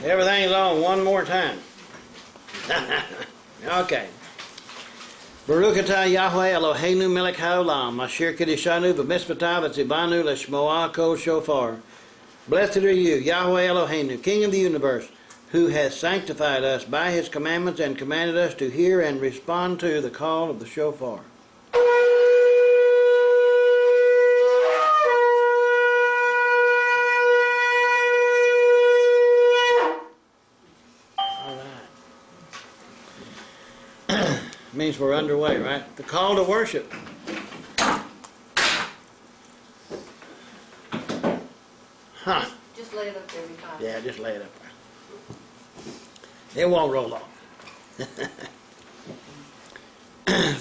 Everything's on one more time. Okay. Baruch atah Yahweh Eloheinu melech haolam, asher kedishanu v'mitzvotav v'tzivanu l'shmoah kol shofar. Blessed are you, Yahweh Eloheinu, King of the universe, who has sanctified us by his commandments and commanded us to hear and respond to the call of the shofar. Means we're underway, right? The call to worship. Huh. Just lay it up there every time. Yeah, just lay it up there. It won't roll off.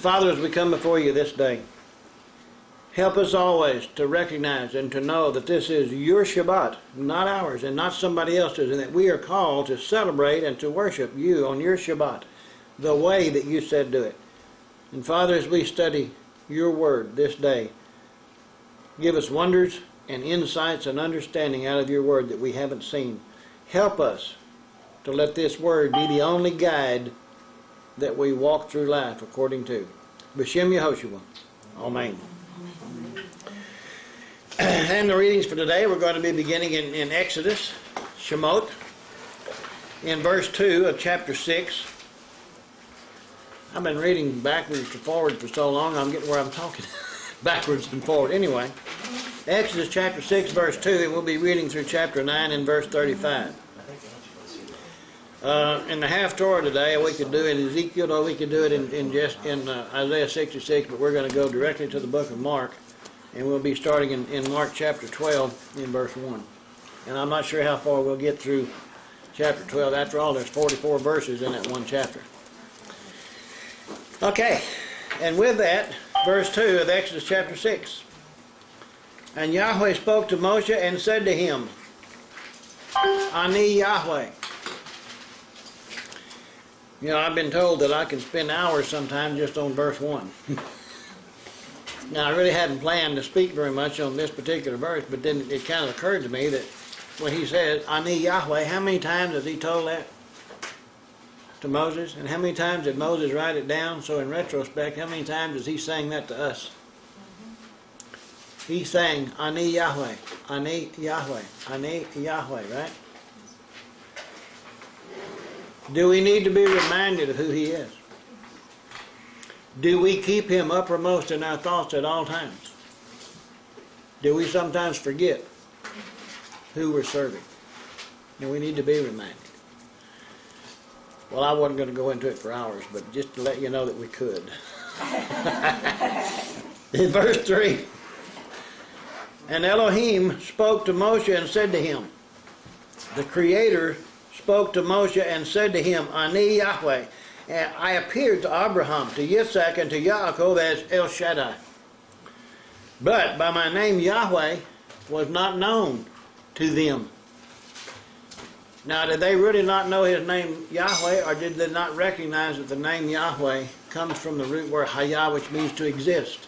Father, as we come before you this day, help us always to recognize and to know that this is your Shabbat, not ours and not somebody else's, and that we are called to celebrate and to worship you on your Shabbat, the way that you said do it. And Father, as we study your word this day, give us wonders and insights and understanding out of your word that we haven't seen. Help us to let this word be the only guide that we walk through life according to. B'Shem Yehoshua. Amen. And the readings for today, we're going to be beginning in Exodus, Shemot, in verse 2 of chapter 6. I've been reading backwards to forward for so long, I'm getting where I'm talking backwards and forward. Anyway, Exodus chapter 6, verse 2, and we'll be reading through chapter 9 and verse 35. In the half Torah today, we could do it in Ezekiel, or we could do it in Isaiah 66, but we're going to go directly to the book of Mark, and we'll be starting in Mark chapter 12 in verse 1. And I'm not sure how far we'll get through chapter 12. After all, there's 44 verses in that one chapter. Okay, and with that, verse 2 of Exodus chapter 6. And Yahweh spoke to Moshe and said to him, Ani Yahweh. You know, I've been told that I can spend hours sometimes just on verse 1. Now, I really hadn't planned to speak very much on this particular verse, but then it kind of occurred to me that when he says, Ani Yahweh, how many times has he told that to Moses? And how many times did Moses write it down? So in retrospect, how many times is he saying that to us? He's saying, Ani Yahweh, Ani Yahweh, Ani Yahweh, right? Do we need to be reminded of who he is? Do we keep him uppermost in our thoughts at all times? Do we sometimes forget who we're serving? And we need to be reminded. Well, I wasn't going to go into it for hours, but just to let you know that we could. In verse 3, and Elohim spoke to Moshe and said to him, the Creator spoke to Moshe and said to him, Ani Yahweh, and I appeared to Abraham, to Yitzhak, and to Yaakov as El Shaddai. But by my name Yahweh was not known to them. Now, did they really not know his name Yahweh, or did they not recognize that the name Yahweh comes from the root word Hayah, which means to exist?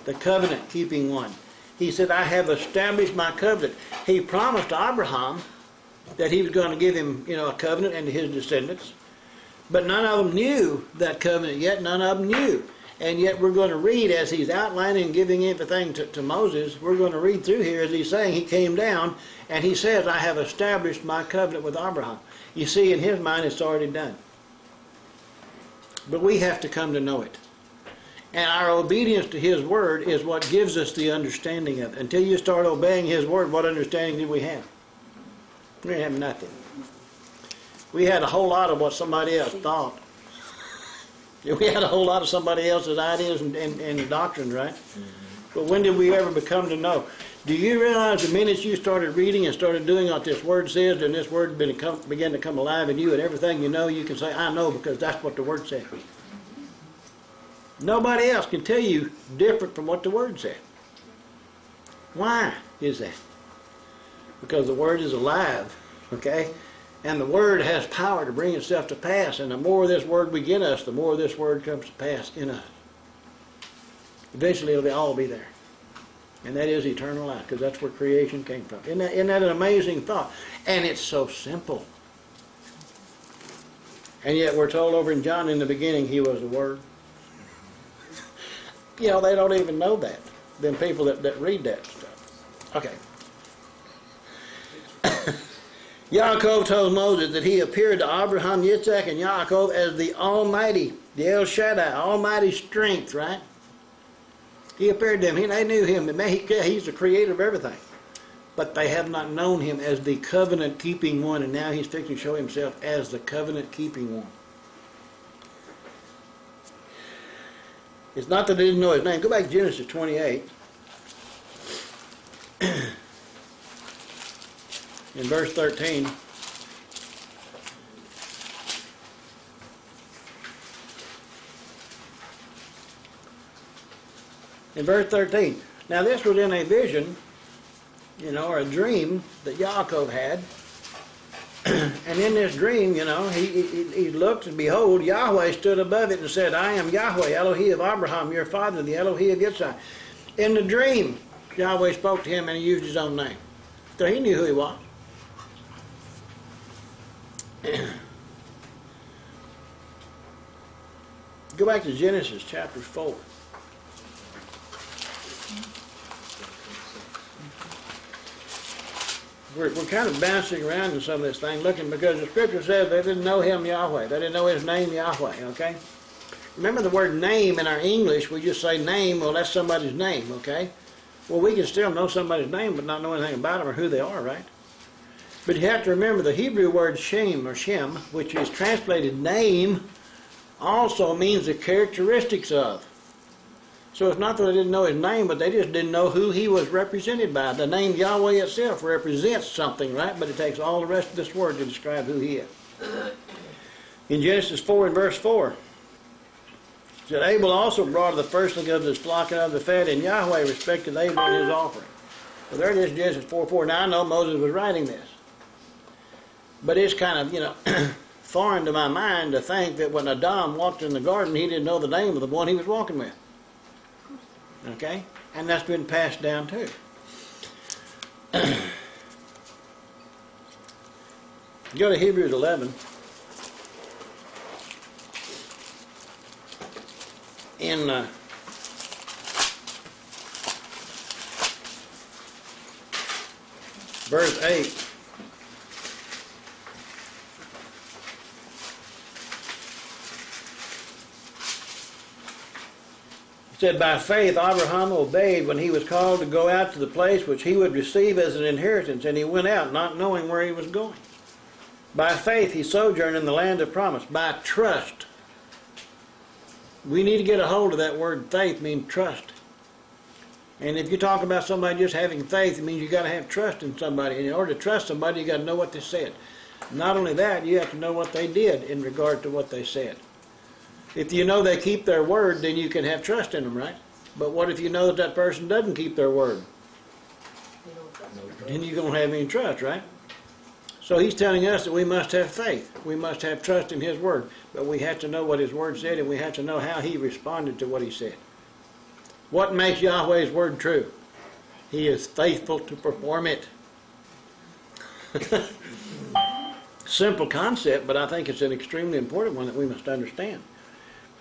The covenant-keeping one. He said, I have established my covenant. He promised to Abraham that he was going to give him, a covenant and to his descendants. But none of them knew that covenant yet. None of them knew. And yet we're going to read as he's outlining and giving everything to Moses. We're going to read through here as he's saying he came down and he says, I have established my covenant with Abraham. You see, in his mind it's already done. But we have to come to know it. And our obedience to his word is what gives us the understanding of it. Until you start obeying his word, what understanding did we have? We didn't have nothing. We had a whole lot of what somebody else thought. We had a whole lot of somebody else's ideas and doctrines, right? Mm-hmm. But when did we ever become to know? Do you realize the minute you started reading and started doing what this word says, and this word began to come alive in you, and everything you know, you can say, I know, because that's what the word says. Nobody else can tell you different from what the word said. Why is that? Because the word is alive, okay? And the word has power to bring itself to pass. And the more of this word we get us, the more this word comes to pass in us. Eventually it'll all be there. And that is eternal life, because that's where creation came from. Isn't that an amazing thought? And it's so simple. And yet we're told over in John, in the beginning, he was the Word. You know, they don't even know that. Them people that read that stuff. Okay. Yaakov told Moses that he appeared to Abraham, Yitzhak, and Yaakov as the Almighty, the El Shaddai, Almighty strength, right? He appeared to them. They knew him. He's the creator of everything. But they have not known him as the covenant-keeping one, and now he's fixing to show himself as the covenant-keeping one. It's not that they didn't know his name. Go back to Genesis 28. In verse 13. In verse 13. Now this was in a vision, you know, or a dream that Yaakov had. And in this dream, you know, he looked, and behold, Yahweh stood above it and said, I am Yahweh, Elohi of Abraham, your father, the Elohi of Yitzhak. In the dream, Yahweh spoke to him and he used his own name. So he knew who he was. Go back to Genesis chapter 4. We're kind of bouncing around in some of this thing, looking, because the scripture says they didn't know him Yahweh. They didn't know his name Yahweh, okay? Remember the word name in our English, we just say name, well that's somebody's name, okay? Well, we can still know somebody's name but not know anything about them or who they are, right? But you have to remember the Hebrew word Shem, or Shem, which is translated name, also means the characteristics of. So it's not that they didn't know his name, but they just didn't know who he was represented by. The name Yahweh itself represents something, right? But it takes all the rest of this word to describe who he is. In Genesis 4 and verse 4, it said, Abel also brought of the firstling of his flock and of the fat, and Yahweh respected Abel and his offering. So there it is, Genesis 4:4. Now I know Moses was writing this. But it's kind of, you know, foreign to my mind to think that when Adam walked in the garden, he didn't know the name of the one he was walking with. Okay? And that's been passed down too. Go to Hebrews 11. In verse 8. It said, by faith Abraham obeyed when he was called to go out to the place which he would receive as an inheritance, and he went out not knowing where he was going. By faith he sojourned in the land of promise. By trust. We need to get a hold of that word. Faith means trust. And if you talk about somebody just having faith, it means you got to have trust in somebody. And in order to trust somebody, you got to know what they said. Not only that, you have to know what they did in regard to what they said. If you know they keep their word, then you can have trust in them, right? But what if you know that that person doesn't keep their word? Then you don't have any trust, right? So he's telling us that we must have faith. We must have trust in his word. But we have to know what his word said, and we have to know how he responded to what he said. What makes Yahweh's word true? He is faithful to perform it. Simple concept, but I think it's an extremely important one that we must understand.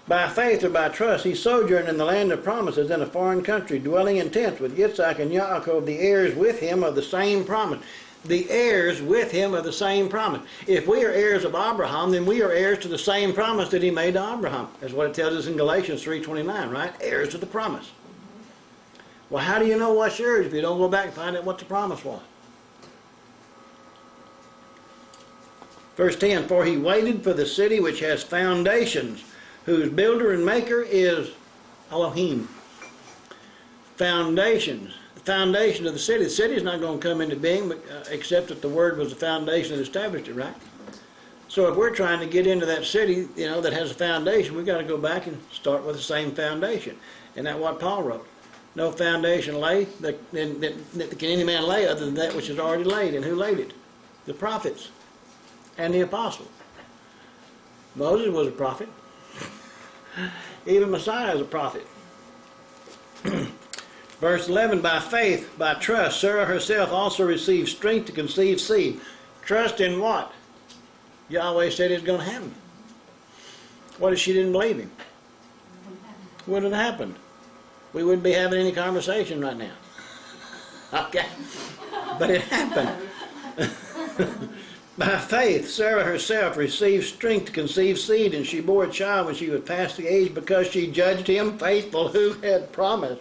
By faith or by trust, he sojourned in the land of promises in a foreign country, dwelling in tents with Yitzhak and Yaakov, the heirs with him of the same promise. The heirs with him of the same promise. If we are heirs of Abraham, then we are heirs to the same promise that he made to Abraham. That's what it tells us in Galatians 3:29, right? Heirs to the promise. Well, how do you know what's yours if you don't go back and find out what the promise was? Verse 10, for he waited for the city which has foundations, whose builder and maker is Elohim. Foundations. The foundation of the city. The city is not going to come into being except that the word was the foundation that established it, right? So if we're trying to get into that city, you know, that has a foundation, we've got to go back and start with the same foundation. And that's what Paul wrote. No foundation lay that can any man lay other than that which is already laid. And who laid it? The prophets and the apostles. Moses was a prophet. Even Messiah is a prophet. Verse 11, by faith, by trust, Sarah herself also received strength to conceive seed. Trust in what? Yahweh said it's going to happen. What if she didn't believe him? What would have happened? We wouldn't be having any conversation right now. Okay? But it happened. By faith, Sarah herself received strength to conceive seed, and she bore a child when she was past the age, because she judged him faithful who had promised.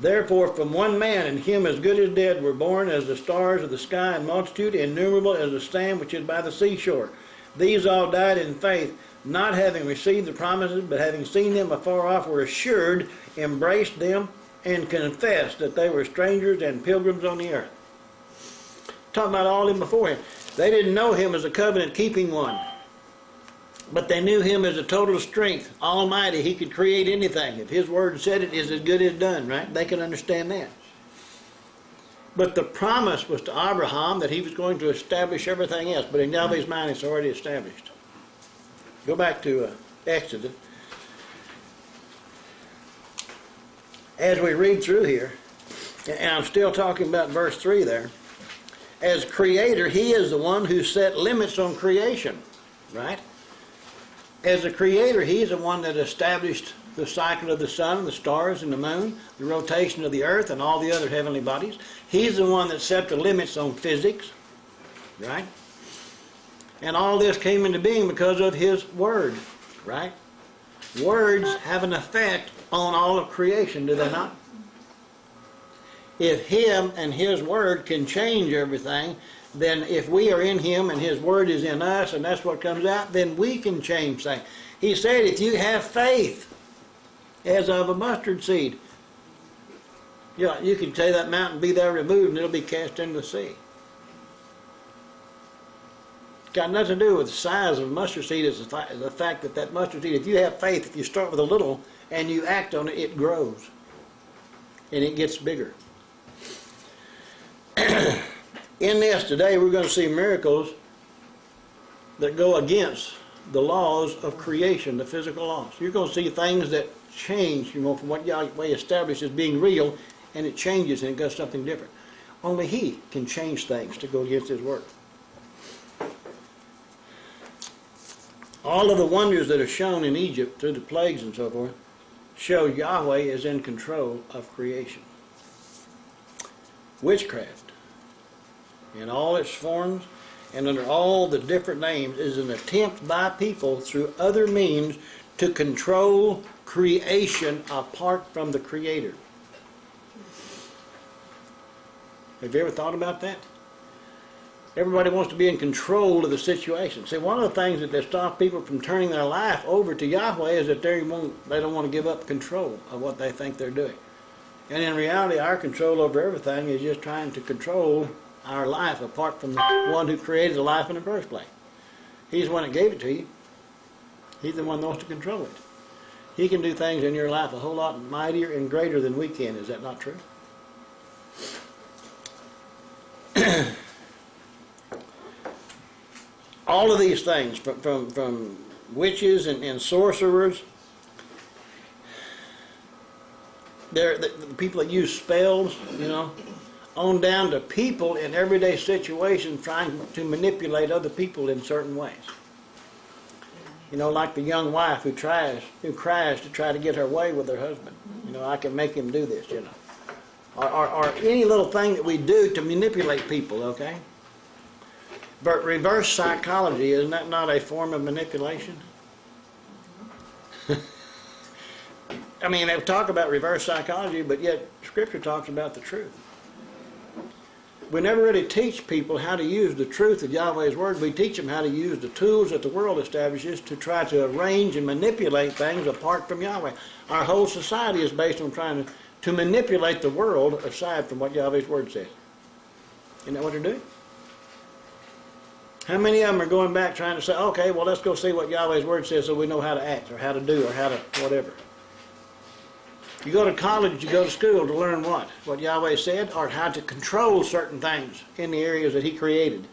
Therefore, from one man, and him as good as dead, were born as the stars of the sky, and multitude innumerable as the sand which is by the seashore. These all died in faith, not having received the promises, but having seen them afar off, were assured, embraced them, and confessed that they were strangers and pilgrims on the earth. Talking about all of them before him. They didn't know him as a covenant-keeping one, but they knew him as a total strength, almighty. He could create anything. If his word said it, is as good as done, right? They could understand that. But the promise was to Abraham that he was going to establish everything else. But in Yahweh's mind, it's already established. Go back to Exodus. As we read through here, and I'm still talking about verse 3 there, as creator, he is the one who set limits on creation, right? As a creator, he's the one that established the cycle of the sun and the stars and the moon, the rotation of the earth and all the other heavenly bodies. He's the one that set the limits on physics, right? And all this came into being because of his word, right? Words have an effect on all of creation, do they not? If him and his word can change everything, then if we are in him and his word is in us and that's what comes out, then we can change things. He said, if you have faith as of a mustard seed, you can say that mountain, be there removed, and it'll be cast into the sea. It's got nothing to do with the size of a mustard seed. It's the fact that that mustard seed, if you have faith, if you start with a little and you act on it, it grows and it gets bigger. In this today, we're going to see miracles that go against the laws of creation, the physical laws. You're going to see things that change, from what Yahweh established as being real, and it changes and it does something different. Only he can change things to go against his word. All of the wonders that are shown in Egypt through the plagues and so forth show Yahweh is in control of creation. Witchcraft, in all its forms and under all the different names, is an attempt by people through other means to control creation apart from the Creator. Have you ever thought about that? Everybody wants to be in control of the situation. See, one of the things that stop people from turning their life over to Yahweh is that they don't want to give up control of what they think they're doing. And in reality, our control over everything is just trying to control our life apart from the one who created the life in the first place. He's the one that gave it to you. He's the one that wants to control it. He can do things in your life a whole lot mightier and greater than we can. Is that not true? All of these things, from witches and sorcerers, the people that use spells, on down to people in everyday situations trying to manipulate other people in certain ways. Like the young wife who cries to try to get her way with her husband. I can make him do this, Or any little thing that we do to manipulate people, okay? But reverse psychology, isn't that not a form of manipulation? I mean, they talk about reverse psychology, but yet Scripture talks about the truth. We never really teach people how to use the truth of Yahweh's Word. We teach them how to use the tools that the world establishes to try to arrange and manipulate things apart from Yahweh. Our whole society is based on trying to manipulate the world aside from what Yahweh's Word says. Isn't that what they're doing? How many of them are going back trying to say, okay, well, let's go see what Yahweh's Word says so we know how to act or how to do or how to whatever. You go to college, you go to school to learn what? What Yahweh said, or how to control certain things in the areas that He created.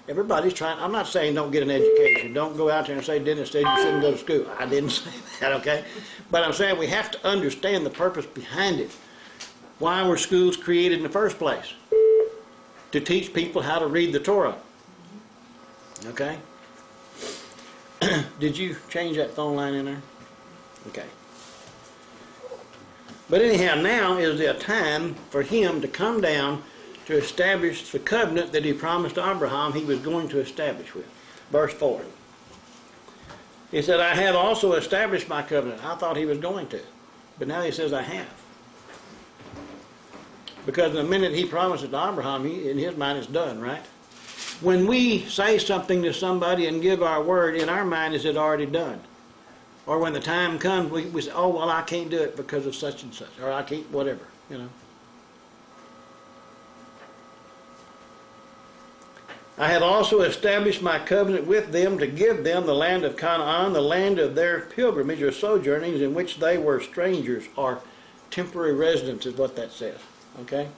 Everybody's trying. I'm not saying don't get an education. Don't go out there and say Dennis said you shouldn't go to school. I didn't say that, okay? But I'm saying we have to understand the purpose behind it. Why were schools created in the first place? To teach people how to read the Torah. Okay? Did you change that phone line in there? Okay. But anyhow, now is the time for him to come down to establish the covenant that he promised Abraham he was going to establish with. Verse 4. He said, I have also established my covenant. I thought he was going to. But now he says, I have. Because the minute he promised it to Abraham, in his mind it's done, right? When we say something to somebody and give our word, in our mind is it already done. Or when the time comes, we say, oh, well, I can't do it because of such and such. Or I can't, whatever, you know. I have also established my covenant with them to give them the land of Canaan, the land of their pilgrimage or sojournings in which they were strangers, or temporary residents is what that says. Okay?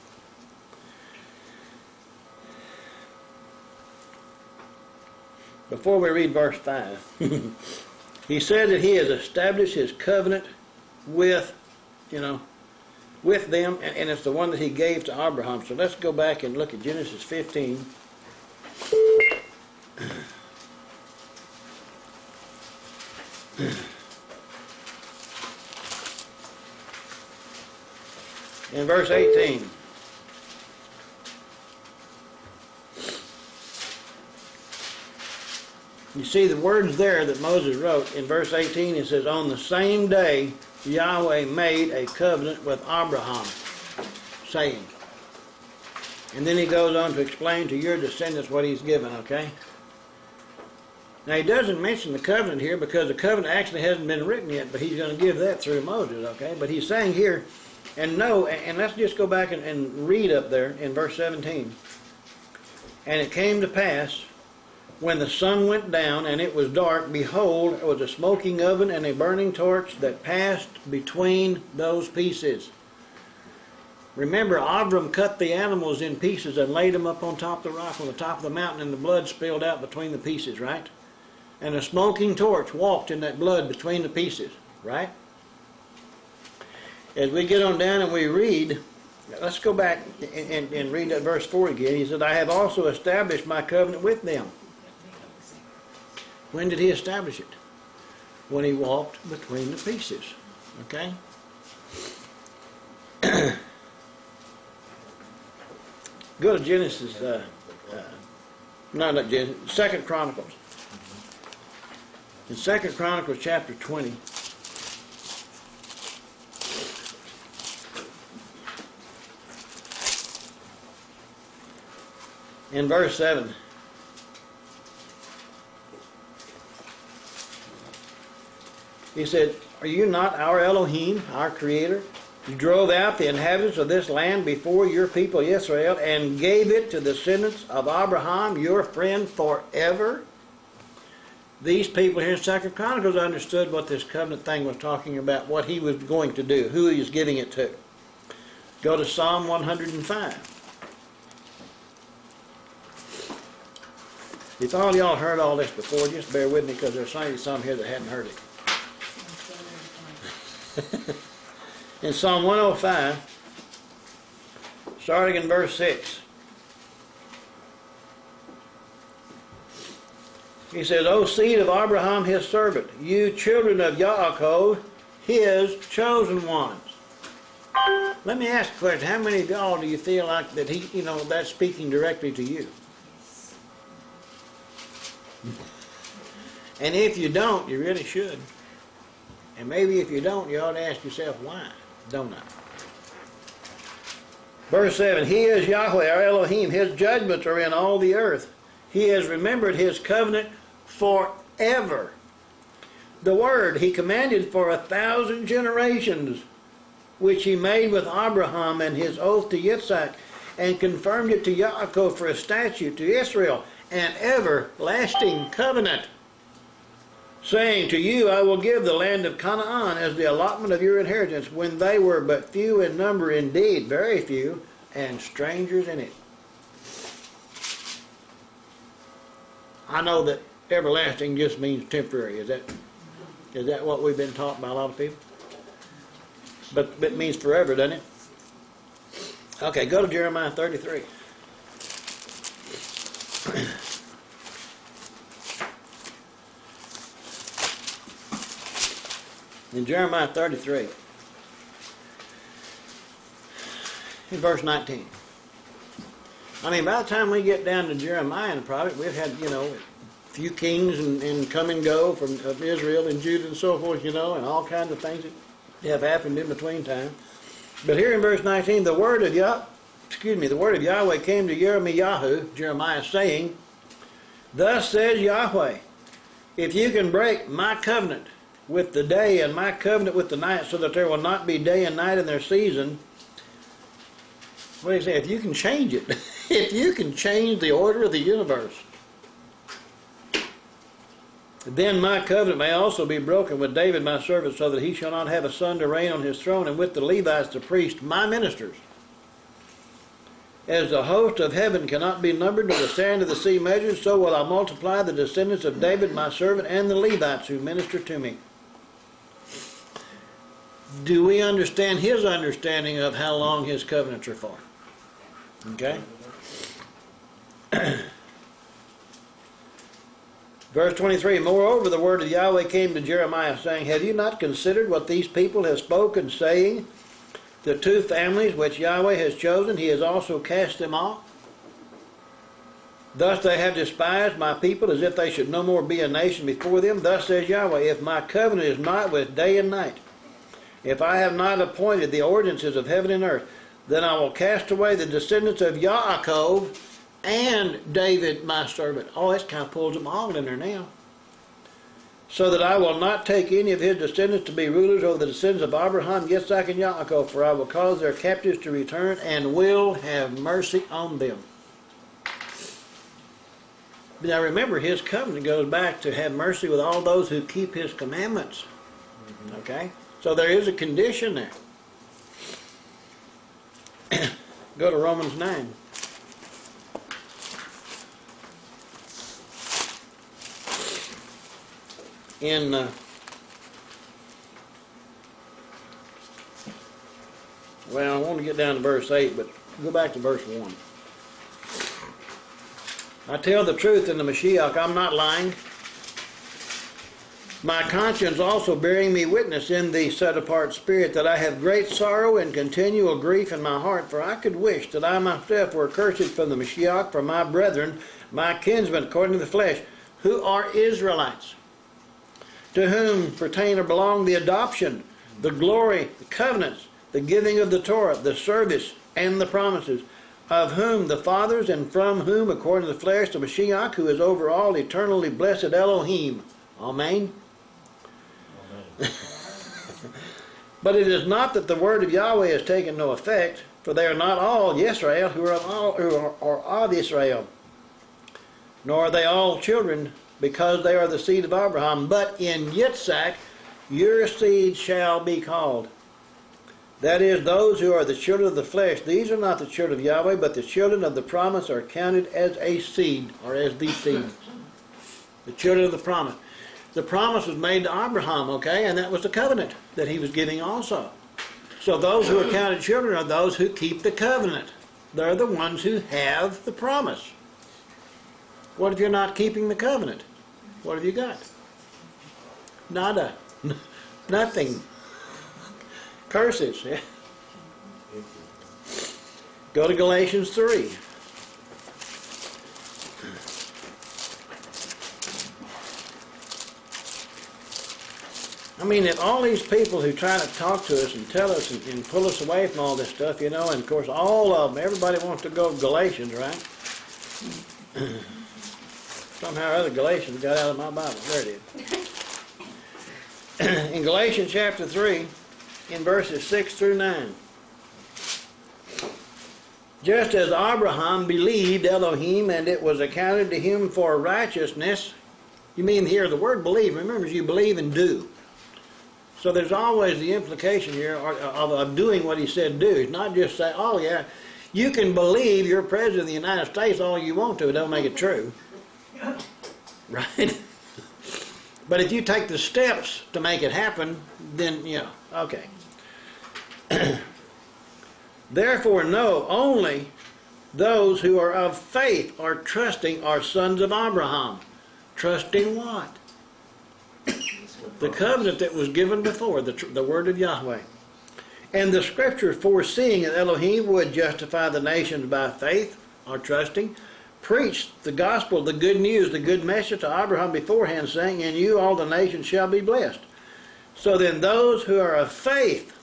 Before we read verse 5, he said that he has established his covenant with, with them, and it's the one that he gave to Abraham. So let's go back and look at Genesis 15. In verse 18. You see the words there that Moses wrote in verse 18. It says, on the same day Yahweh made a covenant with Abraham, saying. And then he goes on to explain to your descendants what he's given, okay? Now he doesn't mention the covenant here because the covenant actually hasn't been written yet, but he's going to give that through Moses, okay? But he's saying here, and let's just go back and read up there in verse 17. And it came to pass, when the sun went down and it was dark, behold, it was a smoking oven and a burning torch that passed between those pieces. Remember, Abram cut the animals in pieces and laid them up on top of the rock on the top of the mountain, and the blood spilled out between the pieces, right? And a smoking torch walked in that blood between the pieces, right? As we get on down and we read, let's go back and read that verse 4 again. He said, I have also established my covenant with them. When did he establish it? When he walked between the pieces, okay? Go to Genesis, not Genesis, 2 Chronicles. In 2 Chronicles chapter 20. In verse 7. He said, are you not our Elohim, our Creator? You drove out the inhabitants of this land before your people Israel and gave it to the descendants of Abraham, your friend, forever. These people here in 2 Chronicles understood what this covenant thing was talking about, what he was going to do, who he was giving it to. Go to Psalm 105. If all y'all heard all this before, just bear with me because there's some here that hadn't heard it. In Psalm 105, starting in verse 6, he says, O seed of Abraham his servant, you children of Yaakov, his chosen ones. Let me ask a question. How many of y'all do you feel like that he, that's speaking directly to you? And if you don't, you really should. And maybe if you don't, you ought to ask yourself, why don't I? Verse 7, he is Yahweh, our Elohim. His judgments are in all the earth. He has remembered his covenant forever. The word he commanded for 1,000 generations, which he made with Abraham and his oath to Yitzhak, and confirmed it to Yaakov for a statute, to Israel, an everlasting covenant, saying, to you I will give the land of Canaan as the allotment of your inheritance, when they were but few in number indeed, very few, and strangers in it. I know that everlasting just means temporary. Is that what we've been taught by a lot of people? But it means forever, doesn't it? Okay, go to Jeremiah 33. In Jeremiah 33, in verse 19. I mean, by the time we get down to Jeremiah and the prophet, we've had, a few kings and come and go of Israel and Judah and so forth, and all kinds of things that have happened in between time. But here in verse 19, the word of Yahweh came to Jeremiah, saying, Thus says Yahweh, if you can break my covenant with the day and my covenant with the night, so that there will not be day and night in their season. What do you say? If you can change it, if you can change the order of the universe, then my covenant may also be broken with David my servant, so that he shall not have a son to reign on his throne, and with the Levites the priests, my ministers. As the host of heaven cannot be numbered, nor the sand of the sea measured, so will I multiply the descendants of David my servant and the Levites who minister to me. Do we understand his understanding of how long his covenants are for? Okay? Verse 23, Moreover, the word of Yahweh came to Jeremiah, saying, Have you not considered what these people have spoken, saying, The two families which Yahweh has chosen, he has also cast them off? Thus they have despised my people, as if they should no more be a nation before them. Thus says Yahweh, If my covenant is not with day and night, if I have not appointed the ordinances of heaven and earth, then I will cast away the descendants of Yaakov and David my servant. Oh, this kind of pulls them all in there now. So that I will not take any of his descendants to be rulers over the descendants of Abraham, Yitzhak, and Yaakov, for I will cause their captives to return and will have mercy on them. Now remember, his covenant goes back to have mercy with all those who keep his commandments. Okay? So there is a condition there. Go to Romans 9. Well, I want to get down to verse 8, but go back to verse 1. I tell the truth in the Mashiach, I'm not lying. My conscience also bearing me witness in the set-apart spirit, that I have great sorrow and continual grief in my heart, for I could wish that I myself were accursed from the Mashiach, for my brethren, my kinsmen, according to the flesh, who are Israelites, to whom pertain or belong the adoption, the glory, the covenants, the giving of the Torah, the service, and the promises, of whom the fathers, and from whom, according to the flesh, the Mashiach, who is over all, eternally blessed Elohim. Amen. But it is not that the word of Yahweh has taken no effect, for they are not all Yisrael who are of Israel, nor are they all children, because they are the seed of Abraham. But in Yitzhak your seed shall be called. That is, those who are the children of the flesh, these are not the children of Yahweh, but the children of the promise are counted as a seed, or as the seed. The children of the promise. The promise was made to Abraham, okay, and that was the covenant that he was giving also. So those who are counted children are those who keep the covenant. They're the ones who have the promise. What if you're not keeping the covenant? What have you got? Nada. Nothing. Curses. Yeah. Go to Galatians 3. I mean, if all these people who try to talk to us and tell us and pull us away from all this stuff, and of course all of them, everybody wants to go to Galatians, right? Somehow or other Galatians got out of my Bible. There it is. In Galatians chapter 3, in verses 6 through 9. Just as Abraham believed Elohim, and it was accounted to him for righteousness. You mean here the word believe, remember, you believe and do. So there's always the implication here of doing what he said do. It's not just say, oh yeah, you can believe you're president of the United States all you want to. It don't make it true. Right? But if you take the steps to make it happen, then, you know, okay. Therefore, know only those who are of faith or trusting are sons of Abraham. Trusting what? The covenant that was given before, the word of Yahweh. And the scripture foreseeing that Elohim would justify the nations by faith or trusting, preached the gospel, the good news, the good message to Abraham beforehand, saying, in you all the nations shall be blessed. So then those who are of faith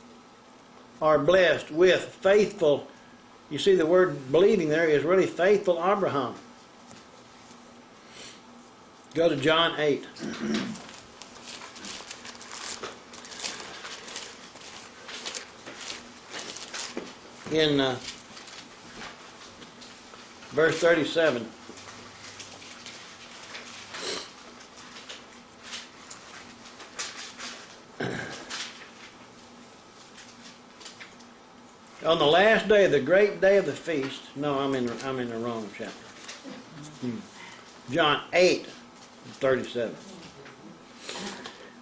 are blessed with faithful. You see, the word believing there is really faithful Abraham. Go to John 8. In verse 37. On the last day, the great day of the feast. No, I'm in the wrong chapter. John 8, 37.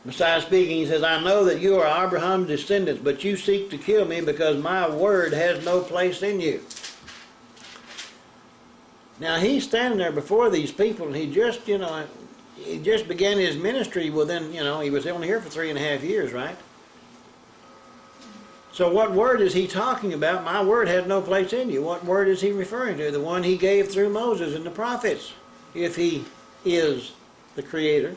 Messiah speaking, he says, I know that you are Abraham's descendants, but you seek to kill me because my word has no place in you. Now he's standing there before these people, and he just began his ministry within, he was only here for 3.5 years, right? So what word is he talking about? My word has no place in you. What word is he referring to? The one he gave through Moses and the prophets, if he is the creator.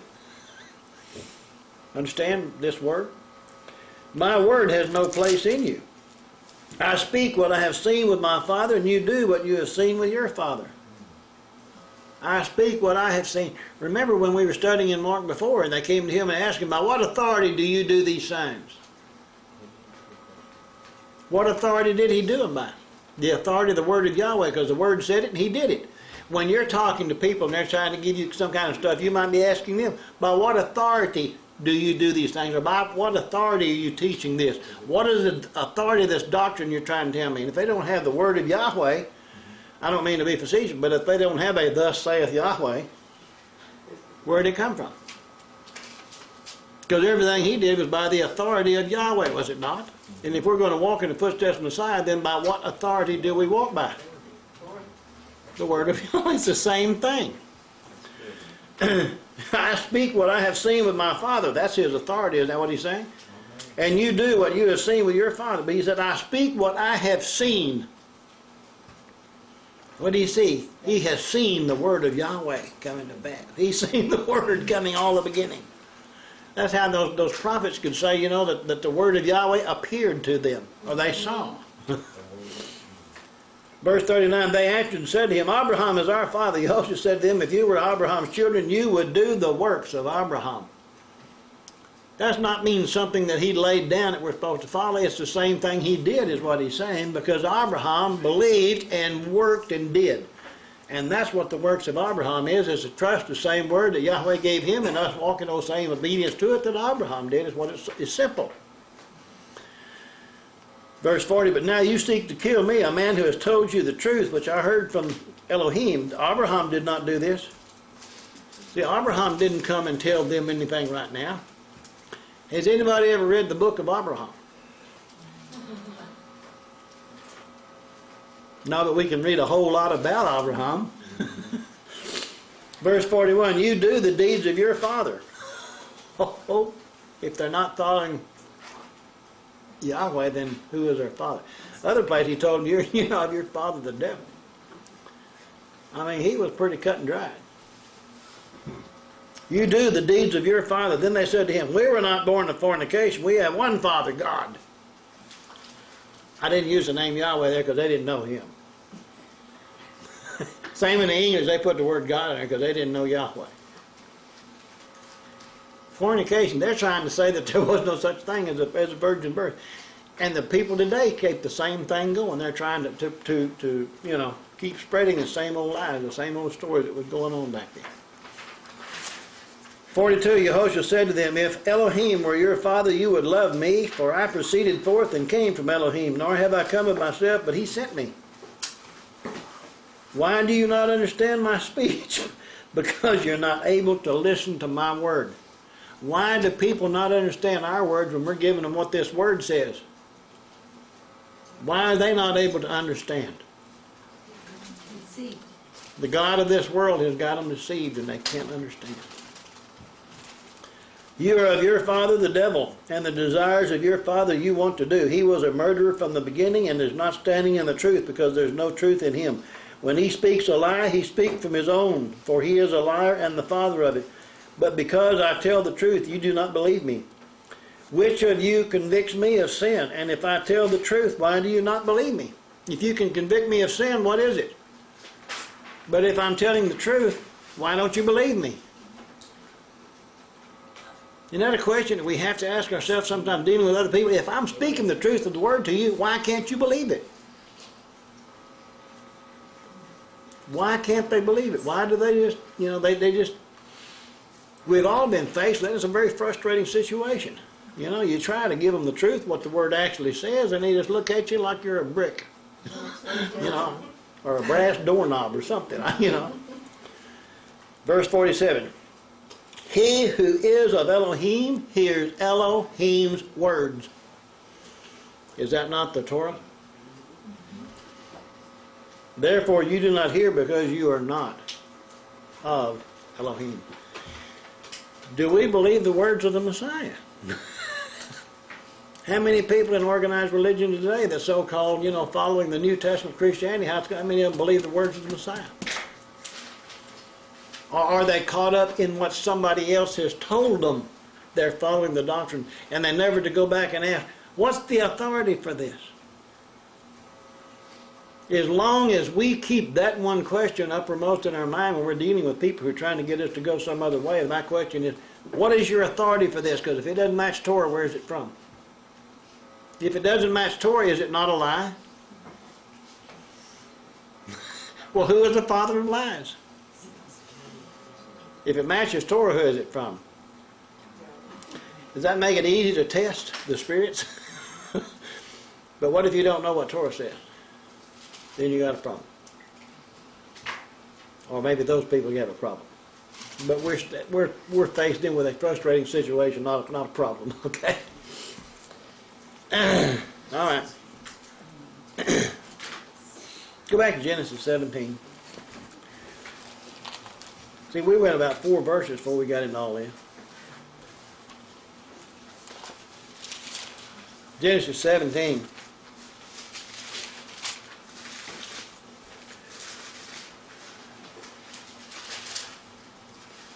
Understand this word? My word has no place in you. I speak what I have seen with my father, and you do what you have seen with your father. I speak what I have seen. Remember when we were studying in Mark before, and they came to him and asked him, by what authority do you do these signs? What authority did he do them by? The authority of the word of Yahweh, because the word said it and he did it. When you're talking to people and they're trying to give you some kind of stuff, you might be asking them, by what authority do you do these things? Or by what authority are you teaching this? What is the authority of this doctrine you're trying to tell me? And if they don't have the word of Yahweh, I don't mean to be facetious, but if they don't have a thus saith Yahweh, where did it come from? Because everything he did was by the authority of Yahweh, was it not? And if we're going to walk in the footsteps of Messiah, then by what authority do we walk by? The word of Yahweh. It's the same thing. I speak what I have seen with my father. That's his authority. Is that what he's saying? And you do what you have seen with your father. But he said, I speak what I have seen. What do you see? He has seen the word of Yahweh coming to pass. He's seen the word coming all the beginning. That's how those prophets could say, that the word of Yahweh appeared to them, or they saw. Verse 39, they answered and said to him, Abraham is our father. Yehoshua said to them, if you were Abraham's children, you would do the works of Abraham. Does not mean something that he laid down that we're supposed to follow. It's the same thing he did is what he's saying, because Abraham believed and worked and did. And that's what the works of Abraham is to trust the same word that Yahweh gave him, and us walking those same obedience to it that Abraham did is what it's simple. Verse 40, but now you seek to kill me, a man who has told you the truth, which I heard from Elohim. Abraham did not do this. See, Abraham didn't come and tell them anything right now. Has anybody ever read the book of Abraham? Not that we can read a whole lot about Abraham. Verse 41, you do the deeds of your father. Oh, if they're not following Yahweh, then who is their father? Other place he told them, you're of your father the devil. I mean, he was pretty cut and dried. You do the deeds of your father. Then they said to him, we were not born of fornication. We have one Father, God. I didn't use the name Yahweh there because they didn't know him. Same in the English, they put the word God in there because they didn't know Yahweh. Fornication, they're trying to say that there was no such thing as a virgin birth. And the people today keep the same thing going. They're trying to keep spreading the same old lies, the same old stories that was going on back then. 42, Yehoshua said to them, if Elohim were your father, you would love me, for I proceeded forth and came from Elohim, nor have I come of myself, but he sent me. Why do you not understand my speech? because you're not able to listen to my word. Why do people not understand our words when we're giving them what this word says? Why are they not able to understand? Deceived. The God of this world has got them deceived and they can't understand. You are of your father the devil, and the desires of your father you want to do. He was a murderer from the beginning and is not standing in the truth, because there's no truth in him. When he speaks a lie, he speaks from his own, for he is a liar and the father of it. But because I tell the truth, you do not believe me. Which of you convicts me of sin? And if I tell the truth, why do you not believe me? If you can convict me of sin, what is it? But if I'm telling the truth, why don't you believe me? Isn't that a question that we have to ask ourselves sometimes dealing with other people? If I'm speaking the truth of the word to you, why can't you believe it? Why can't they believe it? Why do they just, they just... We've all been faced with that. It's a very frustrating situation. You try to give them the truth, what the word actually says, and they just look at you like you're a brick. Or a brass doorknob or something, Verse 47. He who is of Elohim hears Elohim's words. Is that not the Torah? Therefore you do not hear, because you are not of Elohim. Do we believe the words of the Messiah? How many people in organized religion today, the so-called, following the New Testament Christianity, how many of them believe the words of the Messiah? Or are they caught up in what somebody else has told them they're following the doctrine, and they never to go back and ask, what's the authority for this? As long as we keep that one question uppermost in our mind when we're dealing with people who are trying to get us to go some other way, my question is, what is your authority for this? Because if it doesn't match Torah, where is it from? If it doesn't match Torah, is it not a lie? Well, who is the father of lies? If it matches Torah, who is it from? Does that make it easy to test the spirits? But what if you don't know what Torah says? Then you got a problem. Or maybe those people have a problem. But we're faced in with a frustrating situation, not a problem. Okay. All right. Go back to Genesis 17. See, we went about 4 verses before we got into all this. Genesis 17.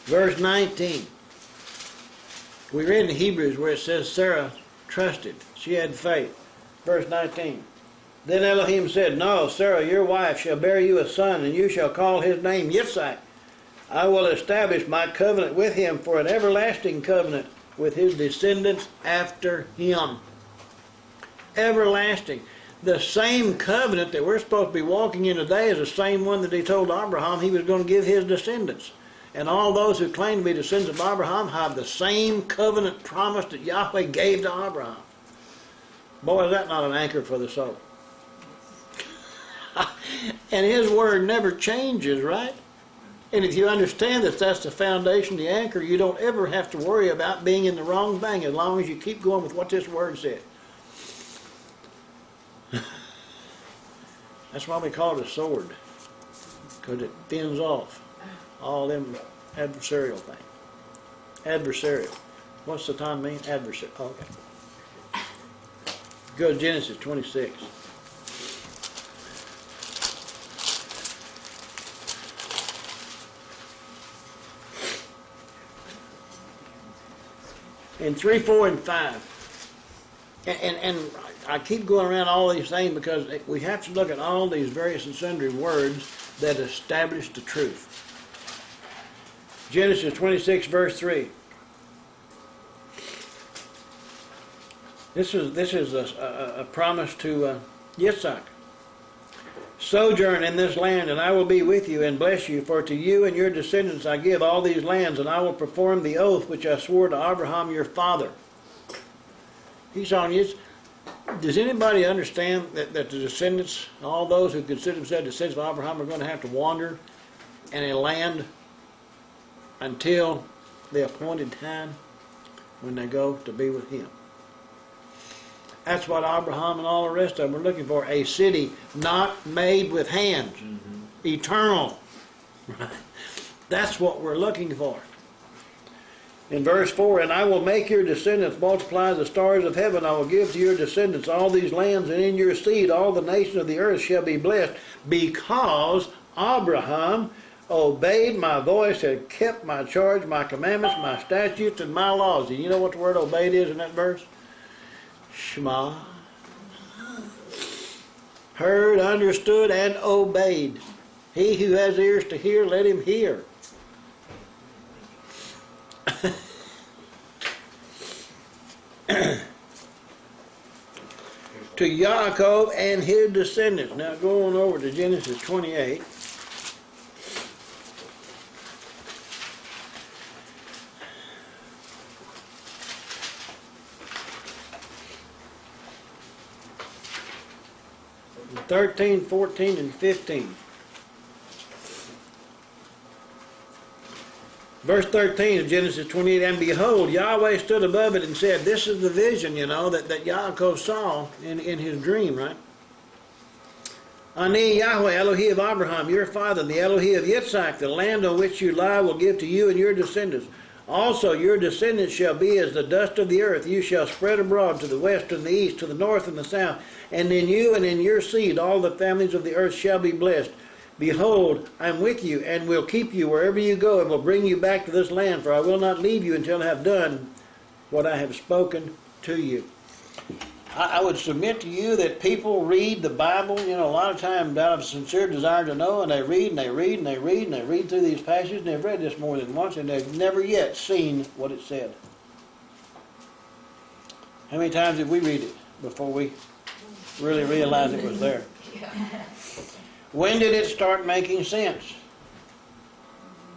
Verse 19. We read in Hebrews where it says Sarah trusted. She had faith. Verse 19. Then Elohim said, no, Sarah, your wife, shall bear you a son, and you shall call his name Yitzhak. I will establish my covenant with him for an everlasting covenant with his descendants after him. Everlasting. The same covenant that we're supposed to be walking in today is the same one that he told Abraham he was going to give his descendants. And all those who claim to be descendants of Abraham have the same covenant promise that Yahweh gave to Abraham. Boy, is that not an anchor for the soul. And his word never changes, right? And if you understand that that's the foundation, the anchor, you don't ever have to worry about being in the wrong thing as long as you keep going with what this word said. That's why we call it a sword, because it fends off all them adversarial things. Adversarial. What's the time mean? Adversarial. Oh, okay. Go to Genesis 26. In 3, 4, and 5. And I keep going around all these things because we have to look at all these various and sundry words that establish the truth. Genesis 26, verse 3. This is a promise to Yitzhak. Sojourn in this land, and I will be with you and bless you. For to you and your descendants I give all these lands, and I will perform the oath which I swore to Abraham your father. He's on you. Does anybody understand that the descendants, all those who consider themselves descendants of Abraham, are going to have to wander in a land until the appointed time when they go to be with him. That's what Abraham and all the rest of them were looking for. A city not made with hands. Eternal. That's what we're looking for. In verse 4, and I will make your descendants multiply as the stars of heaven. I will give to your descendants all these lands, and in your seed all the nations of the earth shall be blessed, because Abraham obeyed my voice and kept my charge, my commandments, my statutes, and my laws. And you know what the word obeyed is in that verse? Shema. Heard, understood, and obeyed. He who has ears to hear, let him hear. To Yaakov and his descendants. Now go on over to Genesis 28. And 13, 14, and 15. Verse 13 of Genesis 28, and behold, Yahweh stood above it and said, this is the vision, that Yaakov saw in his dream, right? Ani Yahweh, Elohi of Abraham, your father, and the Elohi of Yitzhak, the land on which you lie will give to you and your descendants. Also your descendants shall be as the dust of the earth. You shall spread abroad to the west and the east, to the north and the south. And in you and in your seed all the families of the earth shall be blessed. Behold, I am with you, and will keep you wherever you go, and will bring you back to this land, for I will not leave you until I have done what I have spoken to you. I would submit to you that people read the Bible, a lot of times out of sincere desire to know, and they read, and they read, and they read, and they read through these passages, and they've read this more than once, and they've never yet seen what it said. How many times did we read it before we really realized it was there? When did it start making sense?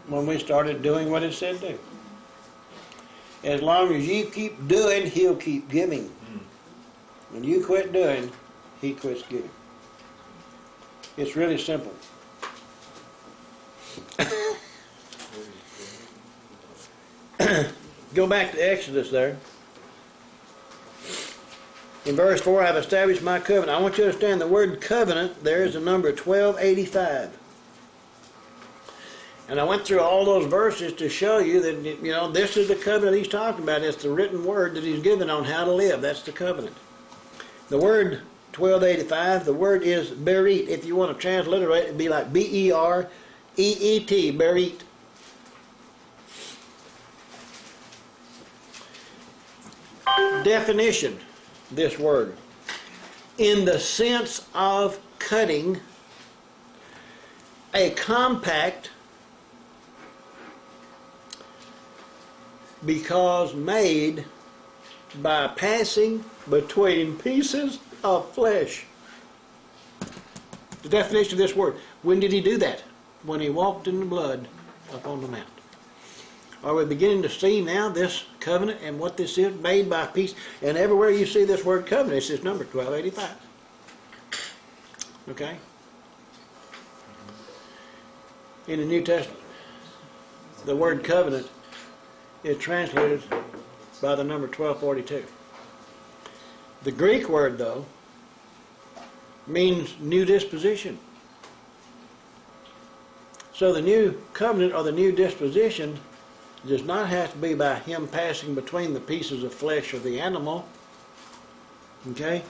When we started doing what it said do. As long as you keep doing, he'll keep giving. When you quit doing, he quits giving. It's really simple. Go back to Exodus there. In verse 4, I have established my covenant. I want you to understand the word covenant, there is the number 1285. And I went through all those verses to show you that, this is the covenant he's talking about. It's the written word that he's given on how to live. That's the covenant. The word 1285, the word is berit. If you want to transliterate it, it'd be like B-E-R-E-E-T, berit. Definition. This word, in the sense of cutting a compact, because made by passing between pieces of flesh. The definition of this word. When did he do that? When he walked in the blood upon the mount. Are we beginning to see now this covenant and what this is, made by peace? And everywhere you see this word covenant, it's this number 1285. Okay? In the New Testament, the word covenant is translated by the number 1242. The Greek word, though, means new disposition. So the new covenant or the new disposition does not have to be by him passing between the pieces of flesh of the animal. Okay?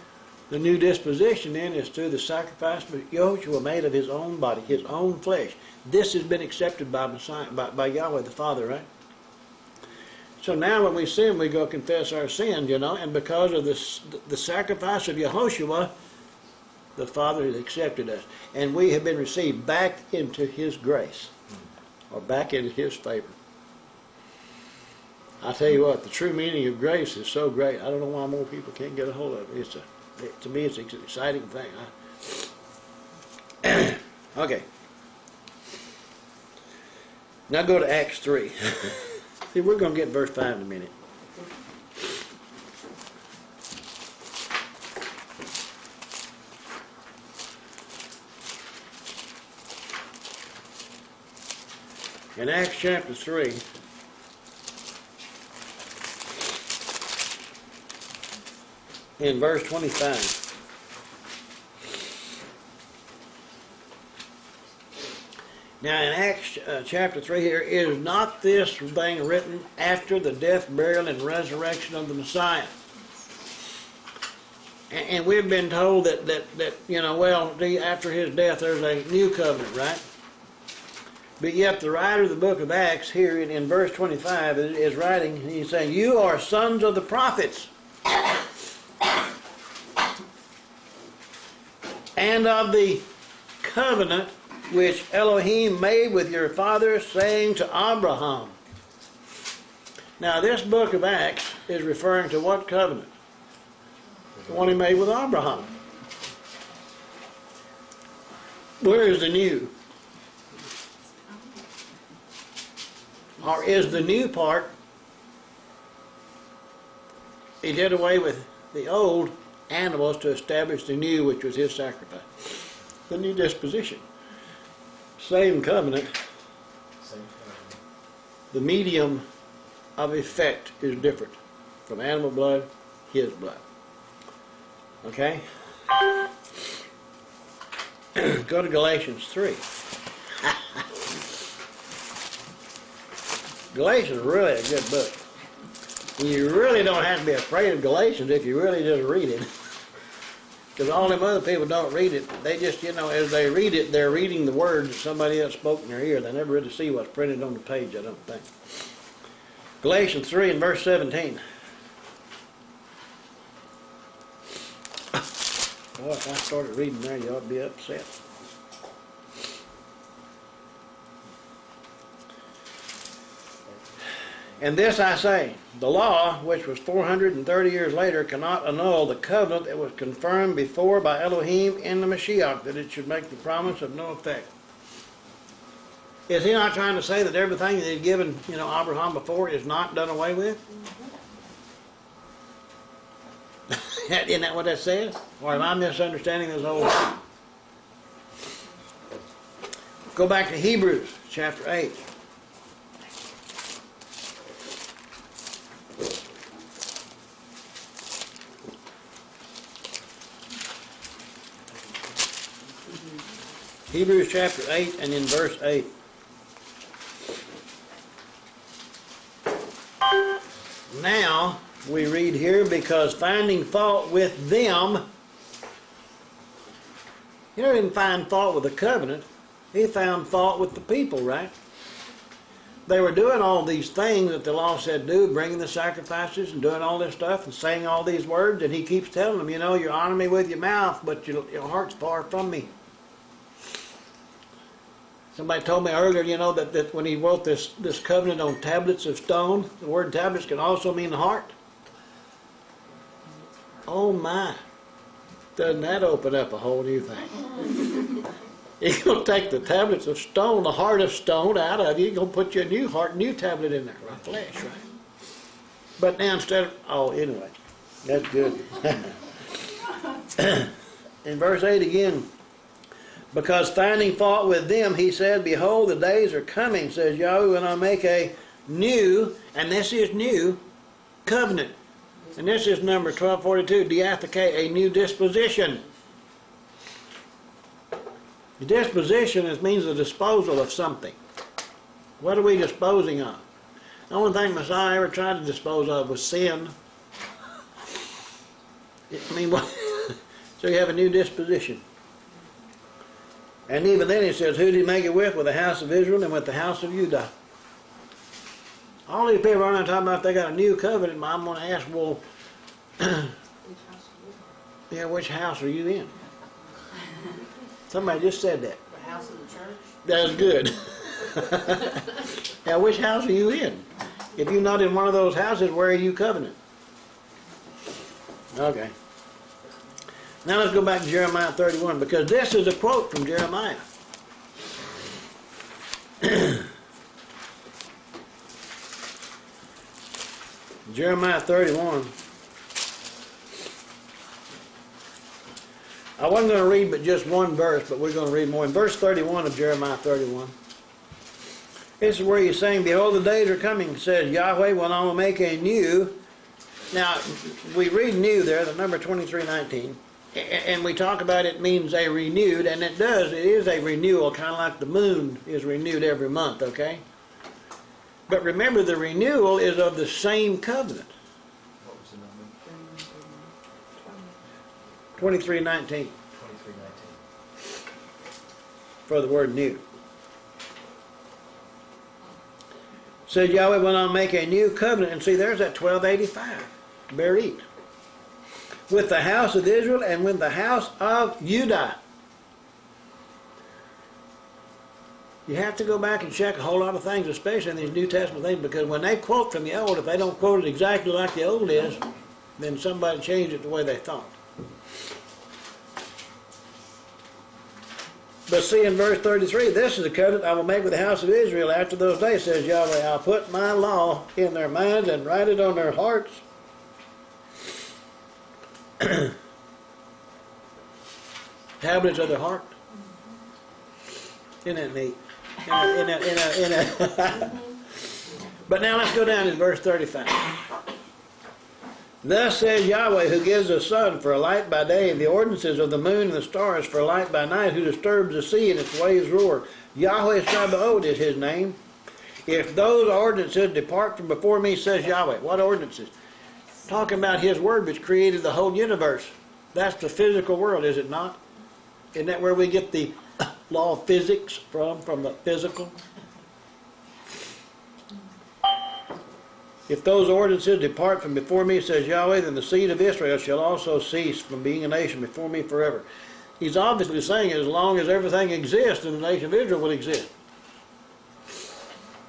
The new disposition then is through the sacrifice that Yahushua made of his own body, his own flesh. This has been accepted by Messiah, by Yahweh the Father, right? So now when we sin, we go confess our sins, and because of the sacrifice of Yahushua, the Father has accepted us. And we have been received back into his grace, or back into his favor. I tell you what, the true meaning of grace is so great. I don't know why more people can't get a hold of it. To me, it's an exciting thing. Okay. Now go to Acts 3. See, we're going to get verse 5 in a minute. In Acts chapter 3, in verse 25. Now in Acts chapter 3 here, is not this thing written after the death, burial, and resurrection of the Messiah? And we've been told that you know, well, after his death there's a new covenant, right? But yet the writer of the book of Acts here in verse 25 is writing, he's saying, you are sons of the prophets and of the covenant which Elohim made with your fathers, saying to Abraham. Now this book of Acts is referring to what covenant? The one he made with Abraham. Where is the new? Or is the new part, he did away with the old animals to establish the new, which was his sacrifice. The new disposition. Same covenant. The medium of effect is different. From animal blood, his blood. Okay? Go to Galatians 3. Galatians is really a good book. You really don't have to be afraid of Galatians if you really just read it. Because all them other people don't read it. They just, you know, as they read it, they're reading the words that somebody else spoke in their ear. They never really see what's printed on the page, I don't think. Galatians 3 and verse 17. Boy, if I started reading there, you ought to be upset. And this I say, the law, which was 430 years later, cannot annul the covenant that was confirmed before by Elohim in the Mashiach, that it should make the promise of no effect. Is he not trying to say that everything that he'd given, you know, Abraham before is not done away with? Isn't that what that says? Or am I misunderstanding this whole thing? Go back to Hebrews chapter 8. Hebrews chapter 8 and in verse 8. Now, we read here, because finding fault with them, he didn't find fault with the covenant, he found fault with the people, right? They were doing all these things that the law said do, bringing the sacrifices and doing all this stuff and saying all these words, and he keeps telling them, you know, you honor me with your mouth, but your heart's far from me. Somebody told me earlier, you know, that when he wrote this covenant on tablets of stone, the word tablets can also mean heart. Oh my, doesn't that open up a whole new thing? He's going to take the tablets of stone, the heart of stone out of you. He's going to put you a new heart, new tablet in there, right? Flesh, right? But now instead of, oh, anyway, that's good. In verse 8 again, because finding fault with them, he said, behold, the days are coming, says Yahweh, when I make a new, and this is new, covenant. And this is number 1242, diatheke, a new disposition. The disposition means the disposal of something. What are we disposing of? The only thing Messiah ever tried to dispose of was sin. I mean, what? So you have a new disposition. And even then he says, who did he make it with? With the house of Israel and with the house of Judah. All these people are talking about they got a new covenant. I'm going to ask, well, yeah, which house are you in? Somebody just said that. The house of the church? That's good. Now, which house are you in? If you're not in one of those houses, where are you covenant? Okay. Now let's go back to Jeremiah 31, because this is a quote from Jeremiah. Jeremiah 31. I wasn't going to read but just one verse, but we're going to read more. In verse 31 of Jeremiah 31, This is where he's saying, behold, the days are coming, says Yahweh, when I will make a new. Now, we read new there, the number 23:19, and we talk about it means a renewed, and it does, it is a renewal, kind of like the moon is renewed every month, okay? But remember, the renewal is of the same covenant. What was the number? 23:19 23:19. for the word new. Says Yahweh, when I'll make a new covenant, and see, there's that 1285, Berit, with the house of Israel and with the house of Judah. You have to go back and check a whole lot of things, especially in these New Testament things, because when they quote from the Old, if they don't quote it exactly like the Old is, then somebody changed it the way they thought. But see, in verse 33, this is the covenant I will make with the house of Israel after those days, says Yahweh. I'll put my law in their minds and write it on their hearts. Tablets of their heart. Isn't that neat? But now let's go down to verse 35. Thus says Yahweh, who gives the sun for a light by day, and the ordinances of the moon and the stars for a light by night, who disturbs the sea and its waves roar. Yahweh Sabaoth is his name. If those ordinances depart from before me, says Yahweh. What ordinances? Talking about his word which created the whole universe. That's the physical world, is it not? Isn't that where we get the law of physics from the physical? If those ordinances depart from before me, says Yahweh, then the seed of Israel shall also cease from being a nation before me forever. He's obviously saying as long as everything exists, then the nation of Israel will exist.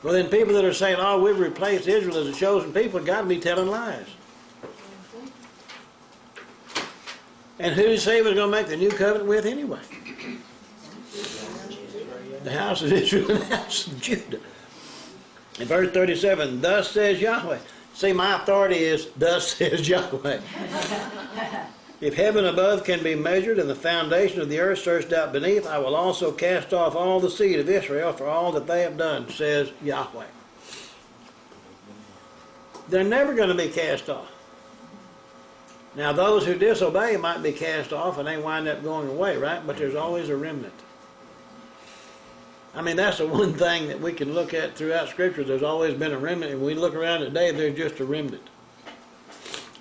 Well, then people that are saying, oh, we've replaced Israel as a chosen people, have got to be telling lies. And who did he say he was going to make the new covenant with anyway? The house of Israel and the house of Judah. In verse 37, thus says Yahweh. See, my authority is, thus says Yahweh. If heaven above can be measured and the foundation of the earth searched out beneath, I will also cast off all the seed of Israel for all that they have done, says Yahweh. They're never going to be cast off. Now, those who disobey might be cast off and they wind up going away, right? But there's always a remnant. I mean, that's the one thing that we can look at throughout Scripture. There's always been a remnant. And we look around today, there's just a remnant.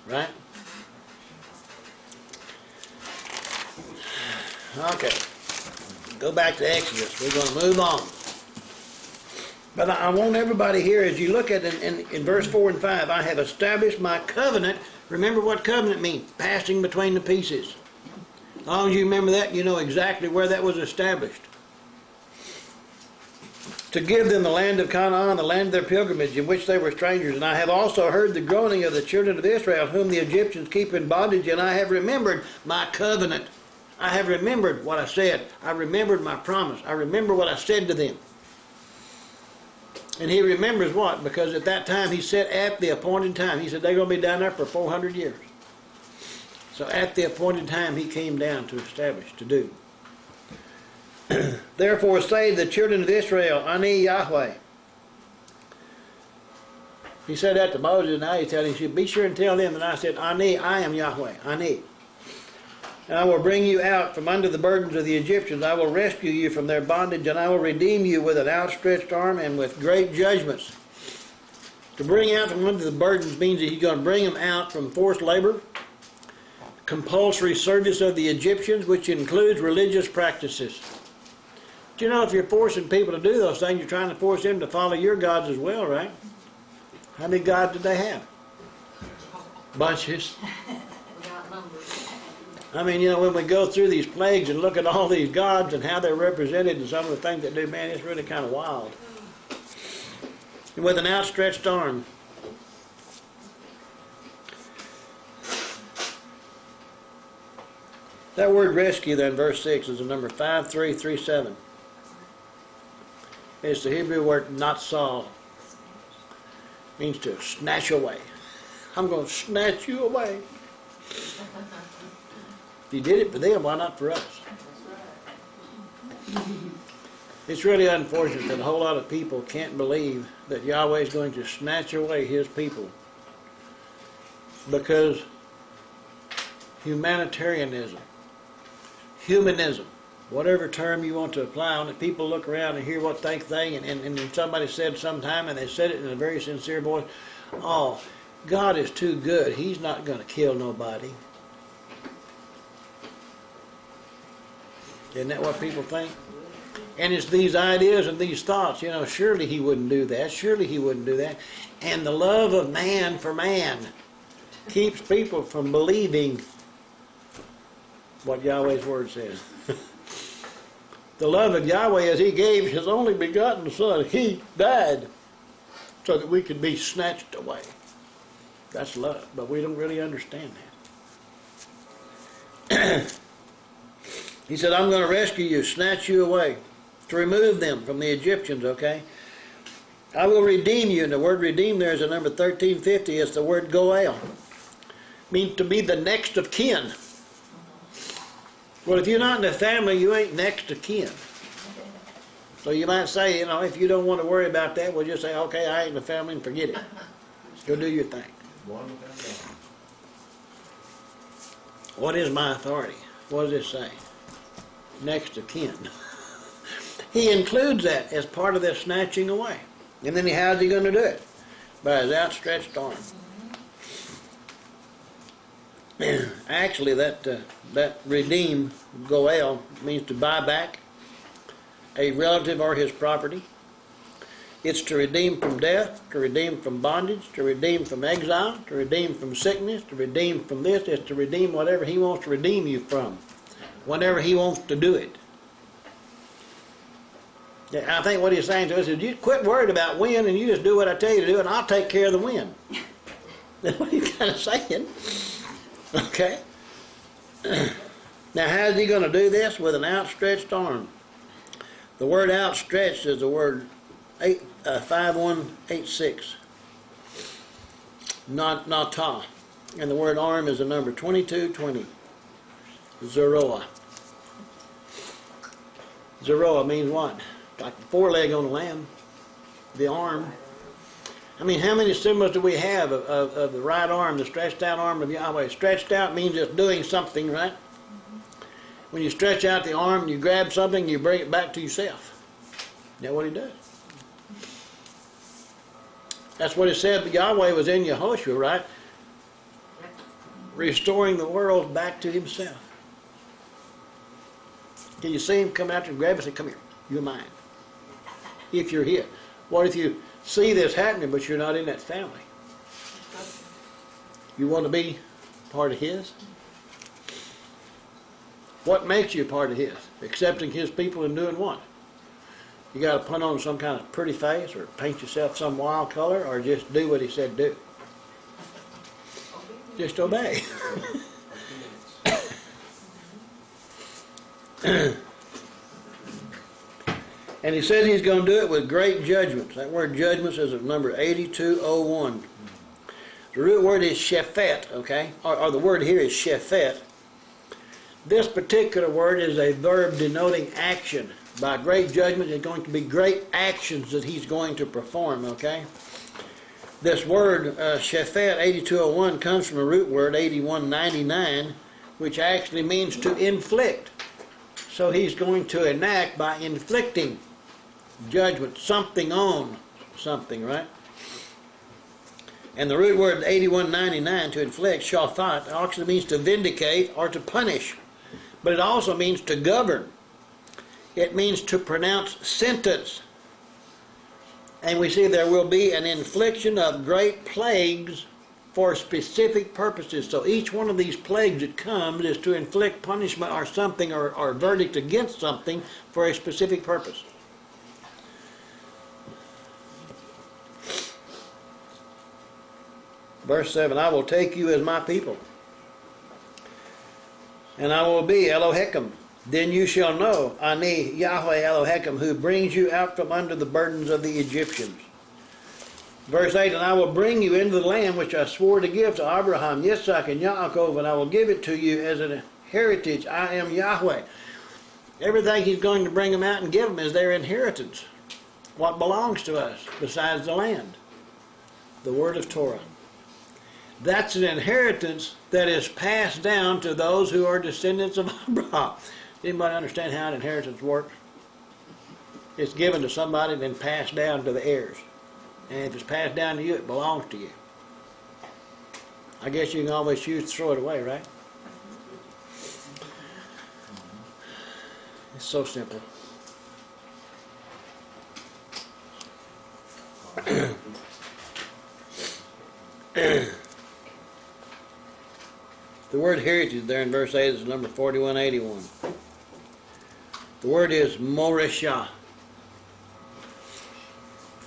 Right? Okay. Go back to Exodus. We're going to move on. But I want everybody here, as you look at it in verse 4 and 5, I have established my covenant. Remember what covenant means? Passing between the pieces. As long as you remember that, you know exactly where that was established. To give them the land of Canaan, the land of their pilgrimage, in which they were strangers. And I have also heard the groaning of the children of Israel, whom the Egyptians keep in bondage, and I have remembered my covenant. I have remembered what I said. I remembered my promise. I remember what I said to them. And he remembers what? Because at that time he said at the appointed time. He said they're going to be down there for 400 years. So at the appointed time he came down to establish, to do. Therefore say to the children of Israel, Ani Yahweh. He said that to Moses, and now he's telling him, be sure and tell them that I said, Ani, I am Yahweh, Ani. And I will bring you out from under the burdens of the Egyptians. I will rescue you from their bondage, and I will redeem you with an outstretched arm and with great judgments. To bring out from under the burdens means that he's going to bring them out from forced labor, compulsory service of the Egyptians, which includes religious practices. You know, if you're forcing people to do those things, you're trying to force them to follow your gods as well, right? How many gods did they have? Bunches. I mean, you know, when we go through these plagues and look at all these gods and how they're represented and some of the things they do, man, it's really kind of wild. And with an outstretched arm. That word rescue there in verse 6 is the number 5337. It's the Hebrew word natsal. Means to snatch away. I'm going to snatch you away. If he did it for them, why not for us? It's really unfortunate that a whole lot of people can't believe that Yahweh is going to snatch away His people because humanitarianism, humanism, whatever term you want to apply on it, people look around and hear what they think, and somebody said sometime, and they said it in a very sincere voice, oh, God is too good. He's not going to kill nobody. Isn't that what people think? And it's these ideas and these thoughts, surely He wouldn't do that. Surely He wouldn't do that. And the love of man for man keeps people from believing what Yahweh's Word says. The love of Yahweh is He gave His only begotten Son. He died so that we could be snatched away. That's love, but we don't really understand that. He said, I'm going to rescue you, snatch you away, to remove them from the Egyptians, okay? I will redeem you, and the word redeem there is in number 1350. It's the word goel. Means to be the next of kin. Well, if you're not in the family, you ain't next of kin. So you might say, if you don't want to worry about that, we'll just say, okay, I ain't in the family and forget it. Go do your thing. What is my authority? What does it say? Next of kin. He includes that as part of this snatching away. And then how's He going to do it? By His outstretched arm. Actually, that redeem, goel, means to buy back a relative or his property. It's to redeem from death, to redeem from bondage, to redeem from exile, to redeem from sickness, to redeem from this. It's to redeem whatever He wants to redeem you from, whenever He wants to do it. I think what He's saying to us is, you quit worried about when, and you just do what I tell you to do, and I'll take care of the when. That's what He's kind of saying. Okay? Now, how's He going to do this? With an outstretched arm. The word outstretched is the word 5186. Nata. And the word arm is the number 2220. Zeroah. Zeroah means what? Like the foreleg on a lamb. The arm. I mean, how many symbols do we have of the right arm, the stretched out arm of Yahweh? Stretched out means it's doing something, right? When you stretch out the arm, you grab something, you bring it back to yourself. Isn't that what He does? That's what it said. Yahweh was in Yehoshua, right? Restoring the world back to Himself. Can you see Him come out and grab us and say, come here, you're mine. If you're His. What if you see this happening but you're not in that family? You want to be part of His? What makes you part of His? Accepting His people and doing what? You got to put on some kind of pretty face or paint yourself some wild color, or just do what He said do? Just obey. And He says He's going to do it with great judgments. That word judgments is of number 8201. The root word is shephet, okay? Or the word here is shephet. This particular word is a verb denoting action. By great judgment, there's going to be great actions that He's going to perform, okay? This word, shephet 8201, comes from a root word, 8199, which actually means to inflict. So He's going to enact by inflicting judgment, something on something, right? And the root word 8199, to inflict, shaphat, actually means to vindicate or to punish. But it also means to govern. It means to pronounce sentence. And we see there will be an infliction of great plagues for specific purposes. So each one of these plagues that comes is to inflict punishment or something, or verdict against something for a specific purpose. Verse 7, I will take you as my people, and I will be Elohechem. Then you shall know, Ani Yahweh Elohechem, who brings you out from under the burdens of the Egyptians. Verse 8, and I will bring you into the land which I swore to give to Abraham, Yitzhak, and Yaakov, and I will give it to you as an heritage. I am Yahweh. Everything he's going to bring them out and give them is their inheritance. What belongs to us besides the land? The word of Torah. That's an inheritance that is passed down to those who are descendants of Abraham. Anybody understand how an inheritance works? It's given to somebody and then passed down to the heirs. And if it's passed down to you, it belongs to you. I guess you can always choose to throw it away, right? It's so simple. The word heritage there in verse 8 is number 4181. The word is moresha.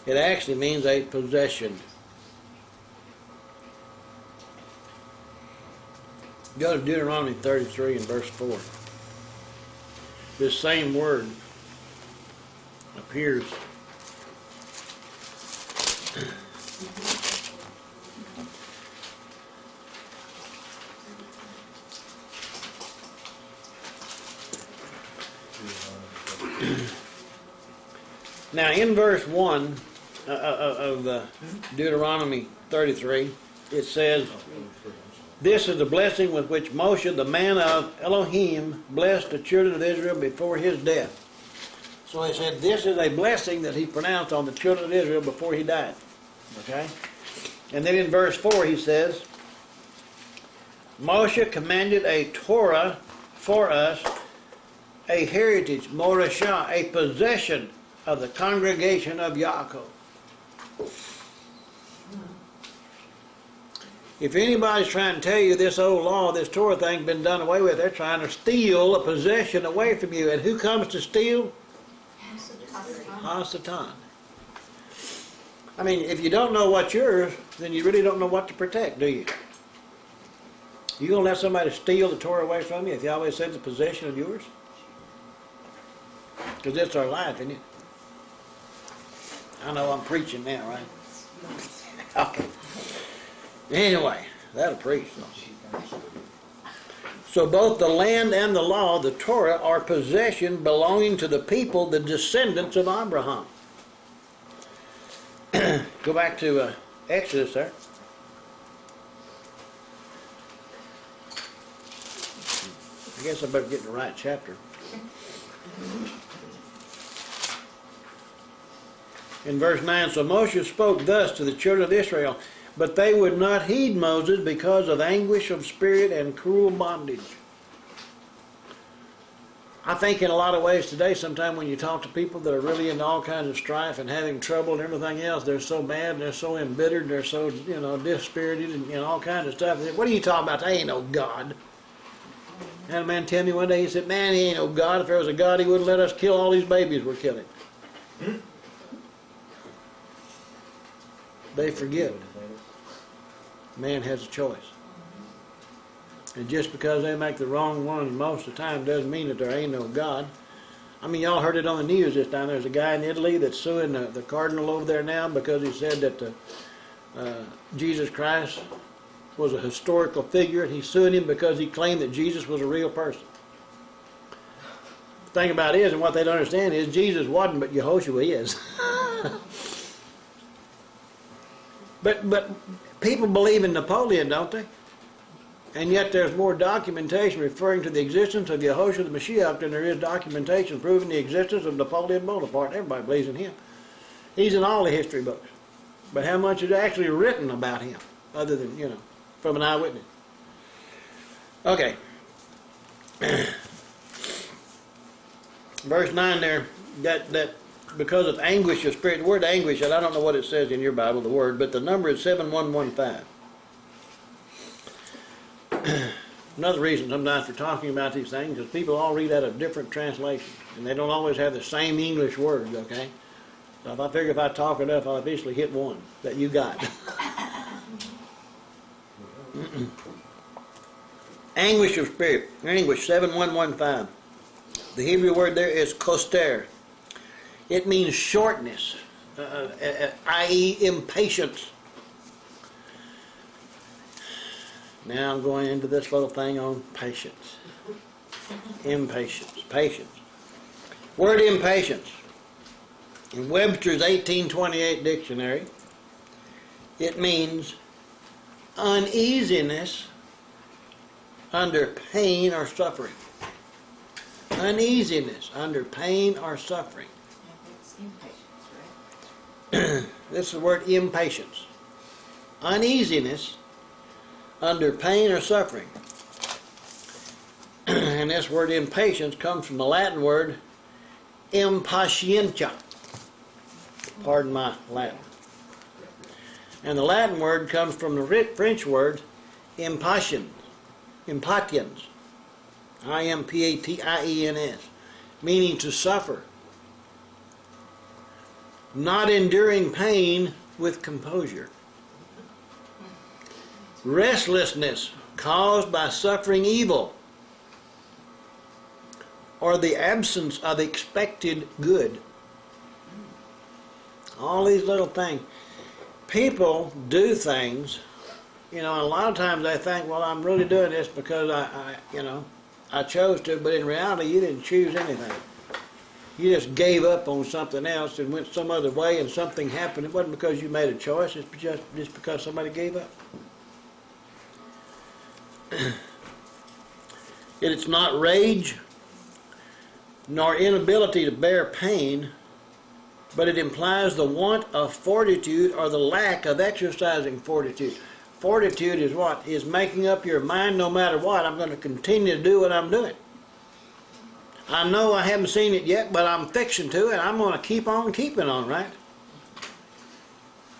It actually means a possession. Go to Deuteronomy 33 and verse 4. This same word appears now in verse 1 of Deuteronomy 33, it says, "This is the blessing with which Moshe, the man of Elohim, blessed the children of Israel before his death." So he said this is a blessing that he pronounced on the children of Israel before he died. Okay? And then in verse 4 he says, "Moshe commanded a Torah for us, a heritage, morashah, a possession of the congregation of Yaakov." If anybody's trying to tell you this old law, this Torah thing's been done away with, they're trying to steal a possession away from you. And who comes to steal? Hasatan. I mean, if you don't know what's yours, then you really don't know what to protect, do you? You gonna let somebody steal the Torah away from you if Yahweh says it's a possession of yours? Because it's our life, isn't it? I know I'm preaching now, right? Okay. Anyway, that'll preach. So both the land and the law, the Torah, are possession belonging to the people, the descendants of Abraham. Go back to Exodus there. I guess I better get in the right chapter. In verse 9, "So Moshe spoke thus to the children of Israel, but they would not heed Moses because of anguish of spirit and cruel bondage." I think in a lot of ways today, sometimes when you talk to people that are really in all kinds of strife and having trouble and everything else, they're so mad, and they're so embittered, they're so, dispirited and all kinds of stuff. What are you talking about? They ain't no God. I had a man tell me one day, he said, "Man, he ain't no God. If there was a God, he wouldn't let us kill all these babies we're killing." They forget. Man has a choice. And just because they make the wrong one most of the time doesn't mean that there ain't no God. I mean, y'all heard it on the news this time. There's a guy in Italy that's suing the cardinal over there now because he said that Jesus Christ was a historical figure, and he's suing him because he claimed that Jesus was a real person. The thing about it is, and what they don't understand is, Jesus wasn't, but Yehoshua is. But people believe in Napoleon, don't they? And yet there's more documentation referring to the existence of Yehoshua the Mashiach than there is documentation proving the existence of Napoleon Bonaparte. Everybody believes in him. He's in all the history books. But how much is actually written about him, other than, from an eyewitness? Okay. Verse 9 there, that because of anguish of spirit. The word anguish, and I don't know what it says in your Bible, the word, but the number is 7115. Another reason sometimes for talking about these things is people all read out of different translations, and they don't always have the same English words, okay? So if I figure if I talk enough, I'll eventually hit one that you got. Anguish of spirit, anguish, 7115. The Hebrew word there is koster. It means shortness, i.e. impatience. Now I'm going into this little thing on patience. Impatience, patience. Word impatience. In Webster's 1828 dictionary, it means uneasiness under pain or suffering. Uneasiness under pain or suffering. It's impatience, right? This is the word impatience. Uneasiness under pain or suffering. And this word impatience comes from the Latin word impatientia. Pardon my Latin. And the Latin word comes from the French word impatiens. Impatiens. I-M-P-A-T-I-E-N-S. Meaning to suffer. Not enduring pain with composure. Restlessness caused by suffering evil, or the absence of expected good. All these little things. People do things, you know, and a lot of times they think, well, I'm really doing this because I chose to, but in reality you didn't choose anything. You just gave up on something else and went some other way, and something happened. It wasn't because you made a choice, it's just because somebody gave up. It's not rage nor inability to bear pain, but it implies the want of fortitude or the lack of exercising fortitude. Fortitude is what? Is making up your mind no matter what, I'm going to continue to do what I'm doing. I know I haven't seen it yet, but I'm fixing to, and I'm going to keep on keeping on, right?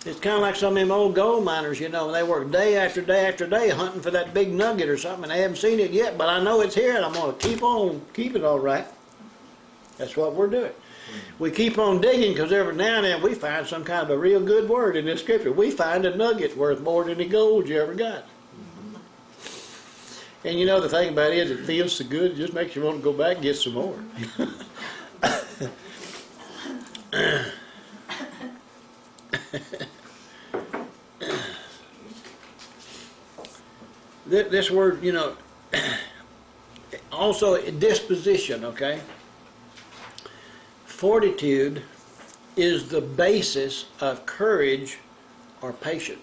It's kind of like some of them old gold miners, you know, they work day after day after day hunting for that big nugget or something, and they haven't seen it yet, but I know it's here, and I'm going to keep on keeping it all right. That's what we're doing. We keep on digging because every now and then we find some kind of a real good word in this scripture. We find a nugget worth more than any gold you ever got. And you know the thing about it is, it feels so good, it just makes you want to go back and get some more. This word, you know, also disposition, okay? Fortitude is the basis of courage or patience.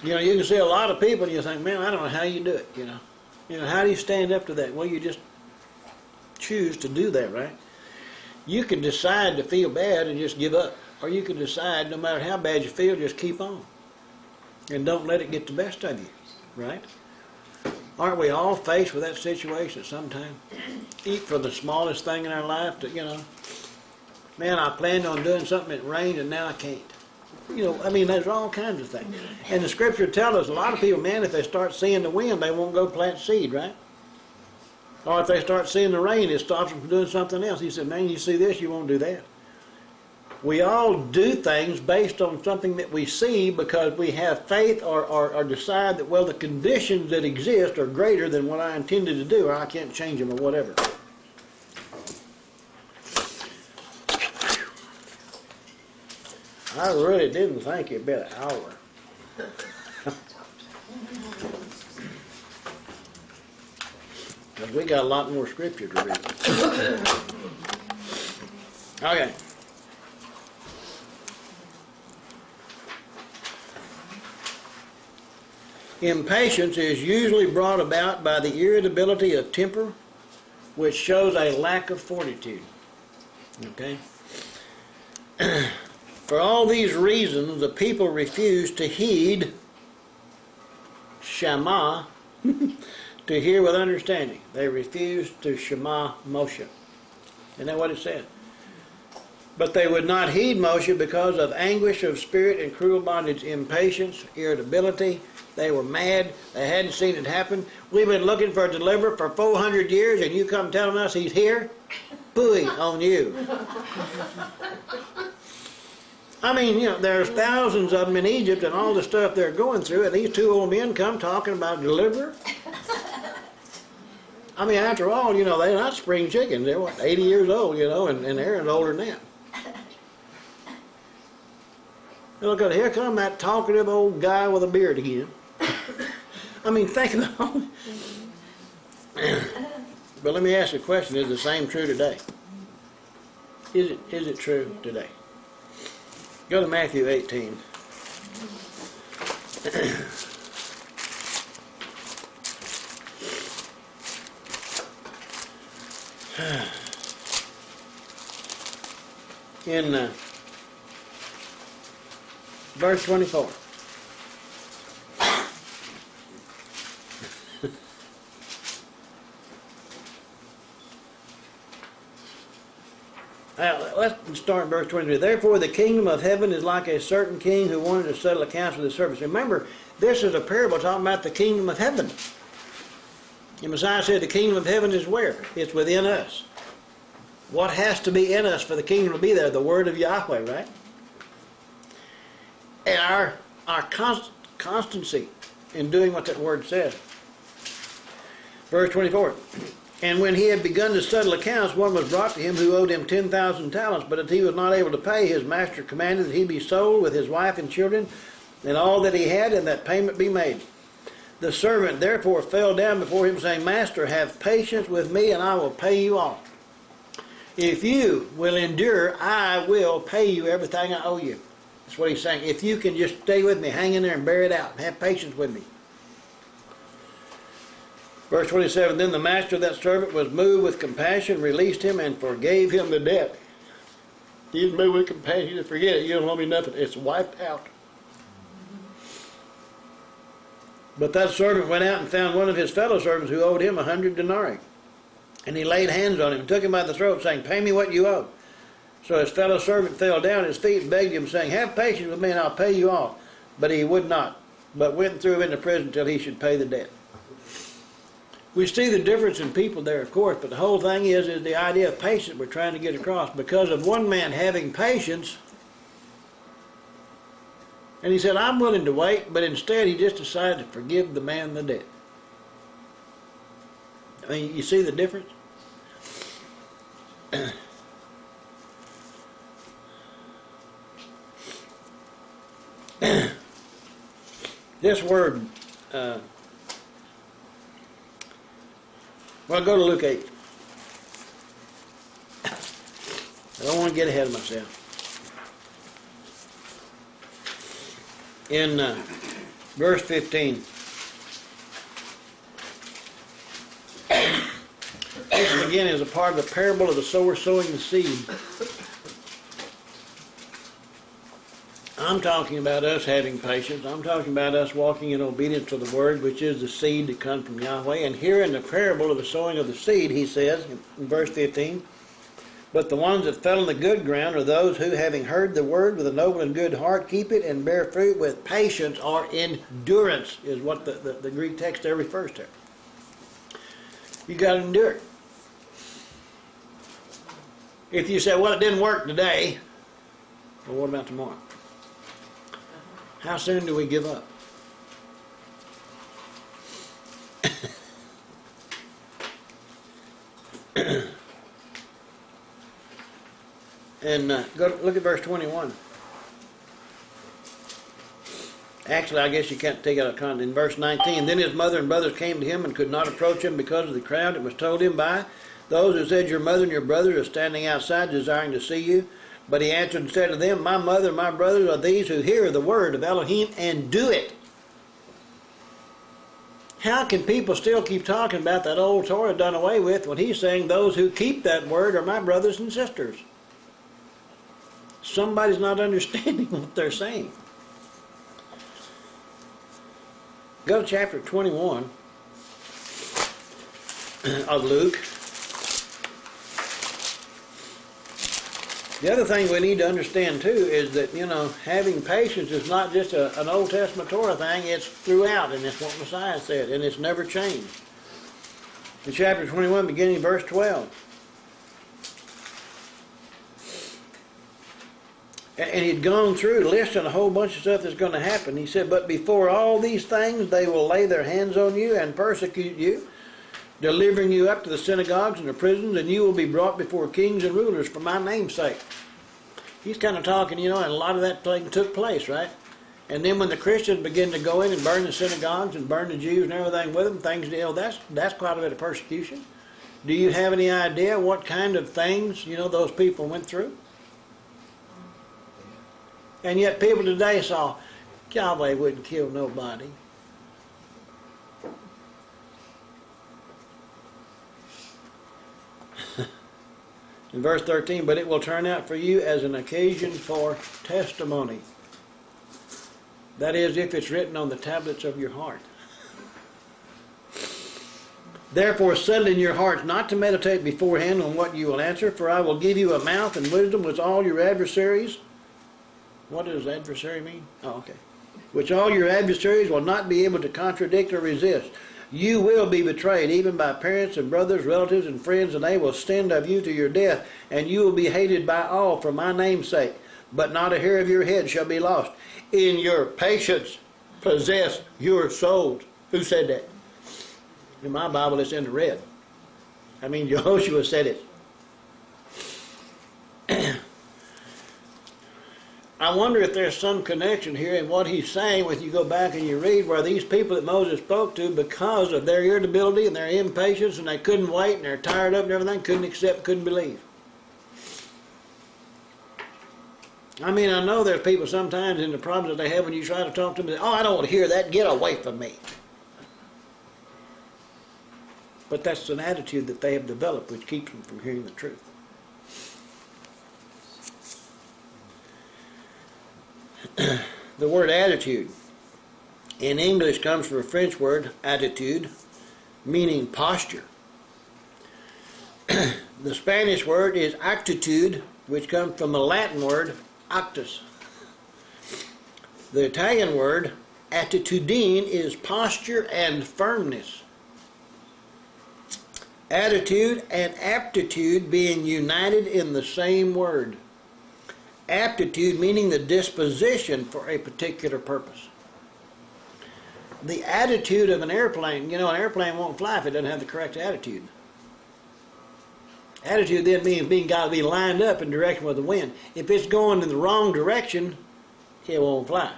You know, you can see a lot of people and you think, man, I don't know how you do it, you know. You know, how do you stand up to that? Well, you just choose to do that, right? You can decide to feel bad and just give up. Or you can decide, no matter how bad you feel, just keep on. And don't let it get the best of you, right? Aren't we all faced with that situation at some time? Eat for the smallest thing in our life to, you know, man, I planned on doing something, it rained, and now I can't. You know, I mean, there's all kinds of things. And the scripture tells us a lot of people, man, if they start seeing the wind, they won't go plant seed, right? Or if they start seeing the rain, it stops them from doing something else. He said, man, you see this, you won't do that. We all do things based on something that we see because we have faith or decide that, well, the conditions that exist are greater than what I intended to do, or I can't change them or whatever. I really didn't think it'd be an hour. Because we got a lot more scripture to read. Okay. Impatience is usually brought about by the irritability of temper, which shows a lack of fortitude. Okay? For all these reasons, the people refuse to heed Shema, to hear with understanding. They refuse to Shema Moshe. Isn't that what it said? But they would not heed Moshe because of anguish of spirit and cruel bondage, impatience, irritability. They were mad. They hadn't seen it happen. We've been looking for a deliverer for 400 years, and you come telling us he's here? Booey on you. I mean, you know, there's thousands of them in Egypt and all the stuff they're going through, and these two old men come talking about a deliverer? I mean, after all, you know, they're not spring chickens. They're, what, 80 years old, you know, and Aaron's older than that. Look at, here come that talkative old guy with a beard again. I mean, think about it. But let me ask you a question. Is the same true today? Is it true today? Go to Matthew 18. In verse 24. Let's start in verse 23. Therefore the kingdom of heaven is like a certain king who wanted to settle accounts with his servants. Remember, this is a parable talking about the kingdom of heaven. And Messiah said the kingdom of heaven is where? It's within us. What has to be in us for the kingdom to be there? The word of Yahweh, right? And our constancy in doing what that word says. Verse 24. And when he had begun to settle accounts, one was brought to him who owed him 10,000 talents. But as he was not able to pay, his master commanded that he be sold with his wife and children and all that he had, and that payment be made. The servant therefore fell down before him, saying, Master, have patience with me, and I will pay you all. If you will endure, I will pay you everything I owe you. That's what he's saying. If you can just stay with me, hang in there and bear it out, have patience with me. Verse 27, then the master of that servant was moved with compassion, released him, and forgave him the debt. He was moved with compassion. He said, forget it, you don't owe me nothing. It's wiped out. But that servant went out and found one of his fellow servants who owed him 100 denarii. And he laid hands on him and took him by the throat, saying, pay me what you owe. So his fellow servant fell down at his feet and begged him, saying, have patience with me, and I'll pay you all. But he would not, but went and threw him into prison till he should pay the debt. We see the difference in people there, of course, but the whole thing is the idea of patience we're trying to get across. Because of one man having patience, and he said, I'm willing to wait, but instead he just decided to forgive the man the debt. I mean, you see the difference? This word, well, go to Luke 8. I don't want to get ahead of myself. In verse 15. This again is a part of the parable of the sower sowing the seed. I'm talking about us having patience. I'm talking about us walking in obedience to the word, which is the seed that comes from Yahweh. And here in the parable of the sowing of the seed, he says in verse 15, but the ones that fell in the good ground are those who, having heard the word with a noble and good heart, keep it and bear fruit with patience or endurance, is what the Greek text there refers to. You got to endure. If you say, well, it didn't work today, well, what about tomorrow? How soon do we give up? And look at verse 21. Actually, I guess you can't take it out of context. In verse 19, then his mother and brothers came to him and could not approach him because of the crowd. It was told him by those who said, your mother and your brothers are standing outside desiring to see you. But he answered and said to them, my mother and my brothers are these who hear the word of Elohim and do it. How can people still keep talking about that old Torah done away with when he's saying those who keep that word are my brothers and sisters? Somebody's not understanding what they're saying. Go to chapter 21 of Luke. The other thing we need to understand too is that, having patience is not just an Old Testament Torah thing, it's throughout, and it's what Messiah said, and it's never changed. In chapter 21, beginning verse 12. And he'd gone through listing a whole bunch of stuff that's going to happen. He said, but before all these things, they will lay their hands on you and persecute you, delivering you up to the synagogues and the prisons, and you will be brought before kings and rulers for my name's sake. He's kind of talking, and a lot of that thing took place, right? And then when the Christians begin to go in and burn the synagogues and burn the Jews and everything with them, things, that's quite a bit of persecution. Do you have any idea what kind of things, those people went through? And yet people today saw, Yahweh wouldn't kill nobody. In verse 13, but it will turn out for you as an occasion for testimony. That is, if it's written on the tablets of your heart. Therefore settle in your hearts not to meditate beforehand on what you will answer, for I will give you a mouth and wisdom which all your adversaries... What does adversary mean? Oh, okay. Which all your adversaries will not be able to contradict or resist. You will be betrayed, even by parents and brothers, relatives, and friends, and they will send of you to your death, and you will be hated by all for my name's sake. But not a hair of your head shall be lost. In your patience possess your souls. Who said that? In my Bible it's in the red. I mean, Jehoshua said it. I wonder if there's some connection here in what he's saying when you go back and you read where these people that Moses spoke to, because of their irritability and their impatience, and they couldn't wait and they're tired up and everything, couldn't accept, couldn't believe. I mean, I know there's people sometimes in the problems that they have when you try to talk to them, they say, oh, I don't want to hear that, get away from me. But that's an attitude that they have developed which keeps them from hearing the truth. The word attitude in English comes from a French word, attitude, meaning posture. The Spanish word is actitude, which comes from a Latin word, actus. The Italian word, attitudine, is posture and firmness. Attitude and aptitude being united in the same word. Aptitude meaning the disposition for a particular purpose. The attitude of an airplane, an airplane won't fly if it doesn't have the correct attitude. Attitude then means being got to be lined up in direction with the wind. If it's going in the wrong direction, it won't fly.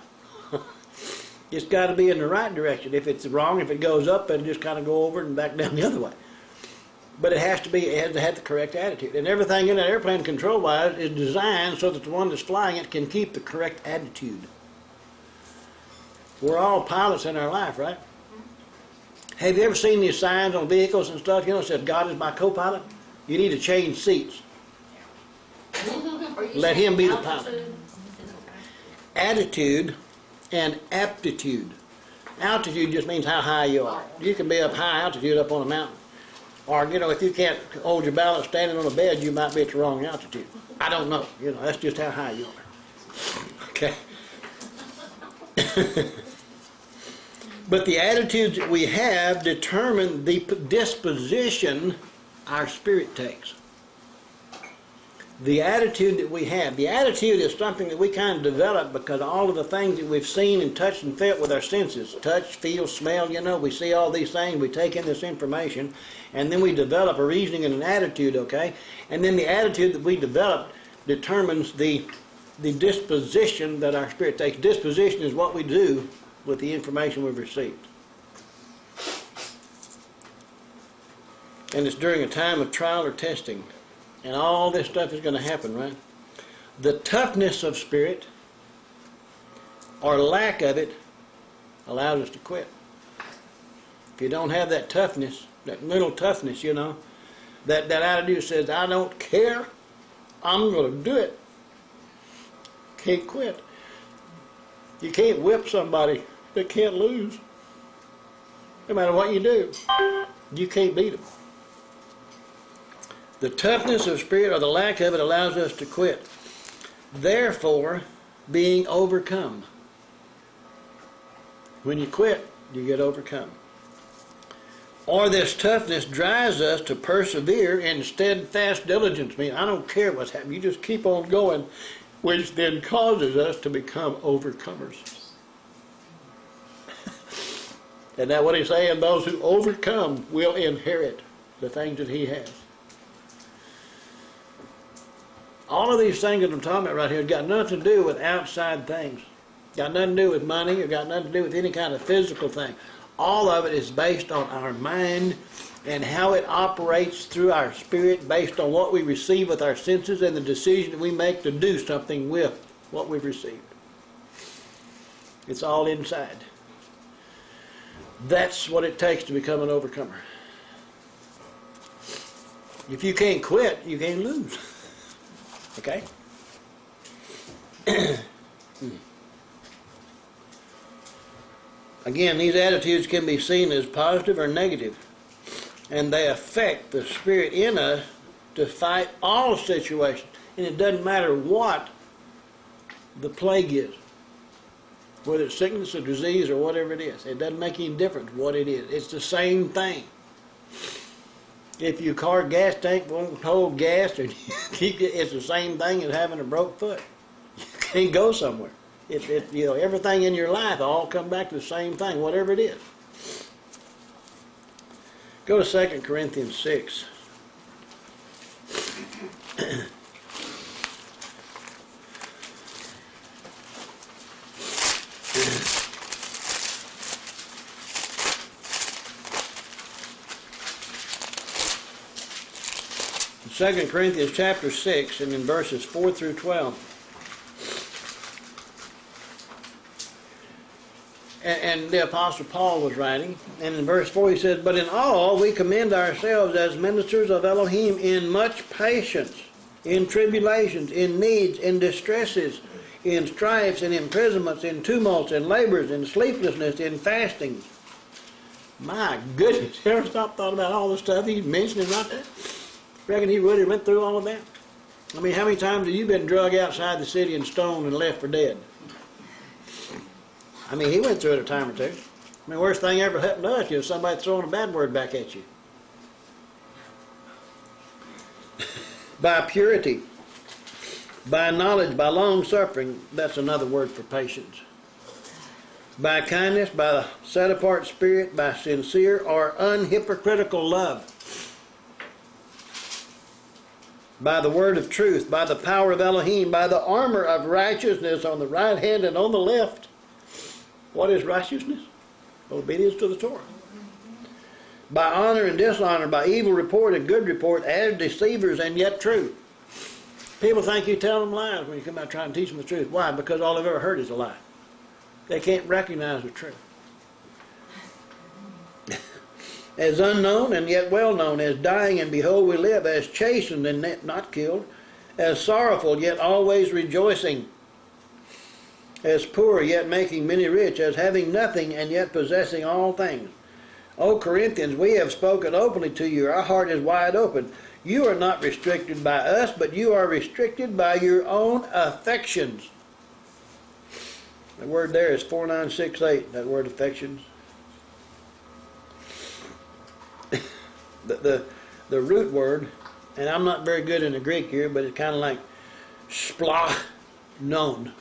It's got to be in the right direction. If it's wrong, if it goes up, it'll just kind of go over and back down the other way. But it has to have the correct attitude. And everything in that airplane control-wise is designed so that the one that's flying it can keep the correct attitude. We're all pilots in our life, right? Have you ever seen these signs on vehicles and stuff, it says, God is my co-pilot? You need to change seats. Let him be the pilot. Attitude and aptitude. Altitude just means how high you are. You can be up high altitude up on a mountain. Or, if you can't hold your balance standing on a bed, you might be at the wrong altitude. I don't know. That's just how high you are. Okay? But the attitudes that we have determine the disposition our spirit takes. The attitude that we have. The attitude is something that we kind of develop because all of the things that we've seen and touched and felt with our senses. Touch, feel, smell, we see all these things, we take in this information, and then we develop a reasoning and an attitude, okay? And then the attitude that we develop determines the disposition that our spirit takes. Disposition is what we do with the information we've received. And it's during a time of trial or testing. And all this stuff is going to happen, right? The toughness of spirit, or lack of it, allows us to quit. If you don't have that toughness, that mental toughness, that attitude says, I don't care, I'm going to do it. Can't quit. You can't whip somebody that can't lose. No matter what you do, you can't beat them. The toughness of spirit, or the lack of it, allows us to quit. Therefore, being overcome. When you quit, you get overcome. Or this toughness drives us to persevere in steadfast diligence. I mean, I don't care what's happening. You just keep on going, which then causes us to become overcomers. Isn't that what he's saying? Those who overcome will inherit the things that he has. All of these things that I'm talking about right here have got nothing to do with outside things. Got nothing to do with money, or got nothing to do with any kind of physical thing. All of it is based on our mind and how it operates through our spirit based on what we receive with our senses and the decision that we make to do something with what we've received. It's all inside. That's what it takes to become an overcomer. If you can't quit, you can't lose. Okay? Again, these attitudes can be seen as positive or negative, and they affect the spirit in us to fight all situations. And it doesn't matter what the plague is, whether it's sickness or disease or whatever it is. It doesn't make any difference what it is. It's the same thing. If your car gas tank won't hold gas, and it's the same thing as having a broke foot. You can't go somewhere. Everything in your life all come back to the same thing, whatever it is. Go to 2 Corinthians 6. In 2 Corinthians chapter 6 and in verses 4 through 12. And the Apostle Paul was writing, and in verse 4 he says, "But in all we commend ourselves as ministers of Elohim in much patience, in tribulations, in needs, in distresses, in strifes, in imprisonments, in tumults, in labors, in sleeplessness, in fastings." My goodness, you ever stop thought about all the stuff he's mentioning right there? Reckon he really went through all of that? I mean, how many times have you been drug outside the city and stoned and left for dead? I mean, he went through it a time or two. I mean, worst thing ever happened to us is somebody throwing a bad word back at you. By purity, by knowledge, by long suffering, that's another word for patience. By kindness, by the set apart spirit, by sincere or unhypocritical love. By the word of truth, by the power of Elohim, by the armor of righteousness on the right hand and on the left. What is righteousness? Obedience to the Torah. By honor and dishonor, by evil report and good report, as deceivers and yet true. People think you tell them lies when you come out trying to teach them the truth. Why? Because all they've ever heard is a lie. They can't recognize the truth. As unknown and yet well known, as dying and behold we live, as chastened and not killed, as sorrowful yet always rejoicing, as poor yet making many rich, as having nothing and yet possessing all things. O Corinthians, we have spoken openly to you. Our heart is wide open. You are not restricted by us, but you are restricted by your own affections. The word there is 4968, that word affections. The root word, and I'm not very good in the Greek here, but it's kind of like splanon.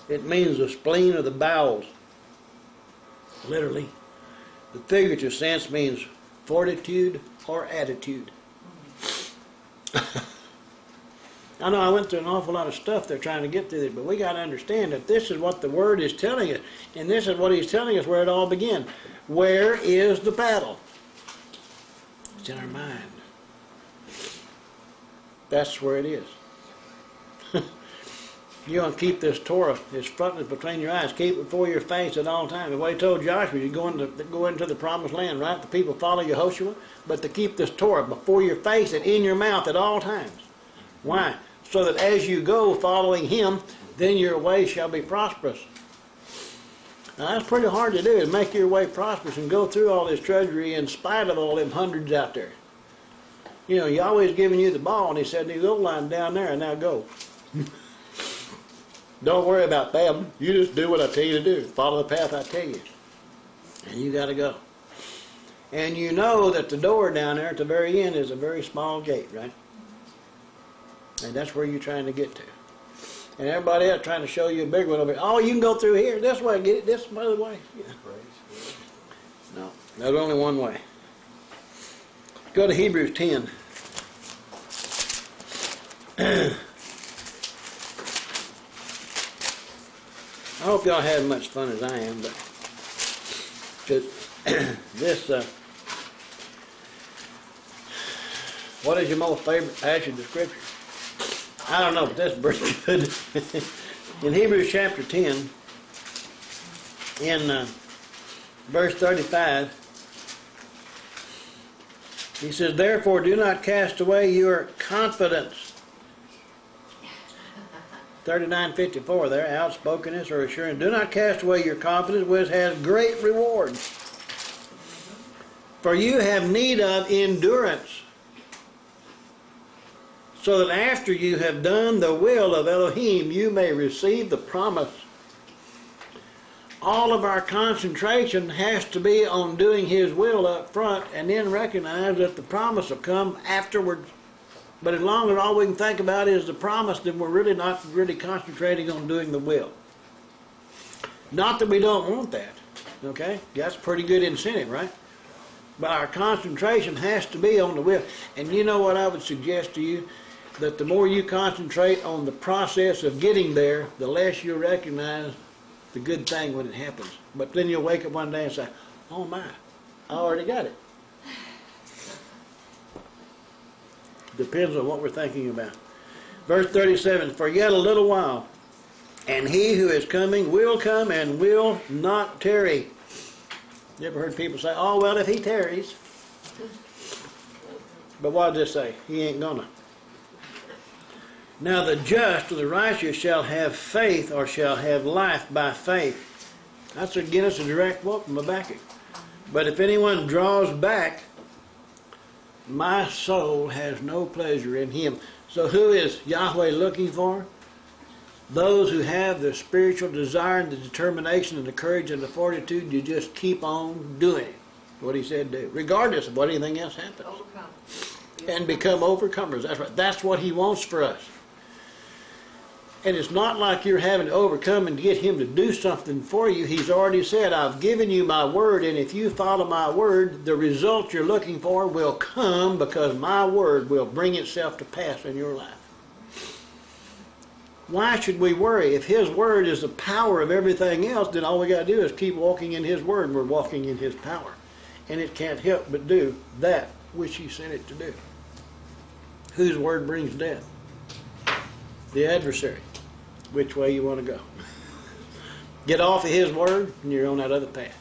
It means the spleen or the bowels, literally. The figurative sense means fortitude or attitude. I know I went through an awful lot of stuff there trying to get through this, but we got to understand that this is what the Word is telling us, and this is what He's telling us where it all began. Where is the battle? It's in our mind. That's where it is. You want to keep this Torah, this frontless between your eyes, keep it before your face at all times. The way He told Joshua, you go into the promised land, right? The people follow Yehoshua, but to keep this Torah before your face and in your mouth at all times. Why? So that as you go following Him, then your way shall be prosperous. Now that's pretty hard to do, is make your way prosperous and go through all this treachery in spite of all them hundreds out there. You know, He always giving you the ball, and He said, "You go line down there and now go." Don't worry about them. You just do what I tell you to do. Follow the path I tell you. And you got to go. And you know that the door down there at the very end is a very small gate, right? And that's where you're trying to get to. And everybody else trying to show you a big one over here. Oh, you can go through here. This way, get it this other way. Yeah. No, there's only one way. Go to Hebrews 10. I hope y'all had as much fun as I am, but this What is your most favorite passage of Scripture? I don't know, but that's pretty good. In Hebrews chapter 10, in verse 35, he says, "Therefore do not cast away your confidence." 39:54 there, outspokenness or assurance. "Do not cast away your confidence, which has great reward. For you have need of endurance, so that after you have done the will of Elohim, you may receive the promise." All of our concentration has to be on doing His will up front, and then recognize that the promise will come afterwards. But as long as all we can think about is the promise, then we're really not really concentrating on doing the will. Not that we don't want that, okay? That's a pretty good incentive, right? But our concentration has to be on the will. And you know what I would suggest to you? That the more you concentrate on the process of getting there, the less you'll recognize the good thing when it happens. But then you'll wake up one day and say, "Oh my, I already got it." Depends on what we're thinking about. Verse 37, "For yet a little while, and he who is coming will come and will not tarry." You ever heard people say, "Oh, well, if he tarries." But what does it say? He ain't gonna. "Now the just or the righteous shall have faith, or shall have life by faith." That's again, it's a direct quote from Habakkuk. "But if anyone draws back, my soul has no pleasure in him." So who is Yahweh looking for? Those who have the spiritual desire and the determination and the courage and the fortitude to just keep on doing it. What He said do, regardless of what anything else happens. Overcome. And become overcomers. That's right. That's what He wants for us. And it's not like you're having to overcome and get Him to do something for you. He's already said, "I've given you my word, and if you follow my word, the result you're looking for will come, because my word will bring itself to pass in your life." Why should we worry? If His word is the power of everything else, then all we got to do is keep walking in His word, and we're walking in His power. And it can't help but do that which He sent it to do. Whose word brings death? The adversary. Which way you want to go. Get off of His word, and you're on that other path.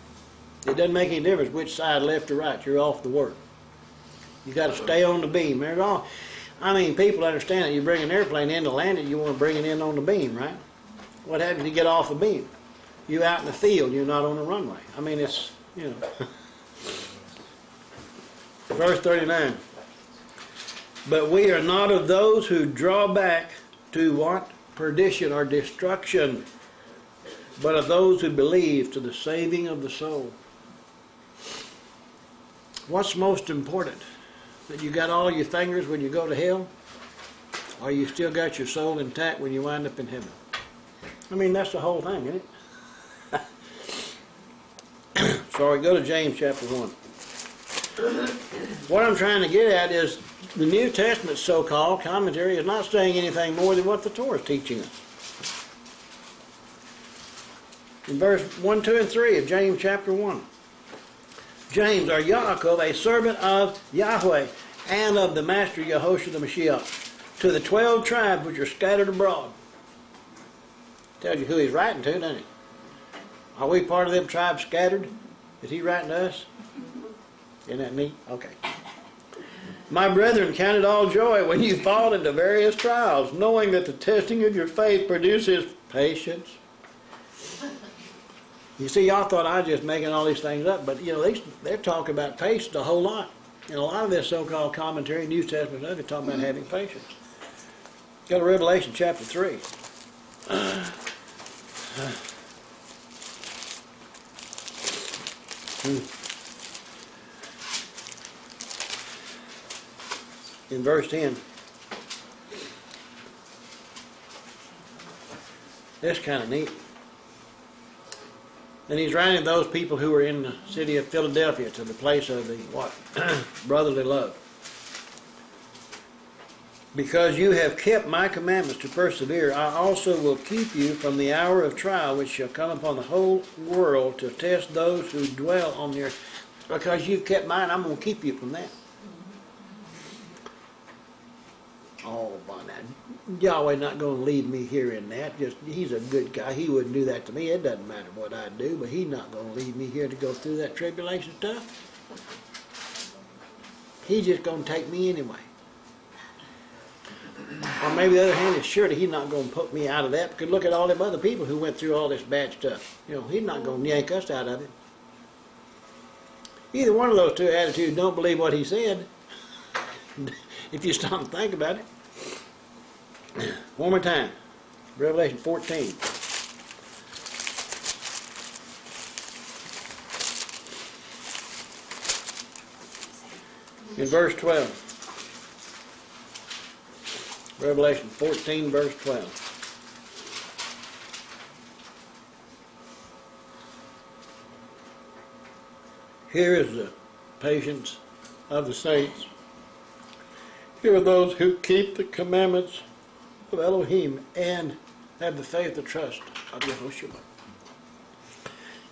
It doesn't make any difference which side, left or right. You're off the word. You got to stay on the beam. There's all. I mean, people understand that you bring an airplane in to land it, you want to bring it in on the beam, right? What happens if you get off the beam? You out in the field, you're not on the runway. I mean, it's, you know. Verse 39. "But we are not of those who draw back to what? Perdition or destruction, but of those who believe to the saving of the soul." What's most important? That you got all your fingers when you go to hell? Or you still got your soul intact when you wind up in heaven? I mean, that's the whole thing, isn't it? So we go to James chapter 1. What I'm trying to get at is the New Testament so-called commentary is not saying anything more than what the Torah is teaching us. In verse 1, 2, and 3 of James chapter 1. "James, or Yaakov, a servant of Yahweh and of the Master Yehoshua the Mashiach, to the 12 tribes which are scattered abroad." Tells you who he's writing to, doesn't he? Are we part of them tribes scattered? Is he writing to us? Isn't that neat? Okay. "My brethren, count it all joy when you fall into various trials, knowing that the testing of your faith produces patience." You see, y'all thought I was just making all these things up, but you know, they're talking about patience a whole lot. And a lot of this so-called commentary, New Testament stuff, is talking about having patience. Go to Revelation chapter 3. In verse 10. That's kind of neat. And he's writing to those people who were in the city of Philadelphia, to the place of the what? Brotherly love. "Because you have kept my commandments to persevere, I also will keep you from the hour of trial which shall come upon the whole world to test those who dwell on the earth." Because you've kept mine, I'm going to keep you from that. Oh, by now, Yahweh not going to leave me here in that. Just He's a good guy. He wouldn't do that to me. It doesn't matter what I do, but He's not going to leave me here to go through that tribulation stuff. He's just going to take me anyway. Or maybe the other hand is surely He's not going to put me out of that, because look at all them other people who went through all this bad stuff. You know, He's not going to yank us out of it. Either one of those two attitudes, don't believe what He said. If you stop and think about it. One more time. Revelation 14. In verse 12. Revelation 14, verse 12. Here is the patience of the saints. Here are those who keep the commandments of Elohim and have the faith and trust of Yehoshua.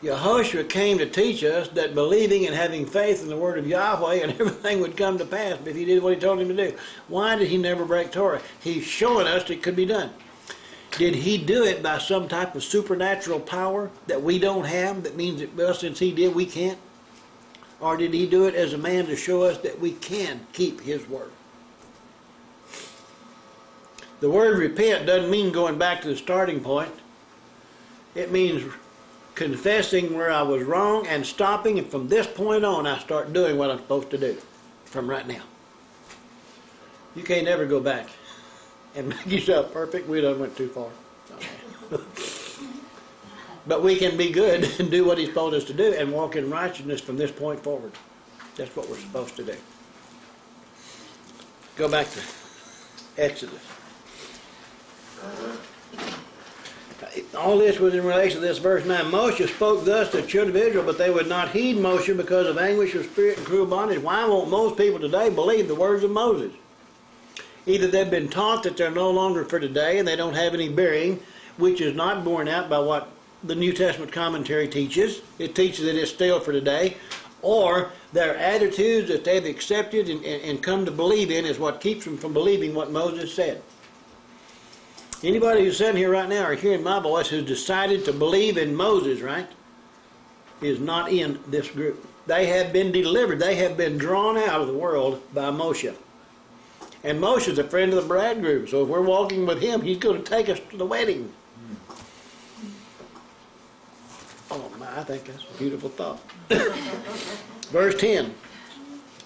Yehoshua came to teach us that believing and having faith in the word of Yahweh and everything would come to pass if He did what He told him to do. Why did He never break Torah? He's showing us it could be done. Did He do it by some type of supernatural power that we don't have, that means that, well, since He did, we can't? Or did He do it as a man to show us that we can keep His word? The word repent doesn't mean going back to the starting point. It means confessing where I was wrong and stopping, and from this point on I start doing what I'm supposed to do from right now. You can't ever go back and make yourself perfect. We done went too far. But we can be good and do what He's told us to do and walk in righteousness from this point forward. That's what we're supposed to do. Go back to Exodus. All this was in relation to this verse 9. Moshe spoke thus to the children of Israel, but they would not heed Moshe because of anguish of spirit and cruel bondage. Why won't most people today believe the words of Moses? Either they've been taught that they're no longer for today and they don't have any bearing, which is not borne out by what the New Testament commentary teaches. It teaches that it's still for today. Or their attitudes that they've accepted and come to believe in is what keeps them from believing what Moses said. Anybody who's sitting here right now or hearing my voice who's decided to believe in Moses, right, is not in this group. They have been delivered. They have been drawn out of the world by Moshe. And Moshe's a friend of the bridegroom, so if we're walking with him, he's going to take us to the wedding. Oh my, I think that's a beautiful thought. Verse 10.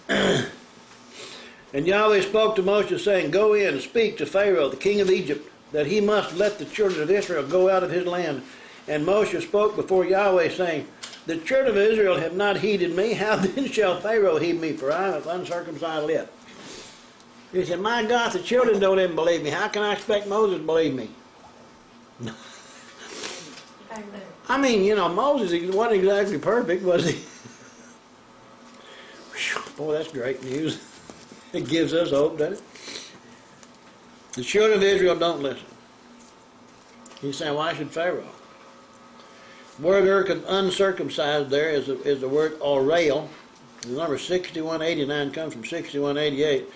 And Yahweh spoke to Moshe, saying, Go in and speak to Pharaoh, the king of Egypt, that he must let the children of Israel go out of his land. And Moshe spoke before Yahweh, saying, The children of Israel have not heeded me. How then shall Pharaoh heed me? For I am of uncircumcised lip. He said, My God, the children don't even believe me. How can I expect Moses to believe me? I mean, you know, Moses wasn't exactly perfect, was he? Boy, that's great news. It gives us hope, doesn't it? The children of Israel don't listen. He's saying, why should Pharaoh? The word uncircumcised there is the word orail. The number 6189 comes from 6188.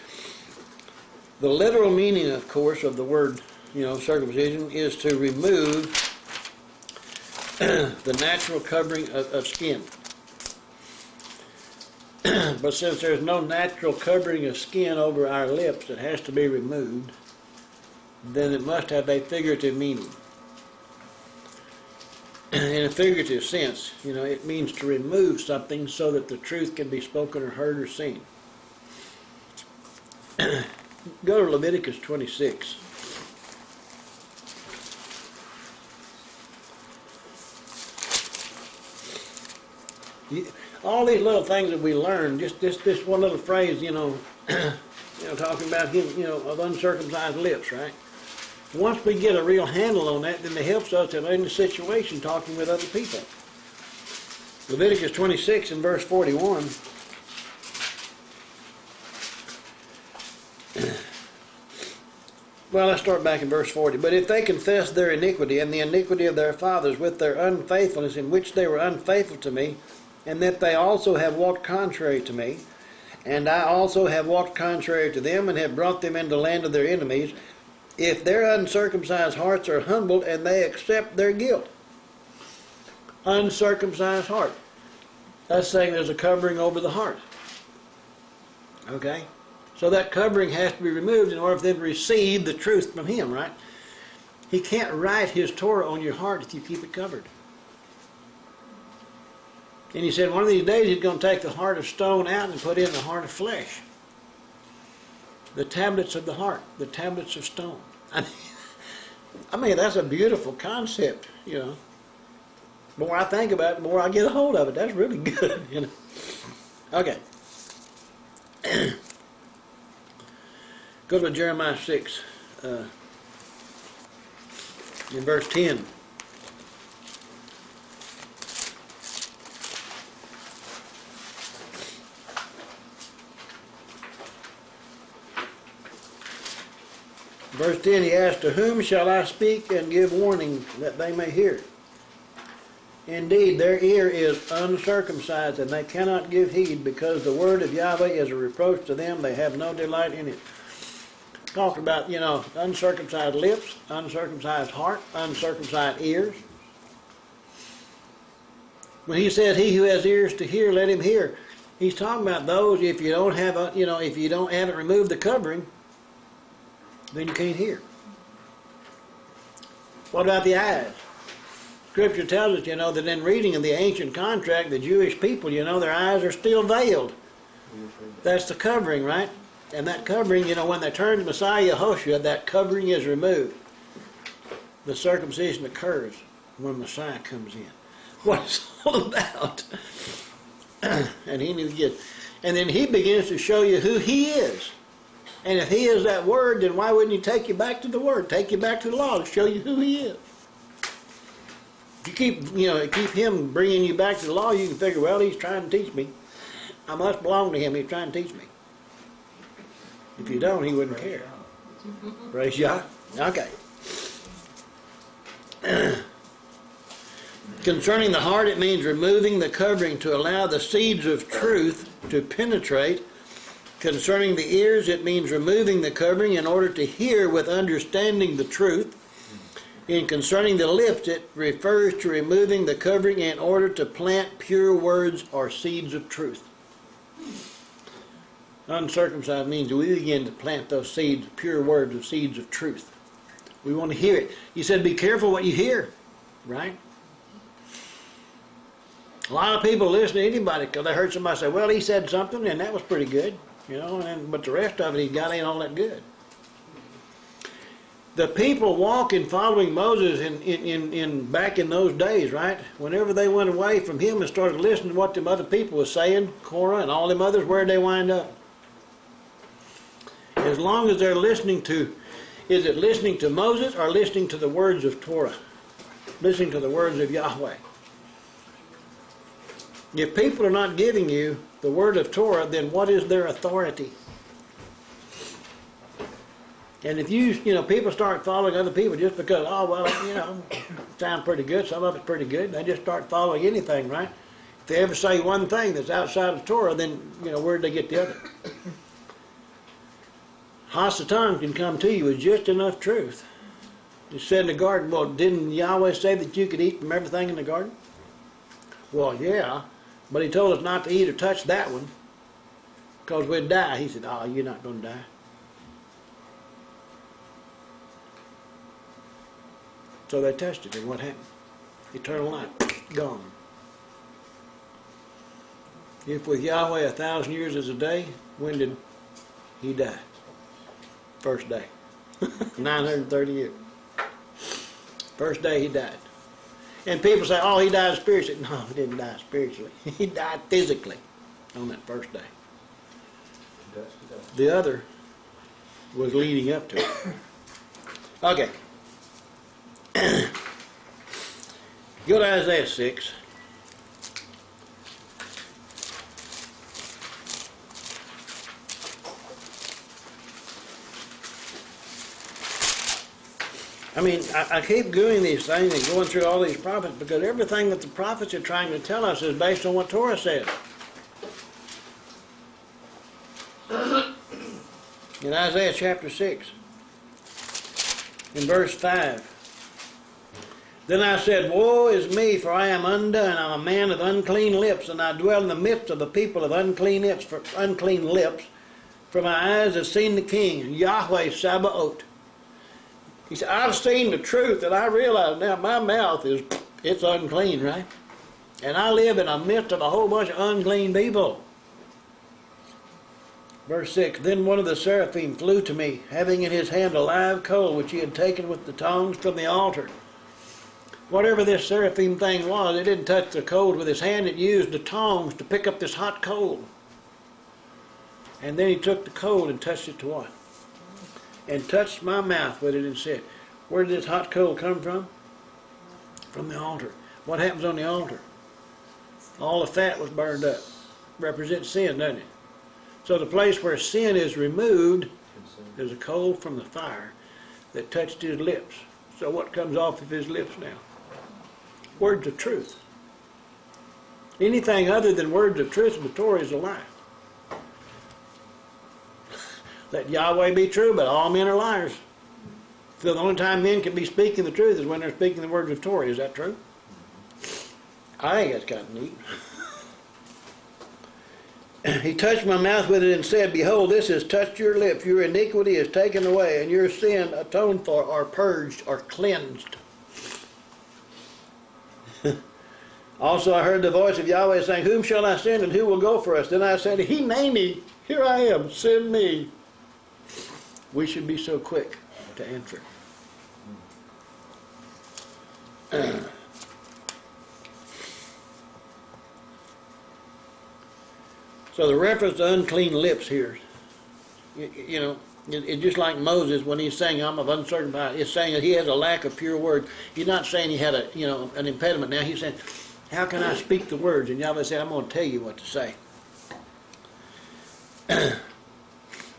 The literal meaning, of course, of the word, circumcision is to remove the natural covering of skin. But since there's no natural covering of skin over our lips that has to be removed, then it must have a figurative meaning. In a figurative sense, it means to remove something so that the truth can be spoken or heard or seen. Go to Leviticus 26. All these little things that we learn, just this one little phrase, talking about him, of uncircumcised lips, right? Once we get a real handle on that, then it helps us in the situation talking with other people. Leviticus 26 and verse 41. Well, let's start back in verse 40. But if they confess their iniquity and the iniquity of their fathers with their unfaithfulness in which they were unfaithful to me, and that they also have walked contrary to me, And I also have walked contrary to them, and have brought them into the land of their enemies, if their uncircumcised hearts are humbled, and they accept their guilt. Uncircumcised heart. That's saying there's a covering over the heart. Okay? So that covering has to be removed in order for them to receive the truth from Him, right? He can't write His Torah on your heart if you keep it covered. And He said one of these days He's going to take the heart of stone out and put in the heart of flesh. The tablets of the heart, the tablets of stone. I mean, that's a beautiful concept, you know. The more I think about it, the more I get a hold of it. That's really good, you know. Okay. Go to Jeremiah 6, in verse 10. Verse 10, he asked, to whom shall I speak and give warning that they may hear? Indeed, their ear is uncircumcised, and they cannot give heed, because the word of Yahweh is a reproach to them. They have no delight in it. Talk about, you know, uncircumcised lips, uncircumcised heart, uncircumcised ears. When he said, he who has ears to hear, let him hear. He's talking about those, if you don't have a, you know, if you don't have it removed the covering, then you can't hear. What about the eyes? Scripture tells us, you know, that in reading of the ancient contract, the Jewish people, you know, their eyes are still veiled. That's the covering, right? And that covering, you know, when they turn to Messiah Yehoshua, that covering is removed. The circumcision occurs when Messiah comes in. What it's all about. And he knew it. And then he begins to show you who he is. And if he is that word, then why wouldn't he take you back to the word? Take you back to the law to show you who he is. If you keep him bringing you back to the law, you can figure, well, he's trying to teach me. I must belong to him. He's trying to teach me. If you don't, he wouldn't care. Praise Yah. Okay. Concerning the heart, it means removing the covering to allow the seeds of truth to penetrate. Concerning the ears, it means removing the covering in order to hear with understanding the truth. In concerning the lips, it refers to removing the covering in order to plant pure words or seeds of truth. Uncircumcised means we begin to plant those seeds, pure words of seeds of truth. We want to hear it. He said, be careful what you hear, right? A lot of people listen to anybody because they heard somebody say, well, he said something and that was pretty good, you know, but the rest of it he got ain't all that good. The people walking following Moses in back in those days, right? Whenever they went away from him and started listening to what them other people was saying, Korah and all them others, where'd they wind up? As long as they're listening to, is it listening to Moses or listening to the words of Torah? Listening to the words of Yahweh. If people are not giving you the word of Torah, then what is their authority? And if you know, people start following other people just because, oh, well, you know, sound pretty good, some of it's pretty good, they just start following anything, right? If they ever say one thing that's outside of Torah, then, you know, where'd they get the other? Hasatan can come to you with just enough truth. It said in the garden, well, didn't Yahweh say that you could eat from everything in the garden? Well, yeah, but he told us not to eat or touch that one because we'd die. He said, oh, you're not going to die. So they touched it, and what happened? Eternal life, gone. If with Yahweh 1,000 years is a day, when did he die? First day. 930 years. First day he died. And people say, oh, he died spiritually. No, he didn't die spiritually. He died physically on that first day. The other was leading up to it. Okay. Go to Isaiah 6. I mean, I keep doing these things and going through all these prophets because everything that the prophets are trying to tell us is based on what Torah says. In Isaiah chapter 6, in verse 5. Then I said, Woe is me, for I am undone. I'm a man of unclean lips, and I dwell in the midst of a people of unclean lips. For my eyes have seen the King, Yahweh Sabaoth. He said, I've seen the truth, and I realize now my mouth it's unclean, right? And I live in the midst of a whole bunch of unclean people. Verse 6, Then one of the seraphim flew to me, having in his hand a live coal, which he had taken with the tongs from the altar. Whatever this seraphim thing was, it didn't touch the coal with his hand. It used the tongs to pick up this hot coal. And then he took the coal and touched it to what? And touched my mouth with it and said, Where did this hot coal come from? From the altar. What happens on the altar? All the fat was burned up. Represents sin, doesn't it? So the place where sin is removed, there's a coal from the fire that touched his lips. So what comes off of his lips now? Words of truth. Anything other than words of truth in the Torah is a lie. Let Yahweh be true, but all men are liars. So the only time men can be speaking the truth is when they're speaking the words of Torah. Is that true? I think that's kind of neat. He touched my mouth with it and said, Behold, this has touched your lips. Your iniquity is taken away, and your sin atoned for, or purged, or cleansed. Also I heard the voice of Yahweh saying, Whom shall I send, and who will go for us? Then I said, Hineni, here I am, send me. We should be so quick to answer. So the reference to unclean lips here, you know, it's just like Moses when he's saying, I'm of uncertain mind. It's saying that he has a lack of pure words. He's not saying he had an impediment. Now he's saying, how can I speak the words? And Yahweh said, I'm going to tell you what to say.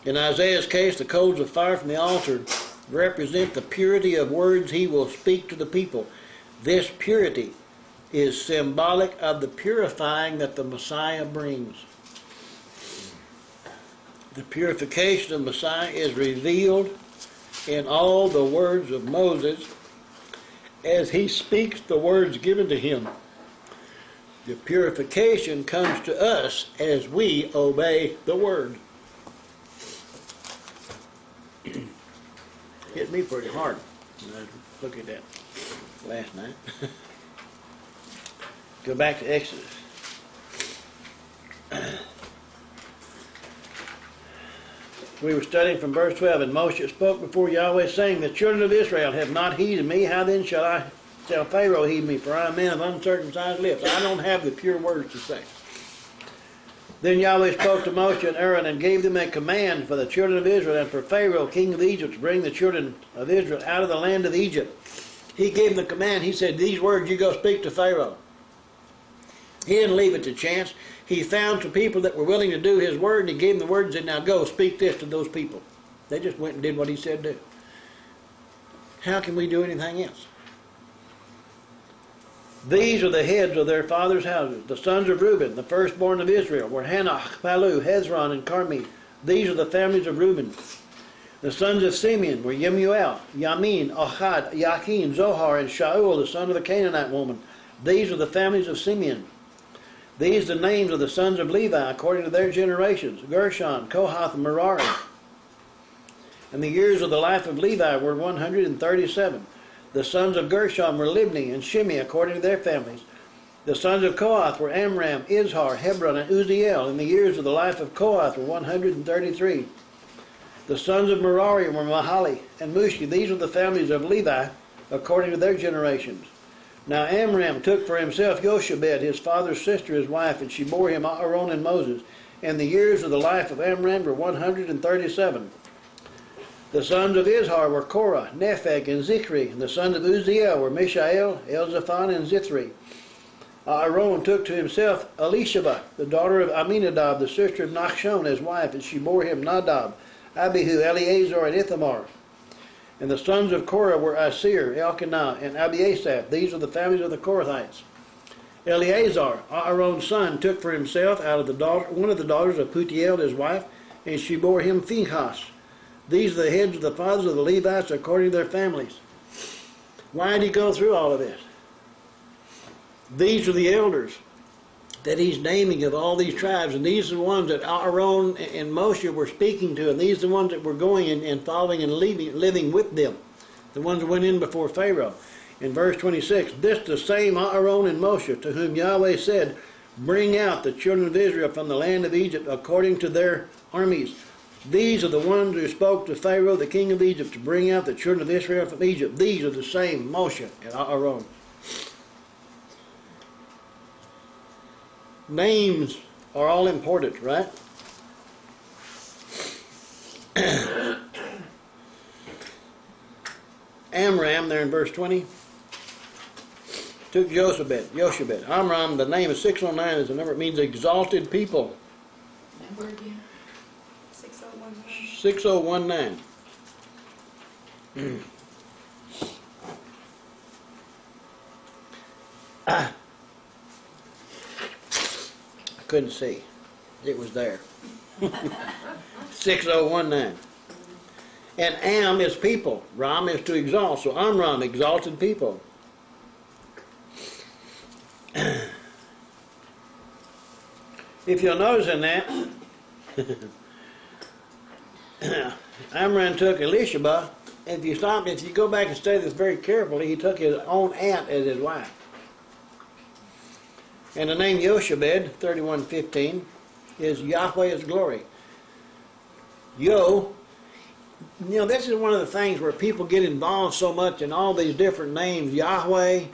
In Isaiah's case, the coals of fire from the altar represent the purity of words he will speak to the people. This purity is symbolic of the purifying that the Messiah brings. The purification of Messiah is revealed in all the words of Moses as he speaks the words given to him. The purification comes to us as we obey the word. Hit me pretty hard. Look at that last night. Go back to Exodus. We were studying from verse 12, and Moshe spoke before Yahweh, saying, The children of Israel have not heeded me. How then shall Pharaoh heed me? For I am a man of uncircumcised lips. I don't have the pure words to say. Then Yahweh spoke to Moshe and Aaron and gave them a command for the children of Israel and for Pharaoh, king of Egypt, to bring the children of Israel out of the land of Egypt. He gave them the command. He said, These words you go speak to Pharaoh. He didn't leave it to chance. He found some people that were willing to do his word, and he gave them the word and said, Now go, speak this to those people. They just went and did what he said do. How can we do anything else? These are the heads of their fathers' houses. The sons of Reuben, the firstborn of Israel, were Hanach, Palu, Hezron, and Carmi. These are the families of Reuben. The sons of Simeon were Yemuel, Yamin, Ohad, Yakin, Zohar, and Shaul, the son of the Canaanite woman. These are the families of Simeon. These are the names of the sons of Levi according to their generations, Gershon, Kohath, and Merari. And the years of the life of Levi were 137. The sons of Gershon were Libni and Shimei according to their families. The sons of Kohath were Amram, Izhar, Hebron, and Uzziel. And the years of the life of Kohath were 133. The sons of Merari were Mahali and Mushi. These are the families of Levi according to their generations. Now Amram took for himself Jochebed, his father's sister, his wife, and she bore him Aaron and Moses. And the years of the life of Amram were 137. The sons of Izhar were Korah, Nepheg, and Zichri. And the sons of Uzziel were Mishael, Elzaphan, and Zithri. Aaron took to himself Elisheba, the daughter of Aminadab, the sister of Nachshon, his wife, and she bore him Nadab, Abihu, Eleazar, and Ithamar. And the sons of Korah were Asir, Elkanah, and Abiasaph. These are the families of the Korathites. Eleazar, Aaron's son, took for himself out of one of the daughters of Putiel, his wife, and she bore him Phinehas. These are the heads of the fathers of the Levites according to their families. Why did he go through all of this? These are the elders that he's naming of all these tribes, and these are the ones that Aaron and Moshe were speaking to, and these are the ones that were going and following and living with them, the ones that went in before Pharaoh. In verse 26, this the same Aaron and Moshe, to whom Yahweh said, bring out the children of Israel from the land of Egypt according to their armies. These are the ones who spoke to Pharaoh, the king of Egypt, to bring out the children of Israel from Egypt. These are the same Moshe and Aaron. Names are all important, right? Amram, there in verse 20, took Jochebed. Amram, the name is 609, is the number. It means exalted people. Number again? 6019. 6019. I couldn't see. It was there. 6019. And Am is people. Ram is to exalt. So Amram, exalted people. If you'll notice in that, Amram took Elisheba. If you go back and study this very carefully, he took his own aunt as his wife. And the name Jochebed, 31:15, is Yahweh is glory. This is one of the things where people get involved so much in all these different names. Yahweh,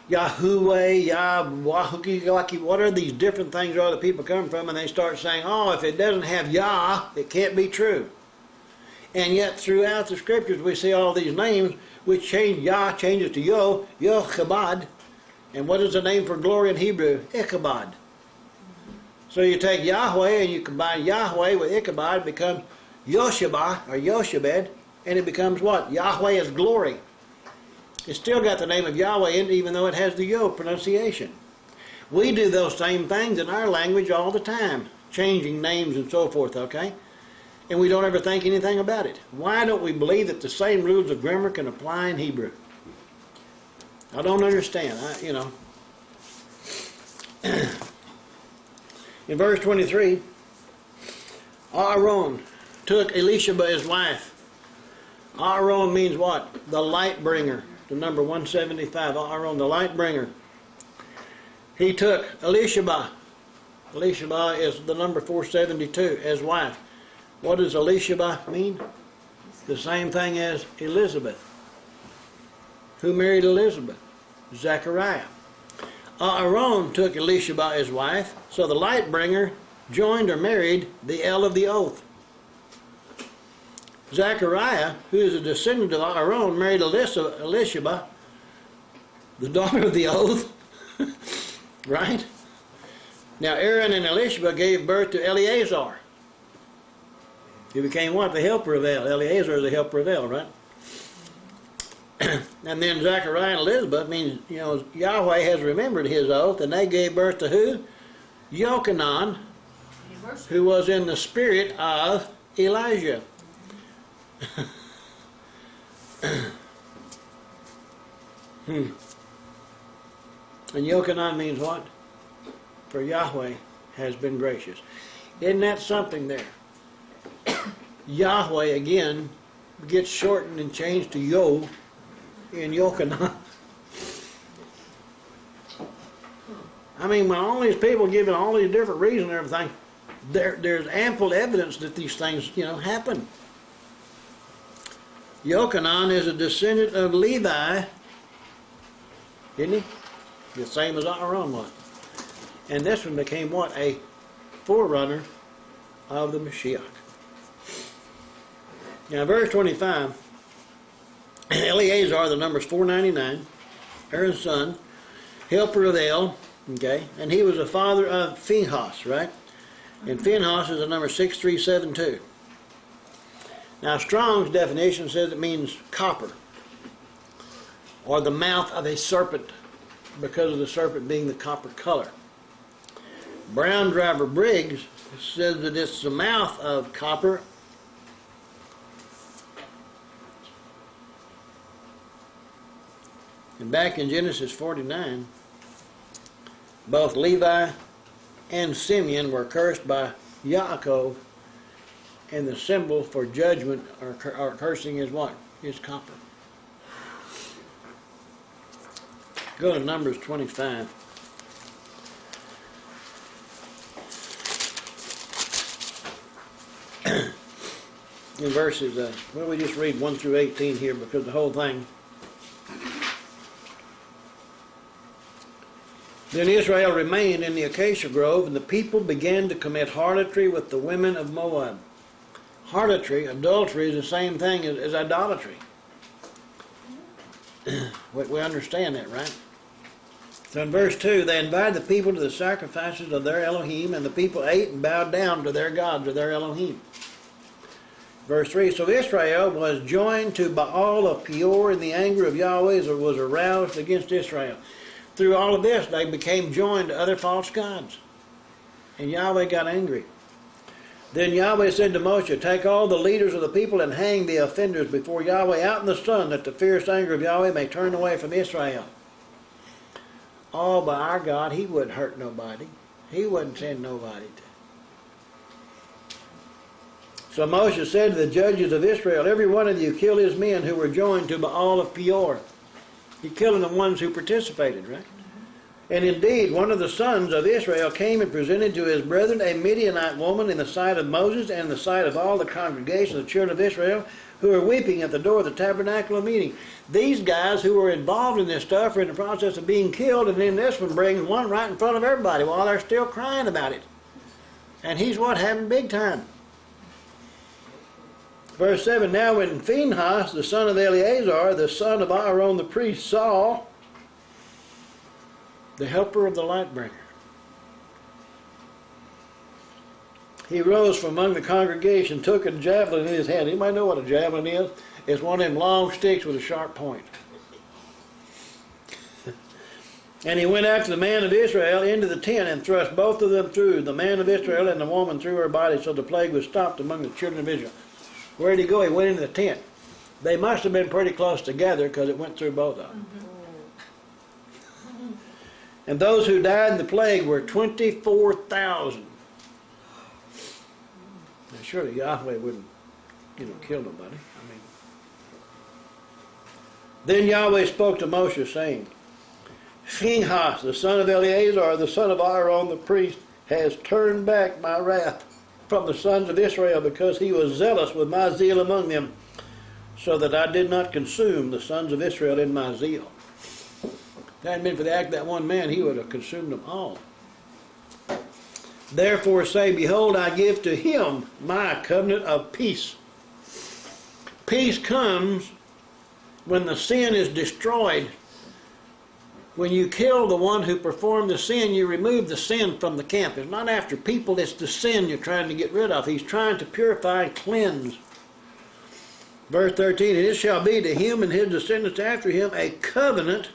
Yahuwah, Yahweh, what are these different things all the people come from? And they start saying, oh, if it doesn't have Yah, it can't be true. And yet throughout the scriptures we see all these names which change. Yah changes to Yochebed. And what is the name for glory in Hebrew? Ichabod. So you take Yahweh and you combine Yahweh with Ichabod, it becomes Yosheba or Jochebed, and it becomes what? Yahweh is glory. It's still got the name of Yahweh in it, even though it has the Yo pronunciation. We do those same things in our language all the time, changing names and so forth, okay? And we don't ever think anything about it. Why don't we believe that the same rules of grammar can apply in Hebrew? I don't understand. In verse 23, Aaron took Elisheba his wife. Aaron means what? The light bringer. The number 175. Aaron, the light bringer. He took Elisheba. Elisheba is the number 472 as wife. What does Elisheba mean? The same thing as Elizabeth. Who married Elizabeth? Zechariah. Aaron took Elisheba as wife, so the light bringer joined or married the El of the oath. Zechariah, who is a descendant of Aaron, married Elisheba, the daughter of the oath. Right? Now Aaron and Elisheba gave birth to Eleazar. He became what? The helper of El. Eleazar is the helper of El, right? And then Zechariah and Elizabeth means, Yahweh has remembered his oath, and they gave birth to who? Yochanan, who was in the spirit of Elijah. And Yochanan means what? For Yahweh has been gracious. Isn't that something there? Yahweh again gets shortened and changed to Yo in Yochanan. I mean, when all these people giving all these different reasons and everything, there's ample evidence that these things, happen. Yochanan is a descendant of Levi, isn't he? The same as Aaron was. And this one became what? A forerunner of the Mashiach. Now, verse 25, Eleazar, the number is 499, Aaron's son, helper of El, okay, and he was the father of Phinehas, right? And Phinehas is the number 6372. Now, Strong's definition says it means copper, or the mouth of a serpent, because of the serpent being the copper color. Brown Driver Briggs says that it's the mouth of copper, And back in Genesis 49, both Levi and Simeon were cursed by Yaakov, and the symbol for judgment or cursing is what? Is copper. Go to Numbers 25. In verses, well, we just read 1 through 18 here because the whole thing. Then Israel remained in the acacia grove, and the people began to commit harlotry with the women of Moab. Harlotry, adultery, is the same thing as idolatry. We understand that, right? So in verse 2, they invited the people to the sacrifices of their Elohim, and the people ate and bowed down to their gods, to their Elohim. Verse 3, so Israel was joined to Baal of Peor, and the anger of Yahweh was aroused against Israel. Through all of this, they became joined to other false gods. And Yahweh got angry. Then Yahweh said to Moshe, take all the leaders of the people and hang the offenders before Yahweh out in the sun, that the fierce anger of Yahweh may turn away from Israel. Oh, by our God, He wouldn't hurt nobody. He wouldn't send nobody to. So Moshe said to the judges of Israel, every one of you kill his men who were joined to Baal of Peor. You're killing the ones who participated, right? And indeed, one of the sons of Israel came and presented to his brethren a Midianite woman in the sight of Moses and in the sight of all the congregation of the children of Israel, who were weeping at the door of the tabernacle of meeting. These guys who were involved in this stuff are in the process of being killed, and then this one brings one right in front of everybody while they're still crying about it. And he's what? Having big time. Verse 7, now when Phinehas, the son of Eleazar, the son of Aaron the priest, saw the helper of the light bringer, he rose from among the congregation, took a javelin in his hand. Anybody know what a javelin is? It's one of them long sticks with a sharp point. And he went after the man of Israel into the tent and thrust both of them through, the man of Israel and the woman through her body, so the plague was stopped among the children of Israel. Where did he go? He went into the tent. They must have been pretty close together because it went through both of them. And those who died in the plague were 24,000. Now surely Yahweh wouldn't, kill nobody. Then Yahweh spoke to Moshe, saying, Phinehas, the son of Eleazar, the son of Aaron the priest, has turned back my wrath from the sons of Israel, because he was zealous with my zeal among them, so that I did not consume the sons of Israel in my zeal. If that hadn't been for the act of that one man, he would have consumed them all. Therefore say, behold, I give to him my covenant of peace. Peace comes when the sin is destroyed. When you kill the one who performed the sin, you remove the sin from the camp. It's not after people, it's the sin you're trying to get rid of. He's trying to purify and cleanse. Verse 13, and it shall be to him and his descendants after him a covenant.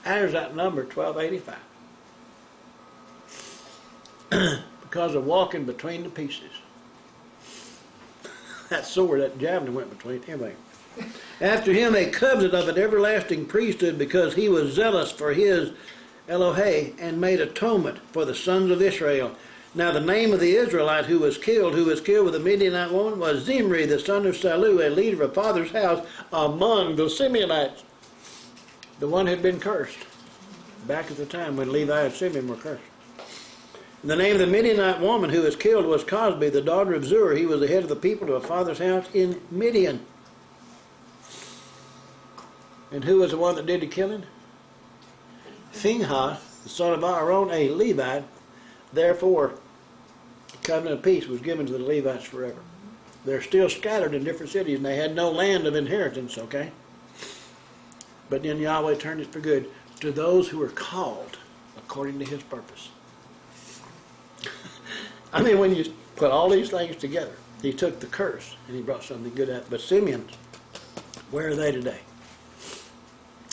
There's that number, 1285. Because of walking between the pieces. That sword, that javelin went between. Anyway. After him a covenant of an everlasting priesthood, because he was zealous for his Elohim and made atonement for the sons of Israel. Now the name of the Israelite who was killed with the Midianite woman, was Zimri, the son of Salu, a leader of a father's house among the Simeonites. The one had been cursed back at the time when Levi and Simeon were cursed. And the name of the Midianite woman who was killed was Cosbi, the daughter of Zur. He was the head of the people to a father's house in Midian. And who was the one that did the killing? Phinehas, the son of Aaron, a Levite. Therefore, the covenant of peace was given to the Levites forever. They're still scattered in different cities, and they had no land of inheritance, okay? But then Yahweh turned it for good to those who were called according to his purpose. I mean, when you put all these things together, he took the curse and he brought something good out. But Simeon, where are they today?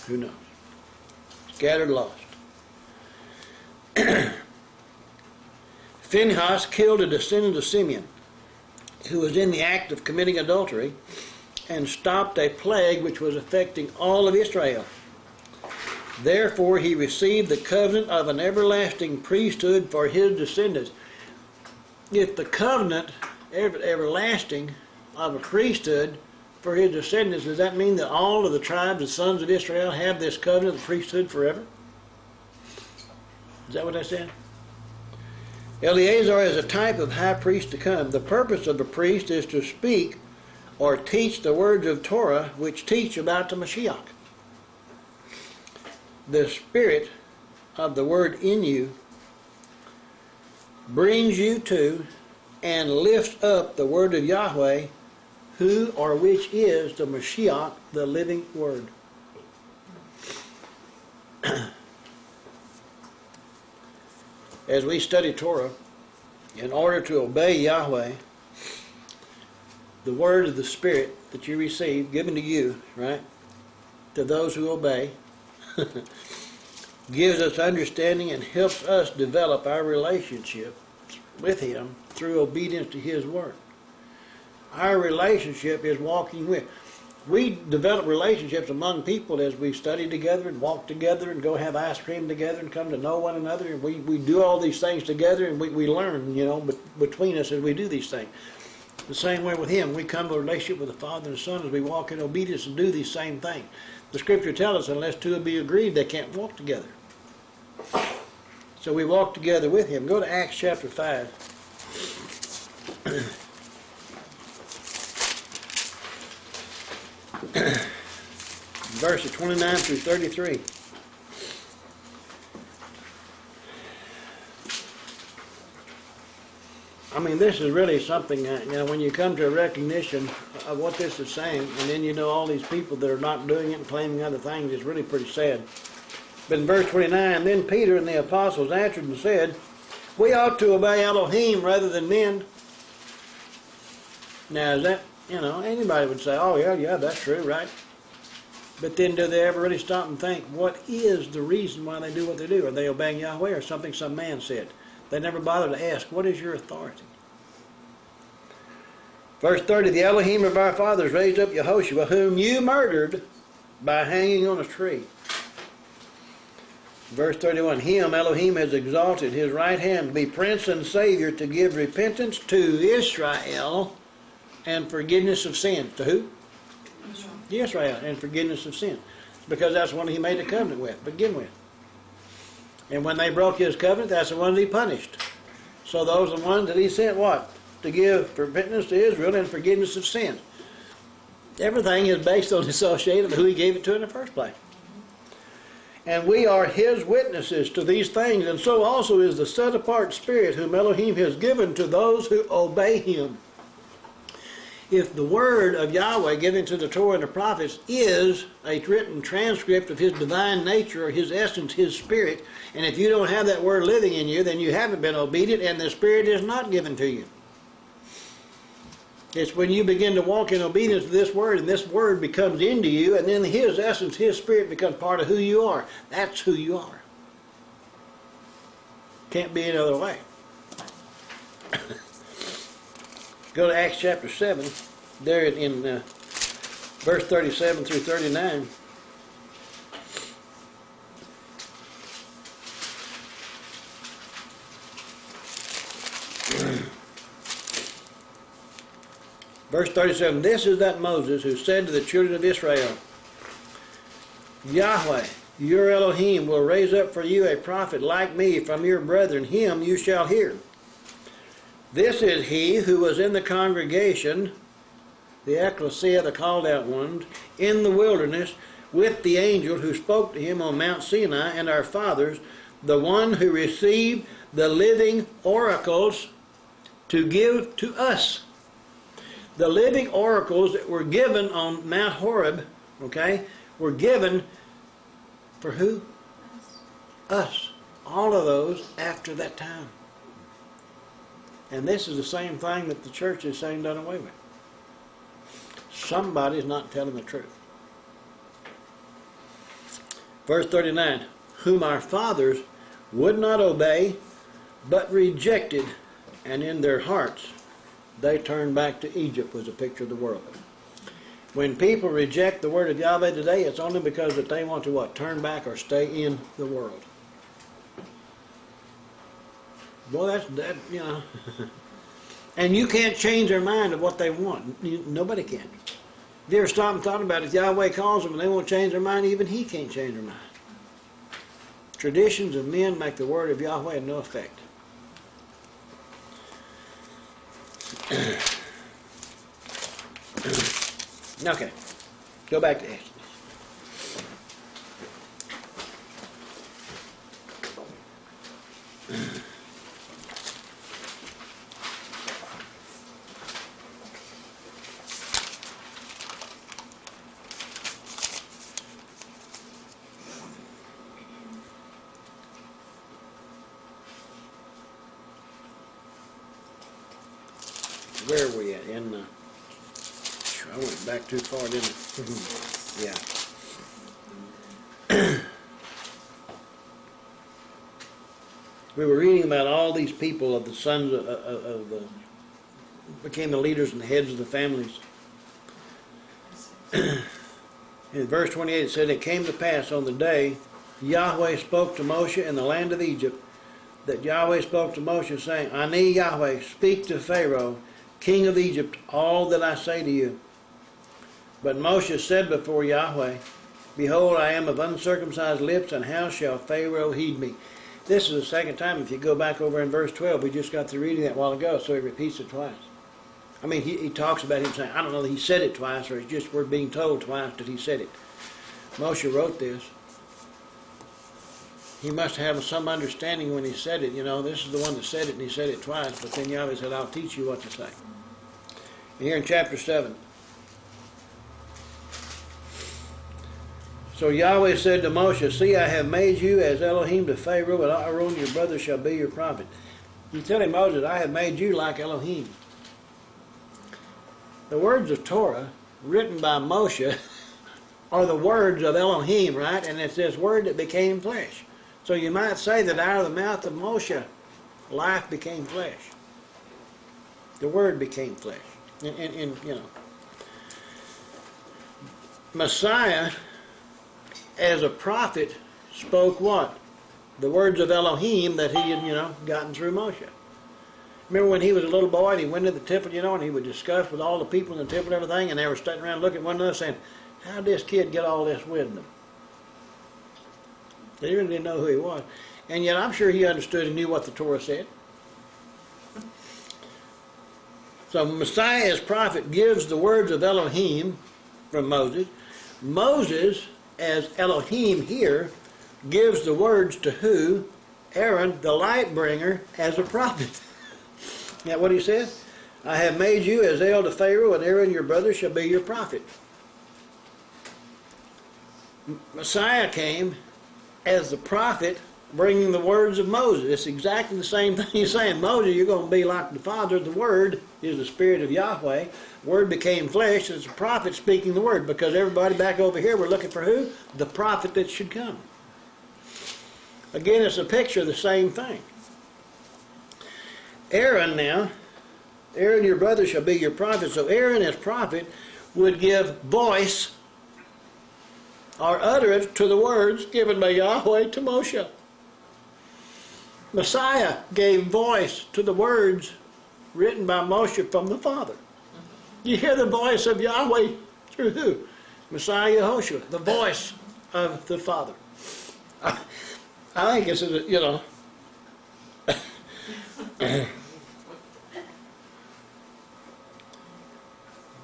Who knows? Scattered, lost. Phinehas killed a descendant of Simeon who was in the act of committing adultery, and stopped a plague which was affecting all of Israel. Therefore he received the covenant of an everlasting priesthood for his descendants. If the covenant everlasting of a priesthood for his descendants, does that mean that all of the tribes, the sons of Israel, have this covenant of priesthood forever? Is that what that said? Eleazar is a type of high priest to come. The purpose of a priest is to speak or teach the words of Torah, which teach about the Mashiach. The spirit of the word in you brings you to and lifts up the word of Yahweh, who or which is the Mashiach, the living word. As we study Torah, in order to obey Yahweh, the word of the Spirit that you receive, given to you, right, to those who obey, gives us understanding and helps us develop our relationship with Him through obedience to His word. Our relationship is walking with. We develop relationships among people as we study together and walk together and go have ice cream together and come to know one another. And we do all these things together, and we learn, between us as we do these things. The same way with Him. We come to a relationship with the Father and the Son as we walk in obedience and do these same things. The Scripture tells us unless two will be agreed, they can't walk together. So we walk together with Him. Go to Acts chapter 5. Verses 29 through 33. I mean, this is really something, when you come to a recognition of what this is saying, and then all these people that are not doing it and claiming other things, it's really pretty sad. But in verse 29, then Peter and the apostles answered and said, we ought to obey Elohim rather than men. Now, is that, anybody would say, oh, yeah, that's true, right? But then do they ever really stop and think, what is the reason why they do what they do? Are they obeying Yahweh or something some man said? They never bother to ask, what is your authority? Verse 30, the Elohim of our fathers raised up Yehoshua, whom you murdered by hanging on a tree. Verse 31, him Elohim has exalted his right hand to be prince and savior, to give repentance to Israel and forgiveness of sin. To who? Israel, and forgiveness of sin. Because that's the one He made a covenant with, begin with. And when they broke His covenant, that's the ones He punished. So those are the ones that He sent what? To give repentance to Israel and forgiveness of sin. Everything is based on associated with who He gave it to in the first place. And we are His witnesses to these things, and so also is the set-apart Spirit whom Elohim has given to those who obey Him. If the word of Yahweh given to the Torah and the prophets is a written transcript of His divine nature or His essence, His Spirit, and if you don't have that word living in you, then you haven't been obedient and the Spirit is not given to you. It's when you begin to walk in obedience to this word and this word becomes into you, and then His essence, His Spirit becomes part of who you are. That's who you are. Can't be any other way. Go to Acts chapter 7, there in verse 37 through 39. Verse 37, this is that Moses who said to the children of Israel, Yahweh, your Elohim, will raise up for you a prophet like me from your brethren. Him you shall hear. This is he who was in the congregation, the ecclesia, the called out ones, in the wilderness, with the angel who spoke to him on Mount Sinai, and our fathers, the one who received the living oracles to give to us. The living oracles that were given on Mount Horeb, were given for who? Us. All of those after that time. And this is the same thing that the church is saying done away with. Somebody's not telling the truth. Verse 39, whom our fathers would not obey, but rejected, and in their hearts they turned back to Egypt, was a picture of the world. When people reject the word of Yahweh today, it's only because that they want to what? Turn back or stay in the world. Boy, that you know. And you can't change their mind of what they want. Nobody can. If you ever stop and thought about it, if Yahweh calls them and they won't change their mind, even He can't change their mind. Traditions of men make the word of Yahweh of no effect. Okay, go back to Exodus. Where are we at? I went back too far, didn't I? Yeah. We were reading about all these people of the sons of became the leaders and the heads of the families. In verse 28 it said, "It came to pass on the day Yahweh spoke to Moshe in the land of Egypt, that Yahweh spoke to Moshe, saying, Ani Yahweh, speak to Pharaoh, king of Egypt, all that I say to you. But Moshe said before Yahweh, Behold, I am of uncircumcised lips, and how shall Pharaoh heed me?" This is the second time. If you go back over in verse 12, we just got through reading that a while ago, so he repeats it twice. I mean, he talks about him saying, I don't know that he said it twice, or it's just we're being told twice that he said it. Moshe wrote this. He must have some understanding when he said it. You know, this is the one that said it, and he said it twice, but then Yahweh said, I'll teach you what to say. And here in chapter 7. So Yahweh said to Moshe, See, I have made you as Elohim to Pharaoh, and Aaron your brother shall be your prophet. You tell him, Moses, I have made you like Elohim. The words of Torah, written by Moshe, are the words of Elohim, right? And it's this word that became flesh. So you might say that out of the mouth of Moshe, life became flesh. The word became flesh. And you know, Messiah, as a prophet, spoke what? The words of Elohim that he had, you know, gotten through Moshe. Remember when he was a little boy and he went to the temple, you know, and he would discuss with all the people in the temple and everything, and they were standing around looking at one another saying, how did this kid get all this wisdom? They really didn't know who he was. And yet I'm sure he understood and knew what the Torah said. So Messiah as prophet gives the words of Elohim from Moses. Moses as Elohim here gives the words to who? Aaron, the light bringer, as a prophet. Isn't that what he said? I have made you as El to Pharaoh, and Aaron your brother shall be your prophet. Messiah came as the prophet bringing the words of Moses. It's exactly the same thing he's saying. Moses, you're going to be like the Father. The Word is the Spirit of Yahweh. Word became flesh. It's a prophet speaking the Word, because everybody back over here, we're looking for who? The prophet that should come. Again, it's a picture of the same thing. Aaron now, Aaron your brother shall be your prophet. So Aaron as prophet would give voice or utterance to the words given by Yahweh to Moshe. Messiah gave voice to the words written by Moshe from the Father. You hear the voice of Yahweh through who? Messiah Yehoshua, the voice of the Father. I think it's, you know,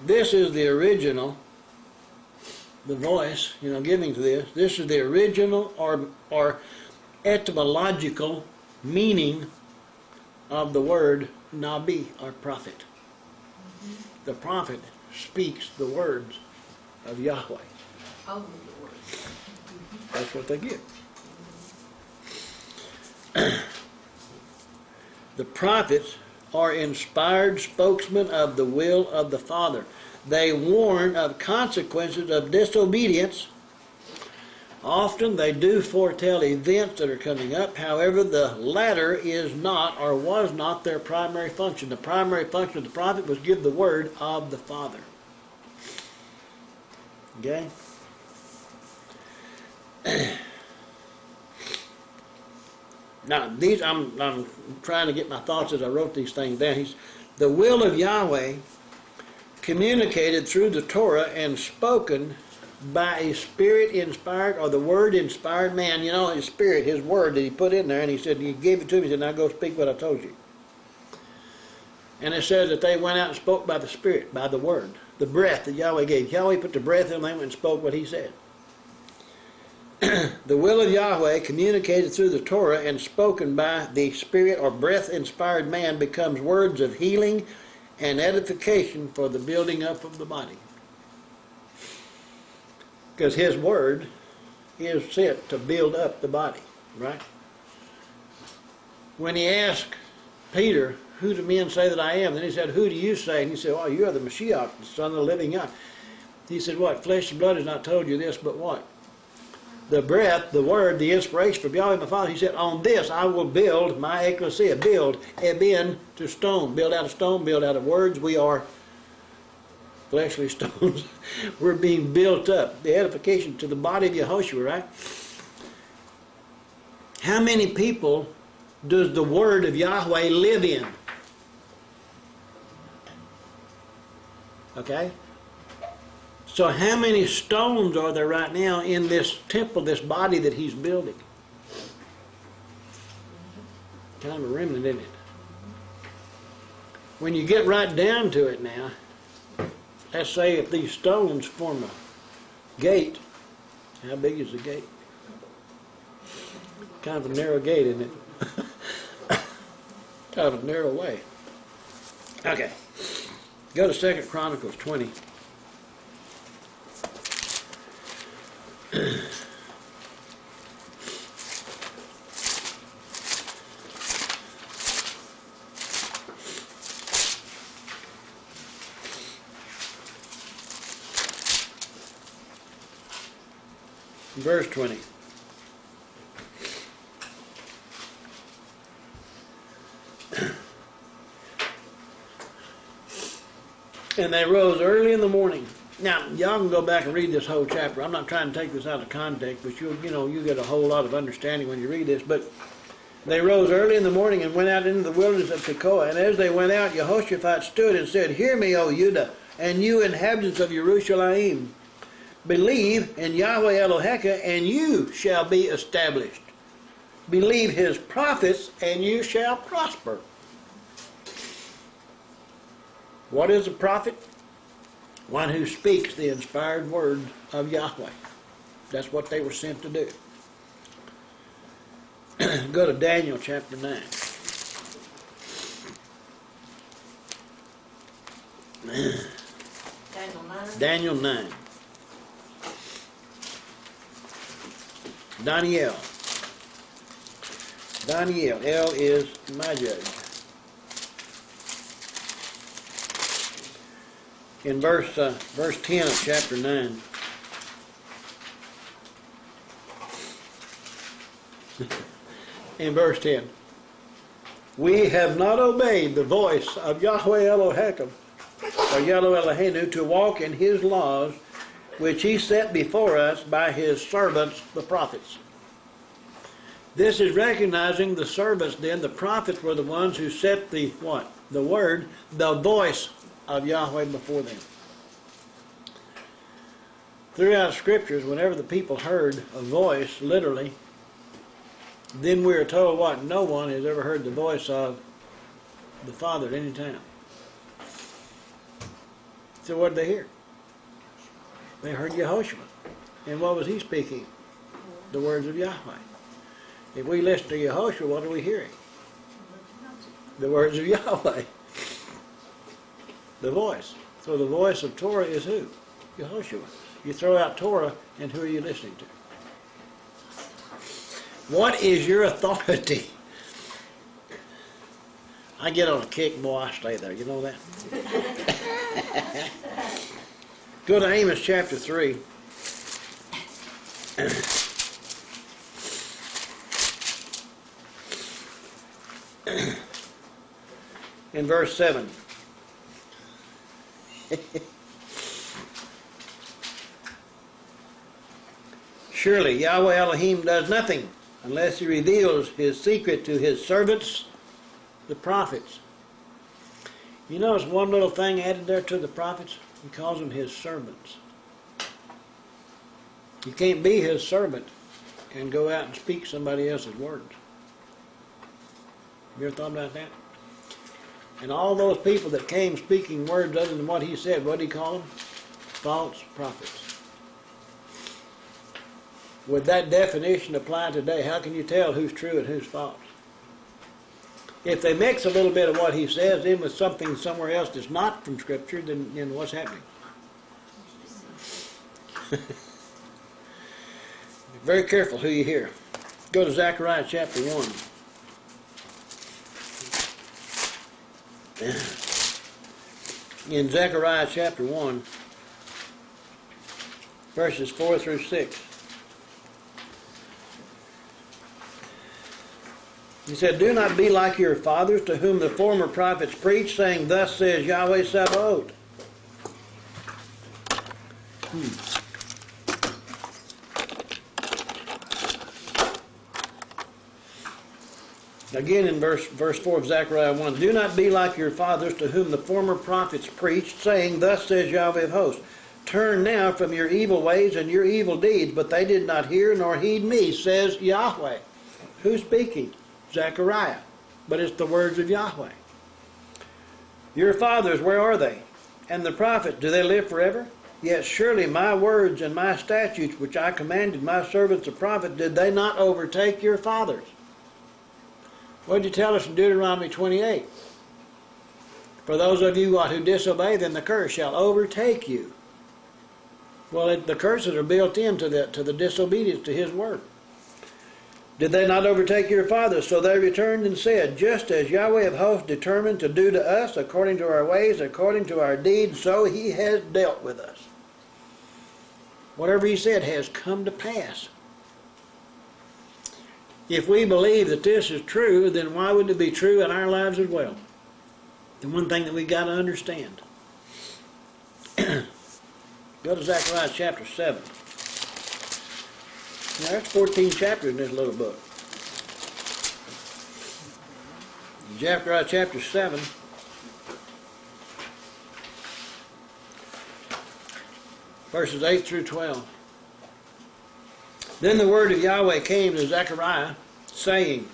this is the original, the voice, you know, giving to this. This is the original or etymological meaning of the word Nabi, or prophet. The prophet speaks the words of Yahweh. Oh, the words. That's what they get. The prophets are inspired spokesmen of the will of the Father. They warn of consequences of disobedience. Often they do foretell events that are coming up. However, the latter is not or was not their primary function. The primary function of the prophet was give the word of the Father. Okay? Now, these I'm trying to get my thoughts as I wrote these things down. The will of Yahweh communicated through the Torah and spoken by a spirit-inspired or the word-inspired man. You know, his spirit, his word that he put in there, and he said, he gave it to me, he said, now go speak what I told you. And it says that they went out and spoke by the Spirit, by the Word, the breath that Yahweh gave. Yahweh put the breath in them and spoke what He said. The will of Yahweh, communicated through the Torah and spoken by the Spirit or breath-inspired man, becomes words of healing and edification for the building up of the body. Because His Word is sent to build up the body, right? When He asked Peter, who do men say that I am? Then he said, who do you say? And he said, oh, you are the Mashiach, the Son of the living God. He said, what? Flesh and blood has not told you this, but what? The breath, the word, the inspiration from Yahweh my Father. He said, on this I will build my ecclesia. Build, eben, to stone. Build out of stone, build out of words. We are fleshly stones. We're being built up. The edification to the body of Yehoshua, right? How many people does the word of Yahweh live in? Okay? So how many stones are there right now in this temple, this body that He's building? Kind of a remnant, isn't it? When you get right down to it now, let's say if these stones form a gate, how big is the gate? Kind of a narrow gate, isn't it? Kind of a narrow way. Okay. Go to 2 Chronicles 20. Verse 20. And they rose early in the morning. Now, y'all can go back and read this whole chapter. I'm not trying to take this out of context, but you get a whole lot of understanding when you read this. But they rose early in the morning and went out into the wilderness of Tekoa. And as they went out, Jehoshaphat stood and said, hear me, O Judah, and you inhabitants of Jerusalem. Believe in Yahweh Eloheka, and you shall be established. Believe His prophets, and you shall prosper. What is a prophet? One who speaks the inspired word of Yahweh. That's what they were sent to do. Go to Daniel chapter 9. Daniel 9. Daniel 9. Daniel. Daniel. L is my judge. In verse 10 of chapter 9. In verse 10. We have not obeyed the voice of Yahweh Eloheka, or Yahweh Elohenu, to walk in His laws, which He set before us by His servants, the prophets. This is recognizing the servants then, the prophets were the ones who set the what? The word, the voice of Yahweh before them. Throughout scriptures, whenever the people heard a voice, literally, then we are told what? No one has ever heard the voice of the Father at any time. So what did they hear? They heard Yehoshua. And what was he speaking? The words of Yahweh. If we listen to Yehoshua, what are we hearing? The words of Yahweh. The voice. So the voice of Torah is who? Yehoshua. You throw out Torah, and who are you listening to? What is your authority? I get on a kick, boy, I stay there. You know that? Go to Amos chapter 3. In verse 7. Surely Yahweh Elohim does nothing unless he reveals his secret to his servants, the prophets. You notice one little thing added there to the prophets? He calls them his servants. You can't be his servant and go out and speak somebody else's words. You ever thought about that? And all those people that came speaking words other than what he said, what did he call them? False prophets. Would that definition apply today? How can you tell who's true and who's false? If they mix a little bit of what he says in with something somewhere else that's not from Scripture, then what's happening? Very careful who you hear. Go to Zechariah chapter 1. In Zechariah chapter 1, verses 4 through 6. He said, "Do not be like your fathers, to whom the former prophets preached, saying, Thus says Yahweh Sabaoth." Again in verse 4 of Zechariah 1, "Do not be like your fathers, to whom the former prophets preached, saying, Thus says Yahweh of hosts, Turn now from your evil ways and your evil deeds, but they did not hear nor heed me, says Yahweh." Who's speaking? Zechariah. But it's the words of Yahweh. "Your fathers, where are they? And the prophets, do they live forever? Yet surely my words and my statutes, which I commanded my servants the prophets, did they not overtake your fathers?" What did you tell us in Deuteronomy 28? "For those of you who disobey, then the curse shall overtake you." Well, the curses are built into the disobedience to his word. "Did they not overtake your fathers? So they returned and said, Just as Yahweh of hosts determined to do to us, according to our ways, according to our deeds, so he has dealt with us." Whatever he said has come to pass. If we believe that this is true, then why wouldn't it be true in our lives as well? The one thing that we've got to understand. Go to Zechariah chapter 7. Now, there's 14 chapters in this little book. Zechariah chapter 7. Verses 8 through 12. "Then the word of Yahweh came to Zechariah, saying,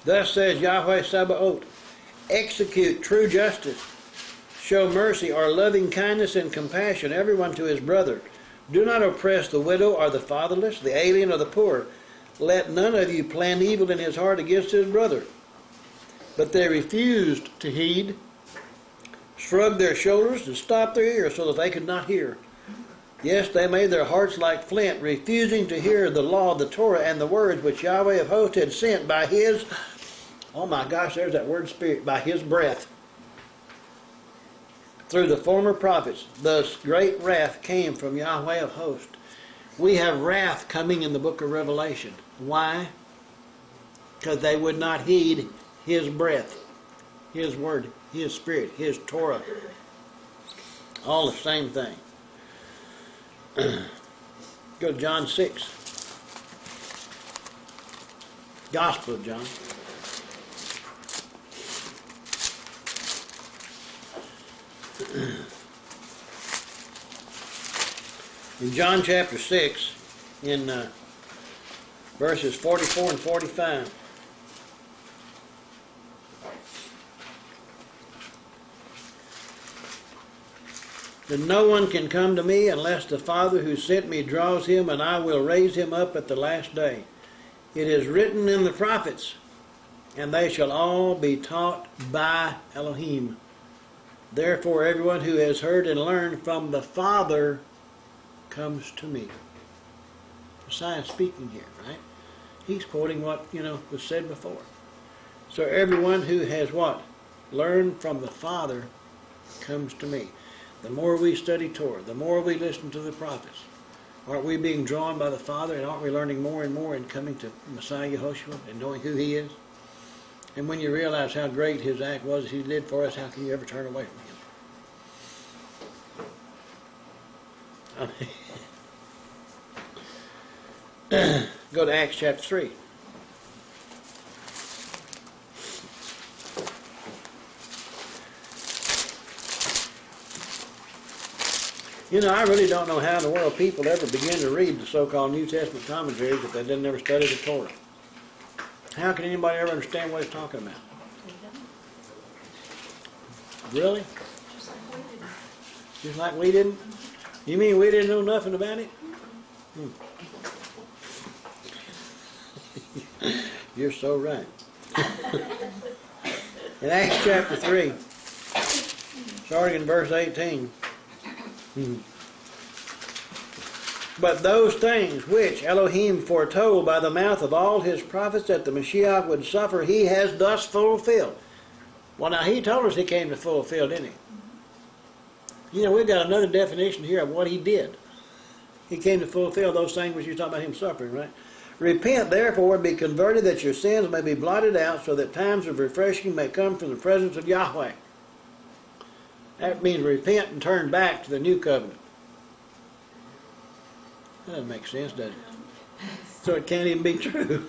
Thus says Yahweh Sabaoth, Execute true justice, show mercy or loving kindness and compassion, everyone to his brother. Do not oppress the widow or the fatherless, the alien or the poor. Let none of you plan evil in his heart against his brother." But they refused to heed, shrugged their shoulders, and stopped their ears so that they could not hear. Yes, they made their hearts like flint, refusing to hear the law, the Torah, and the words which Yahweh of hosts had sent by his, oh my gosh, there's that word spirit, by his breath, through the former prophets. Thus great wrath came from Yahweh of hosts. We have wrath coming in the book of Revelation. Why? Because they would not heed his breath, his word, his spirit, his Torah. All the same thing. Go to John 6. Gospel of John. In John chapter 6, in verses 44 and 45. "That no one can come to me unless the Father who sent me draws him, and I will raise him up at the last day. It is written in the prophets, and they shall all be taught by Elohim. Therefore everyone who has heard and learned from the Father comes to me." Messiah speaking here, right? He's quoting what, was said before. So everyone who has what? Learned from the Father comes to me. The more we study Torah, the more we listen to the prophets, aren't we being drawn by the Father, and aren't we learning more and more and coming to Messiah Yehoshua and knowing who he is? And when you realize how great his act was he did for us, how can you ever turn away from him? Go to Acts chapter 3. You know, I really don't know how in the world people ever begin to read the so-called New Testament commentaries if they didn't ever study the Torah. How can anybody ever understand what it's talking about? Really? Just like we didn't? You mean we didn't know nothing about it? You're so right. In Acts chapter 3, starting in verse 18. But those things which Elohim foretold by the mouth of all his prophets that the Mashiach would suffer, he has thus fulfilled. Well, now he told us he came to fulfill, didn't he? You know, we've got another definition here of what he did. He came to fulfill those things which you're talking about him suffering, right? Repent, therefore, and be converted, that your sins may be blotted out, so that times of refreshing may come from the presence of Yahweh. That means repent and turn back to the new covenant. That doesn't make sense, does it? So it can't even be true.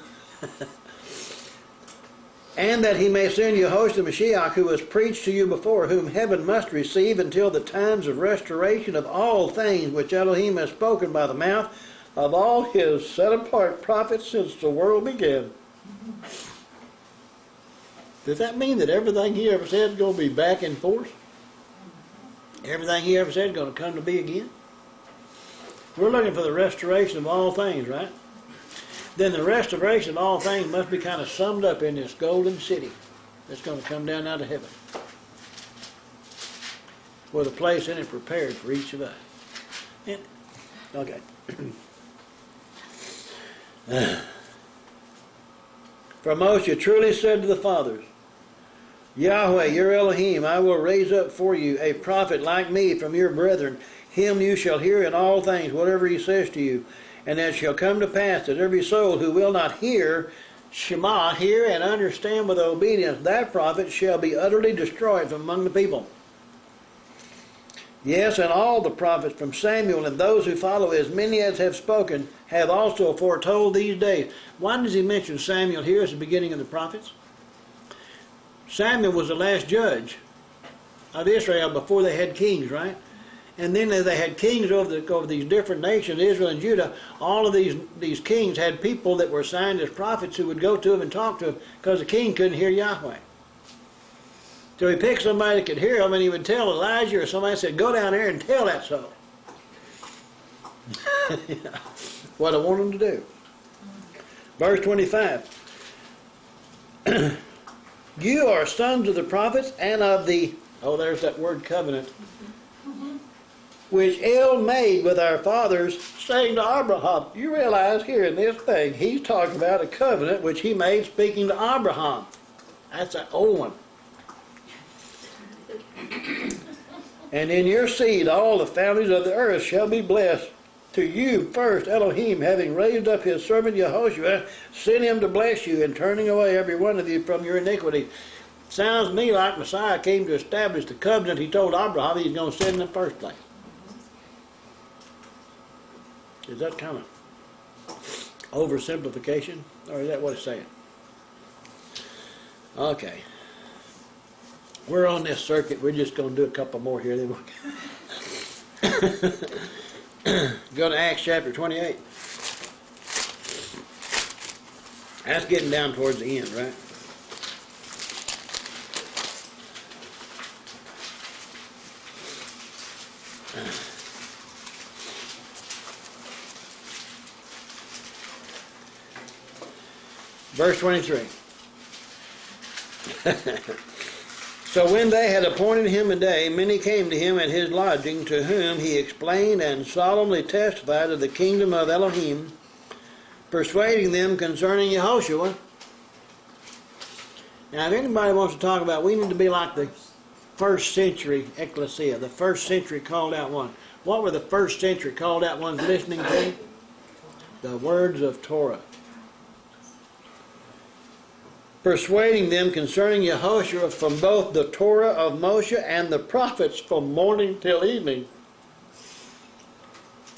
And that he may send Yehoshua the Mashiach, who was preached to you before, whom heaven must receive until the times of restoration of all things which Elohim has spoken by the mouth of all his set-apart prophets since the world began. Does that mean that everything he ever said is going to be back in force? Everything he ever said is going to come to be again? We're looking for the restoration of all things, right? Then the restoration of all things must be kind of summed up in this golden city that's going to come down out of heaven, with a place in it prepared for each of us. Yeah. Okay. For Moshe truly said to the fathers, Yahweh, your Elohim, I will raise up for you a prophet like me from your brethren. Him you shall hear in all things, whatever he says to you. And it shall come to pass that every soul who will not hear, Shema, hear and understand with obedience, that prophet shall be utterly destroyed from among the people. Yes, and all the prophets from Samuel and those who follow, as many as have spoken, have also foretold these days. Why does he mention Samuel here as the beginning of the prophets? Samuel was the last judge of Israel before they had kings, right? And then as they had kings over these different nations, Israel and Judah, all of these kings had people that were assigned as prophets who would go to them and talk to them because the king couldn't hear Yahweh. So he picked somebody that could hear him, and he would tell Elijah or somebody said, go down there and tell that soul. What I want him to do. Verse 25. You are sons of the prophets and of the, oh, there's that word covenant, which El made with our fathers, saying to Abraham. You realize here in this thing, he's talking about a covenant which he made speaking to Abraham. That's an old one. And in your seed all the families of the earth shall be blessed. To you first Elohim, having raised up his servant Yehoshua, sent him to bless you, and turning away every one of you from your iniquity. Sounds to me like Messiah came to establish the covenant he told Abraham he's going to send in the first place. Is that kind of oversimplification, or is that what it's saying? Okay. We're on this circuit. We're just going to do a couple more here. Then we'll go to Acts chapter 28. That's getting down towards the end, right? Verse 23. So when they had appointed him a day, many came to him at his lodging, to whom he explained and solemnly testified of the kingdom of Elohim, persuading them concerning Yehoshua. Now, if anybody wants to talk about, we need to be like the first century ecclesia, the first century called out one. What were the first century called out ones listening to? The words of Torah. Persuading them concerning Yehoshua from both the Torah of Moshe and the prophets from morning till evening.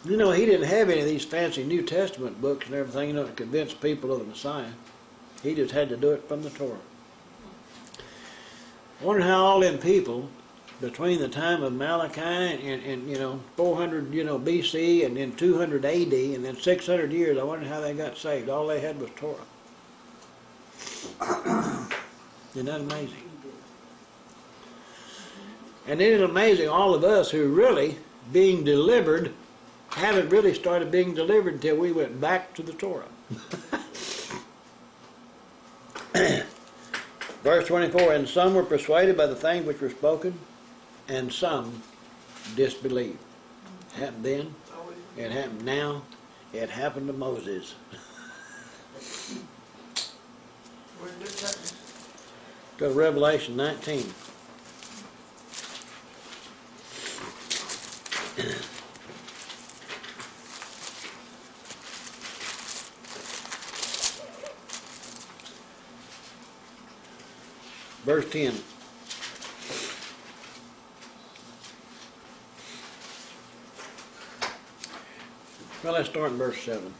You know, he didn't have any of these fancy New Testament books and everything, you know, to convince people of the Messiah. He just had to do it from the Torah. I wonder how all them people, between the time of Malachi and 400, BC and then 200 AD and then 600 years, I wonder how they got saved. All they had was Torah. Isn't that amazing? And it is amazing all of us who really being delivered haven't really started being delivered until we went back to the Torah. Verse 24, and some were persuaded by the things which were spoken, and some disbelieved. It happened then, it happened now, it happened to Moses. Where did it happen? Go to Revelation 19. Verse 10. Well, let's start in verse 7.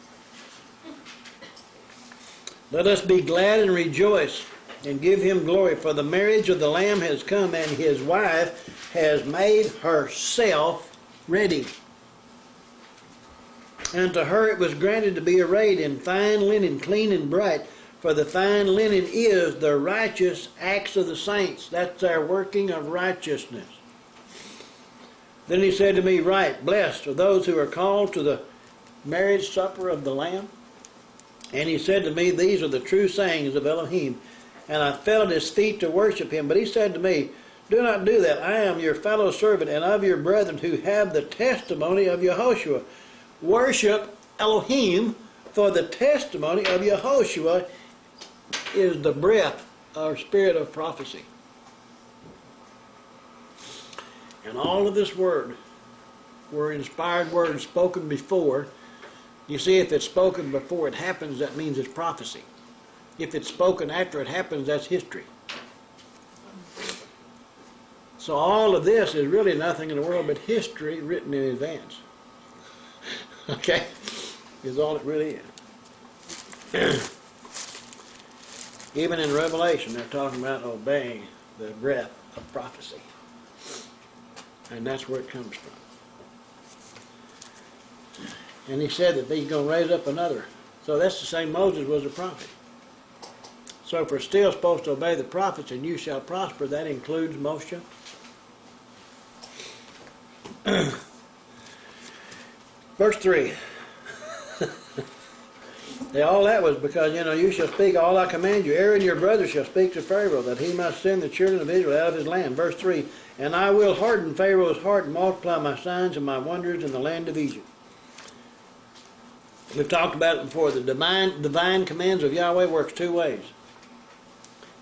Let us be glad and rejoice and give him glory, for the marriage of the Lamb has come, and his wife has made herself ready. And to her it was granted to be arrayed in fine linen, clean and bright, for the fine linen is the righteous acts of the saints. That's our working of righteousness. Then he said to me, write, blessed are those who are called to the marriage supper of the Lamb. And he said to me, these are the true sayings of Elohim. And I fell at his feet to worship him. But he said to me, do not do that. I am your fellow servant and of your brethren who have the testimony of Yehoshua. Worship Elohim, for the testimony of Yehoshua is the breath or spirit of prophecy. And all of this word were inspired words spoken before. You see, if it's spoken before it happens, that means it's prophecy. If it's spoken after it happens, that's history. So all of this is really nothing in the world but history written in advance. Okay? Is all it really is. Even in Revelation, they're talking about obeying the breath of prophecy. And that's where it comes from. And he said that he's going to raise up another. So that's the same Moses was a prophet. So if we're still supposed to obey the prophets and you shall prosper, that includes Moshe. Verse 3. All that was because, you shall speak all I command you. Aaron your brother shall speak to Pharaoh, that he might send the children of Israel out of his land. Verse 3. And I will harden Pharaoh's heart and multiply my signs and my wonders in the land of Egypt. We've talked about it before. The divine commands of Yahweh works two ways.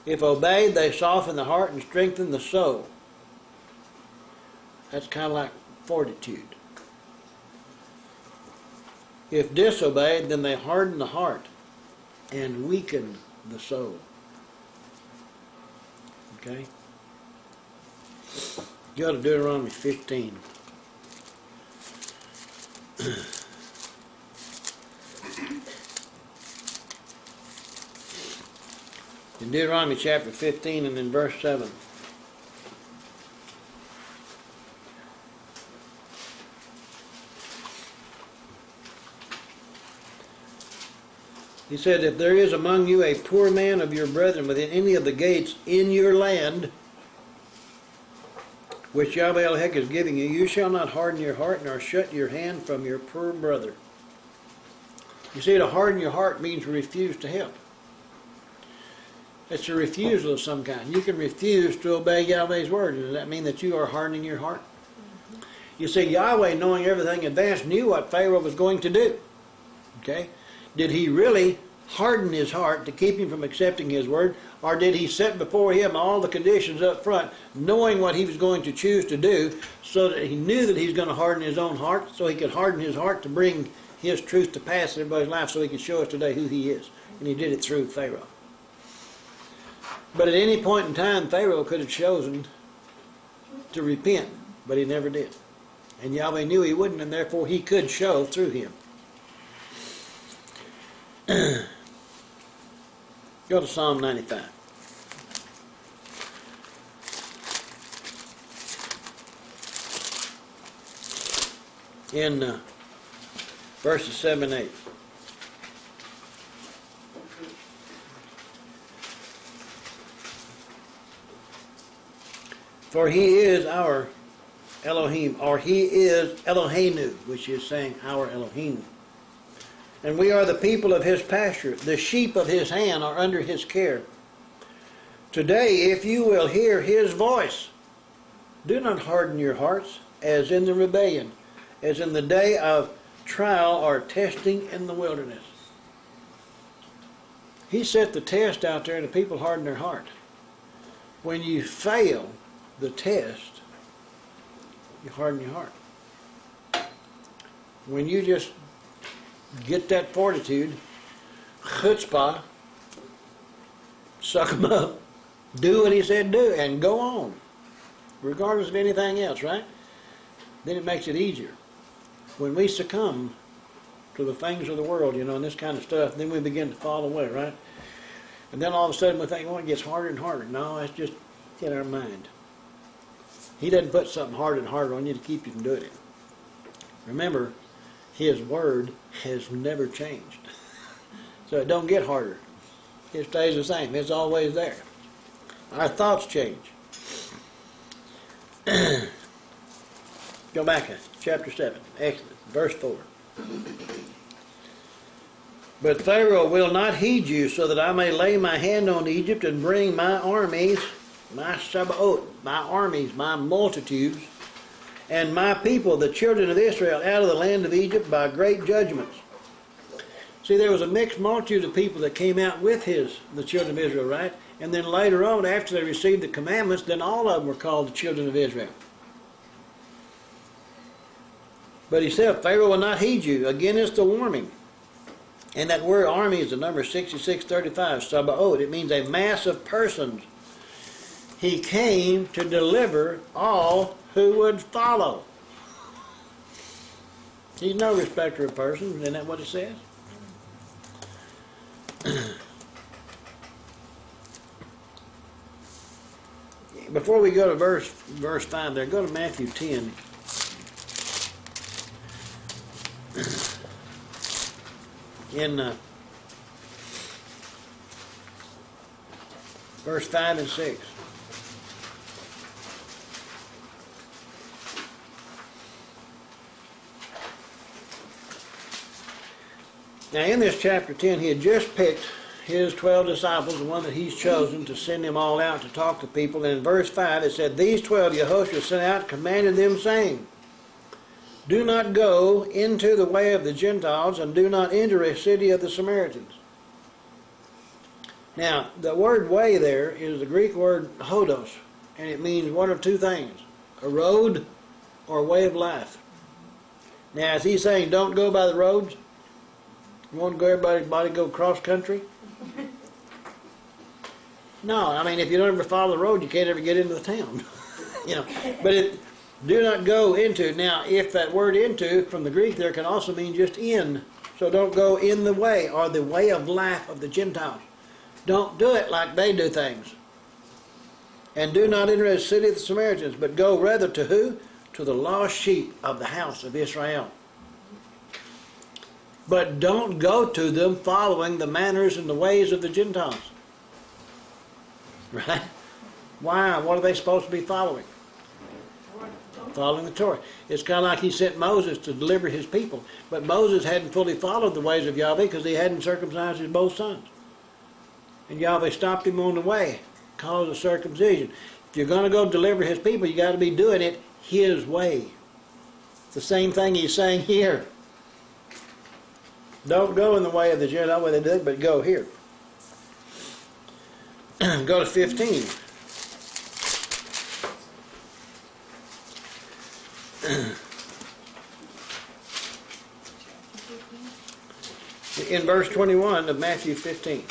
If obeyed, they soften the heart and strengthen the soul. That's kind of like fortitude. If disobeyed, then they harden the heart and weaken the soul. Okay? Go to Deuteronomy 15. In Deuteronomy chapter 15 and in verse 7. He said, if there is among you a poor man of your brethren within any of the gates in your land, which Yahweh Elohim is giving you, you shall not harden your heart nor shut your hand from your poor brother. You see, to harden your heart means to refuse to help. It's a refusal of some kind. You can refuse to obey Yahweh's word. Does that mean that you are hardening your heart? Mm-hmm. You see, Yahweh, knowing everything in advance, knew what Pharaoh was going to do. Okay? Did he really harden his heart to keep him from accepting his word? Or did he set before him all the conditions up front, knowing what he was going to choose to do, so that he knew that he was going to harden his own heart, so he could harden his heart to bring his truth to pass in everybody's life, so he could show us today who he is? And he did it through Pharaoh. But at any point in time, Pharaoh could have chosen to repent, but he never did. And Yahweh knew he wouldn't, and therefore he could show through him. Go to Psalm 95. In verses 7 and 8. For he is our Elohim, or he is Eloheinu, which is saying our Elohim. And we are the people of his pasture. The sheep of his hand are under his care. Today, if you will hear his voice, do not harden your hearts, as in the rebellion, as in the day of trial or testing in the wilderness. He set the test out there and the people harden their heart. When you fail the test, you harden your heart. When you just get that fortitude, chutzpah, suck them up, do what he said do, and go on, regardless of anything else, right? Then it makes it easier. When we succumb to the things of the world, you know, and this kind of stuff, then we begin to fall away, right? And then all of a sudden we think, oh, it gets harder and harder. No, that's just in our mind. He doesn't put something harder and harder on you to keep you from doing it. Remember, his word has never changed. So it don't get harder. It stays the same. It's always there. Our thoughts change. Go back to chapter 7, Exodus, verse 4. But Pharaoh will not heed you, so that I may lay my hand on Egypt and bring my armies, my Sabaoth, my armies, my multitudes, and my people, the children of Israel, out of the land of Egypt by great judgments. See, there was a mixed multitude of people that came out with the children of Israel, right? And then later on, after they received the commandments, then all of them were called the children of Israel. But he said, Pharaoh will not heed you. Again, it's the warning. And that word army is the number 6635, Sabaoth. It means a mass of persons. He came to deliver all who would follow. He's no respecter of persons. Isn't that what it says? Before we go to verse 5 there, go to Matthew 10. In verse 5 and 6. Now in this chapter 10, he had just picked his 12 disciples, the one that he's chosen to send them all out to talk to people. And in verse 5 it said, these 12 Yehoshua sent out, commanded them, saying, do not go into the way of the Gentiles, and do not enter a city of the Samaritans. Now, the word way there is the Greek word hodos, and it means one of two things, a road or a way of life. Now, is he saying don't go by the roads? You want to go everybody go cross country? No, I mean, if you don't ever follow the road, you can't ever get into the town. You know, but do not go into. Now, if that word into from the Greek there can also mean just in. So don't go in the way or the way of life of the Gentiles. Don't do it like they do things. And do not enter a city of the Samaritans, but go rather to who? To the lost sheep of the house of Israel. But don't go to them following the manners and the ways of the Gentiles. Right? Why? What are they supposed to be following? Following the Torah. It's kind of like he sent Moses to deliver his people. But Moses hadn't fully followed the ways of Yahweh because he hadn't circumcised his both sons. And Yahweh stopped him on the way, caused a circumcision. If you're going to go deliver his people, you got to be doing it his way. It's the same thing he's saying here. Don't go in the way of the Gentile way they did, but go here. Go to 15. In verse 21 of Matthew 15.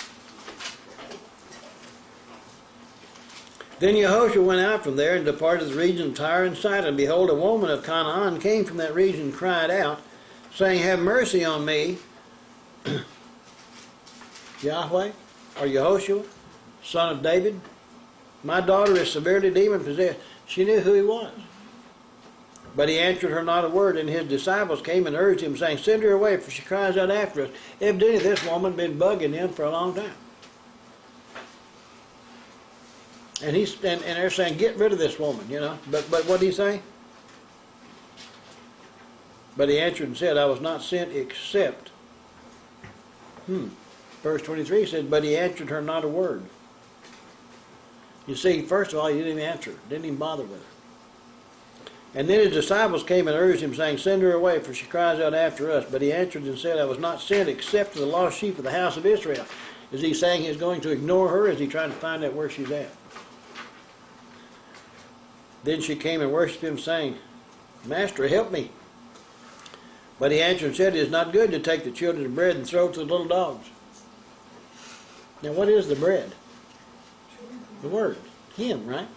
Then Yehoshua went out from there and departed the region of Tyre and Sidon. And behold, a woman of Canaan came from that region and cried out, saying, Have mercy on me, Yahweh, or Yehoshua, son of David. My daughter is severely demon-possessed. She knew who he was. But he answered her not a word, and his disciples came and urged him, saying, Send her away, for she cries out after us. Evidently, this woman had been bugging him for a long time. And they're saying, Get rid of this woman, you know. But what did he say? But he answered and said, I was not sent except. Verse 23 says, But he answered her not a word. You see, first of all, he didn't even answer her. Didn't even bother with her. And then his disciples came and urged him, saying, Send her away, for she cries out after us. But he answered and said, I was not sent except to the lost sheep of the house of Israel. Is he saying he's going to ignore her? Or is he trying to find out where she's at? Then she came and worshipped him, saying, Master, help me. But he answered and said, It is not good to take the children's bread and throw it to the little dogs. Now what is the bread? The word. Him, right?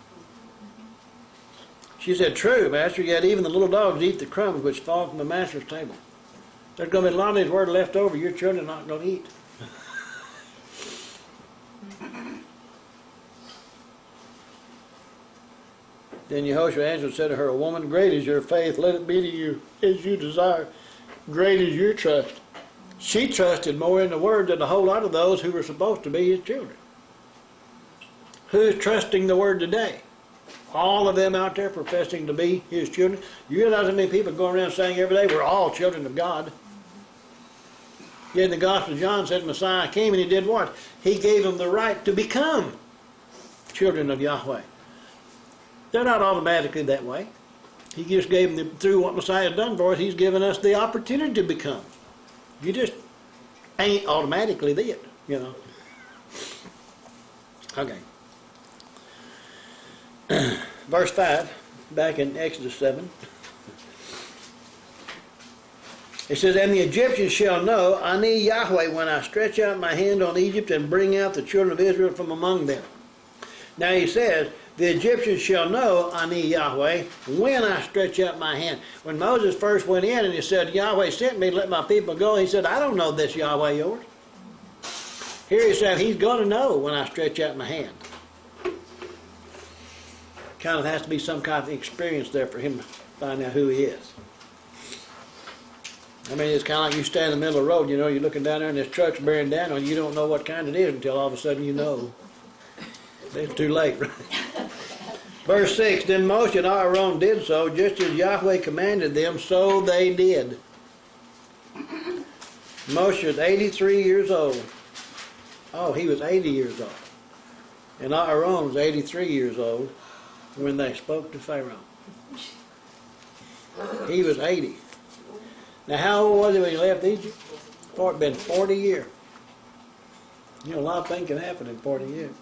She said, True, Master, yet even the little dogs eat the crumbs which fall from the master's table. There's going to be a lot of his word left over your children are not going to eat. Then Yehoshua answered and said to her, Woman, great is your faith, let it be to you as you desire. Great is your trust. She trusted more in the word than a whole lot of those who were supposed to be his children. Who's trusting the word today? All of them out there professing to be his children. You realize how many people go around saying every day, we're all children of God. Yet in the Gospel of John said Messiah came and he did what? He gave them the right to become children of Yahweh. They're not automatically that way. He just gave them, through what Messiah has done for us, he's given us the opportunity to become. You just ain't automatically there, you know. Okay. Verse 5, back in Exodus 7. It says, And the Egyptians shall know, Ani Yahweh, when I stretch out my hand on Egypt and bring out the children of Israel from among them. Now he says, the Egyptians shall know, Ani Yahweh, when I stretch out my hand. When Moses first went in and he said, Yahweh sent me to let my people go, he said, I don't know this Yahweh yours. Here he said, he's going to know when I stretch out my hand. Kind of has to be some kind of experience there for him to find out who he is. I mean, it's kind of like you stand in the middle of the road, you know, you're looking down there and this truck's bearing down on you, you don't know what kind it is until all of a sudden you know. It's too late, right? Verse 6, Then Moshe and Aaron did so, just as Yahweh commanded them, so they did. Moshe was 83 years old. Oh, he was 80 years old. And Aaron was 83 years old when they spoke to Pharaoh. He was 80. Now, how old was he when he left Egypt? It had been 40 years. You know, a lot of things can happen in 40 years.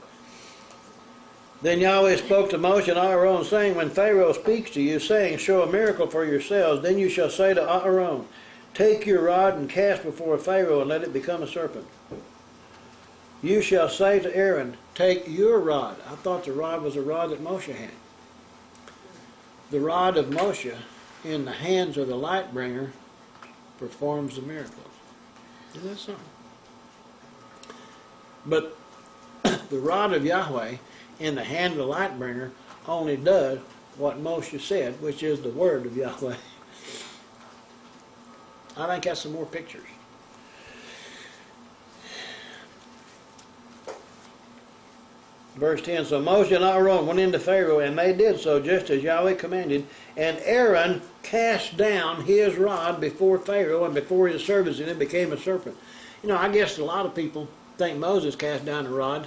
Then Yahweh spoke to Moshe and Aaron, saying, When Pharaoh speaks to you, saying, Show a miracle for yourselves, then you shall say to Aaron, Take your rod and cast before Pharaoh, and let it become a serpent. You shall say to Aaron, Take your rod. I thought the rod was a rod that Moshe had. The rod of Moshe in the hands of the light bringer performs the miracles. Isn't that something? But the rod of Yahweh in the hand of the light bringer only does what Moshe said, which is the word of Yahweh. I think that's some more pictures. Verse 10, So Moshe and Aaron went into Pharaoh, and they did so just as Yahweh commanded. And Aaron cast down his rod before Pharaoh, and before his servants, and it became a serpent. You know, I guess a lot of people think Moses cast down the rod,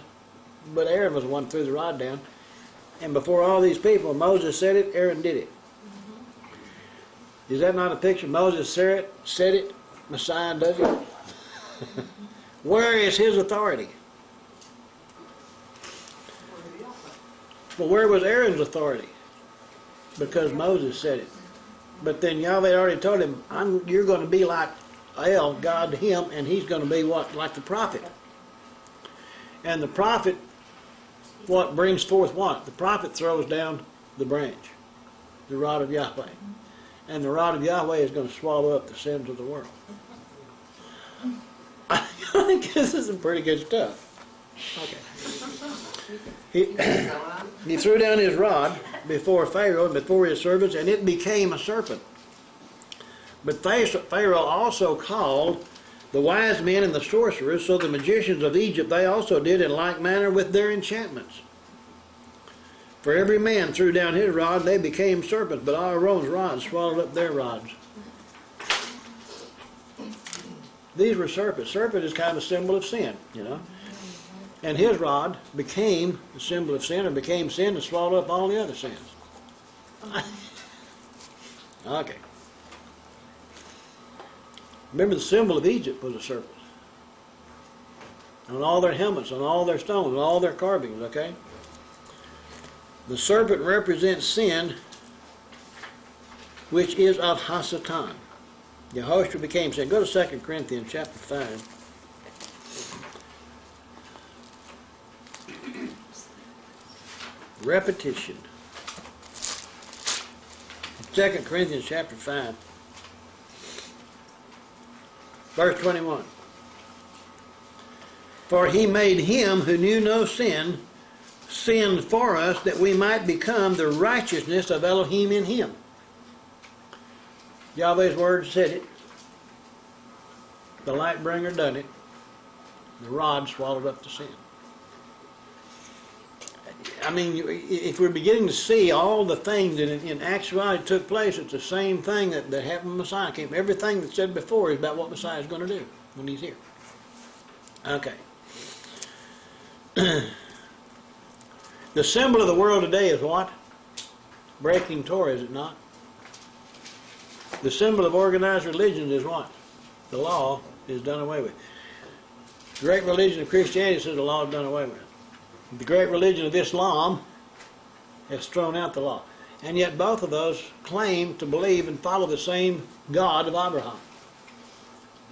but Aaron was the one who threw the rod down. And before all these people, Moses said it, Aaron did it. Is that not a picture? Moses said it, Messiah does it. Where is his authority? Well, where was Aaron's authority? Because Moses said it. But then Yahweh already told him, you're going to be like El, God to him, and he's going to be what? Like the prophet. And the prophet what brings forth what? The prophet throws down the branch, the rod of Yahweh. And the rod of Yahweh is going to swallow up the sins of the world. I think this is some pretty good stuff. Okay. He threw down his rod before Pharaoh and before his servants, and it became a serpent. But Pharaoh also called the wise men and the sorcerers, so the magicians of Egypt they also did in like manner with their enchantments. For every man threw down his rod, and they became serpents, but Aaron's rod swallowed up their rods. These were serpents. Serpent is kind of a symbol of sin, you know. And his rod became the symbol of sin, or became sin and swallowed up all the other sins. Okay. Remember, the symbol of Egypt was a serpent. On all their helmets, on all their stones, on all their carvings, okay? The serpent represents sin, which is of Hasatan. Yehoshua became sin. Go to 2 Corinthians chapter 5. Repetition. 2 Corinthians chapter 5. Verse 21. For he made him who knew no sin, sin for us, that we might become the righteousness of Elohim in him. Yahweh's word said it. The light bringer done it. The rod swallowed up the sin. I mean, if we're beginning to see all the things that in actuality took place, it's the same thing that happened when Messiah came. Everything that's said before is about what Messiah is going to do when he's here. Okay. The symbol of the world today is what? Breaking Torah, is it not? The symbol of organized religion is what? The law is done away with. The great religion of Christianity says the law is done away with. The great religion of Islam has thrown out the law. And yet both of those claim to believe and follow the same God of Abraham.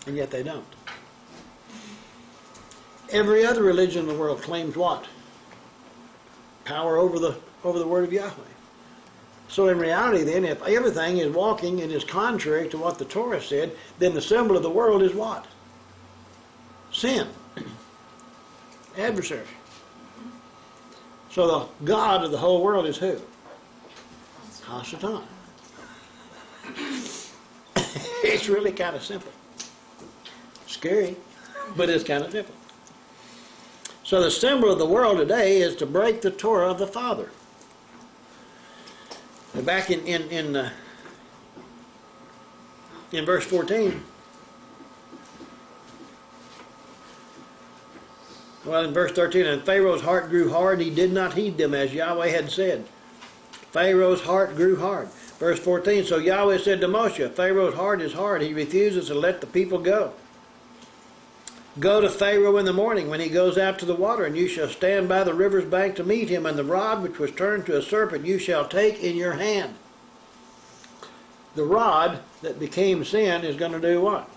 And yet they don't. Every other religion in the world claims what? Power over the word of Yahweh. So in reality then, if everything is walking and is contrary to what the Torah said, then the symbol of the world is what? Sin. Adversary. So the God of the whole world is who? Hasatan. It's really kind of simple. Scary, but it's kind of simple. So the symbol of the world today is to break the Torah of the Father. Back in verse 14. Well, in verse 13, and Pharaoh's heart grew hard, he did not heed them, as Yahweh had said. Pharaoh's heart grew hard. Verse 14, so Yahweh said to Moshe, Pharaoh's heart is hard, he refuses to let the people go. Go to Pharaoh in the morning when he goes out to the water, and you shall stand by the river's bank to meet him, and the rod which was turned to a serpent you shall take in your hand. The rod that became sin is going to do what?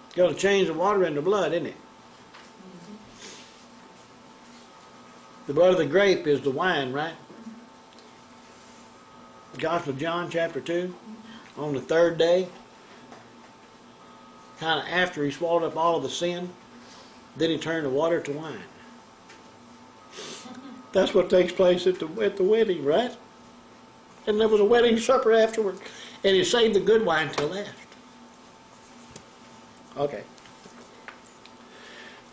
It's going to change the water into blood, isn't it? The blood of the grape is the wine, right? The Gospel of John chapter 2, on the third day, kind of after he swallowed up all of the sin, then he turned the water to wine. That's what takes place at the wedding, right? And there was a wedding supper afterward, and he saved the good wine till last. Okay.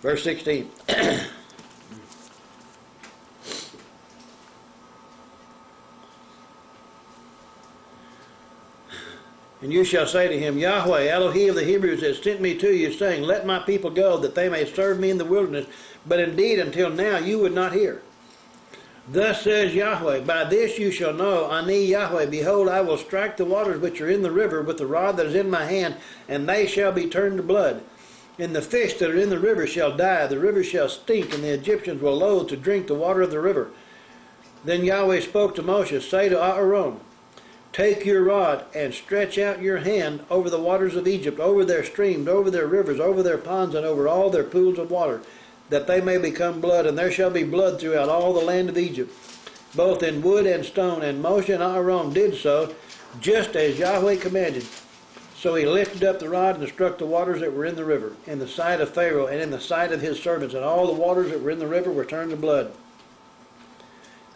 Verse 16. And you shall say to him, Yahweh, Elohim of the Hebrews, has sent me to you, saying, let my people go, that they may serve me in the wilderness. But indeed, until now you would not hear. Thus says Yahweh, by this you shall know, Ani Yahweh, behold, I will strike the waters which are in the river with the rod that is in my hand, and they shall be turned to blood. And the fish that are in the river shall die, the river shall stink, and the Egyptians will loathe to drink the water of the river. Then Yahweh spoke to Moshe, say to Aaron, take your rod and stretch out your hand over the waters of Egypt, over their streams, over their rivers, over their ponds, and over all their pools of water. that they may become blood, and there shall be blood throughout all the land of Egypt, both in wood and stone. And Moshe and Aaron did so, just as Yahweh commanded. So he lifted up the rod and struck the waters that were in the river, in the sight of Pharaoh and in the sight of his servants, and all the waters that were in the river were turned to blood.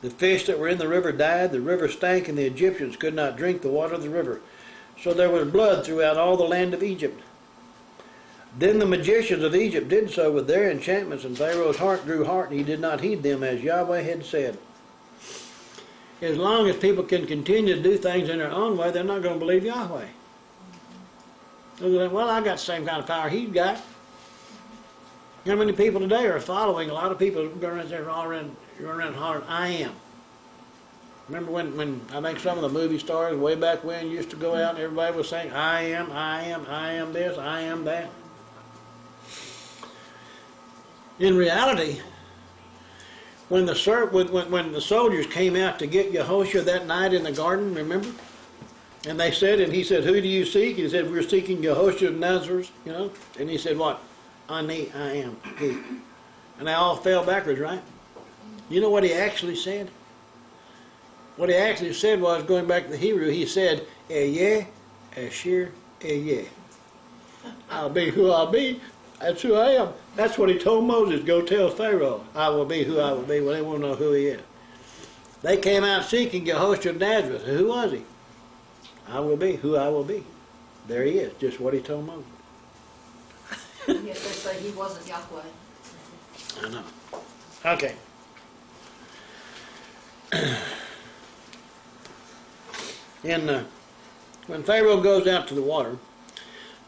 The fish that were in the river died, the river stank, and the Egyptians could not drink the water of the river. So there was blood throughout all the land of Egypt. Then the magicians of Egypt did so with their enchantments, and Pharaoh's heart grew hard, and he did not heed them, as Yahweh had said. As long as people can continue to do things in their own way, they're not going to believe Yahweh. They'll go, well, I got the same kind of power he's got. How many people today are following? A lot of people go around there all around hollering, I am. Remember when I think some of the movie stars way back when used to go out and everybody was saying, I am, I am, I am this, I am that. In reality, when the soldiers came out to get Yehoshua that night in the garden, remember? And they said, and he said, who do you seek? He said, we're seeking Yehoshua of Nazareth, you know. And he said, what? I am he. And they all fell backwards, right? You know what he actually said? What he actually said was, going back to the Hebrew, he said, Ehyeh, Asher, Ehyeh. I'll be who I'll be. That's who I am. That's what he told Moses. Go tell Pharaoh, I will be who I will be. Well, they won't know who he is. They came out seeking Yehoshua of Nazareth. Who was he? I will be who I will be. There he is, just what he told Moses. Yet they say he wasn't Yahweh. I know. Okay. When Pharaoh goes out to the water,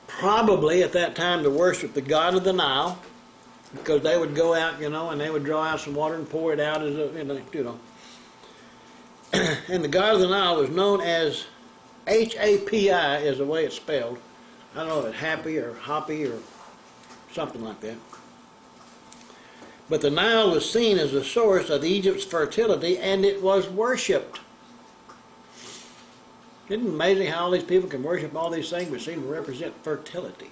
probably at that time to worship the god of the Nile, because they would go out, you know, and they would draw out some water and pour it out as a, you know. And the god of the Nile was known as H-A-P-I is the way it's spelled. I don't know if it's happy or hoppy or something like that. But the Nile was seen as the source of Egypt's fertility, and it was worshipped. Isn't it amazing how all these people can worship all these things which seem to represent fertility?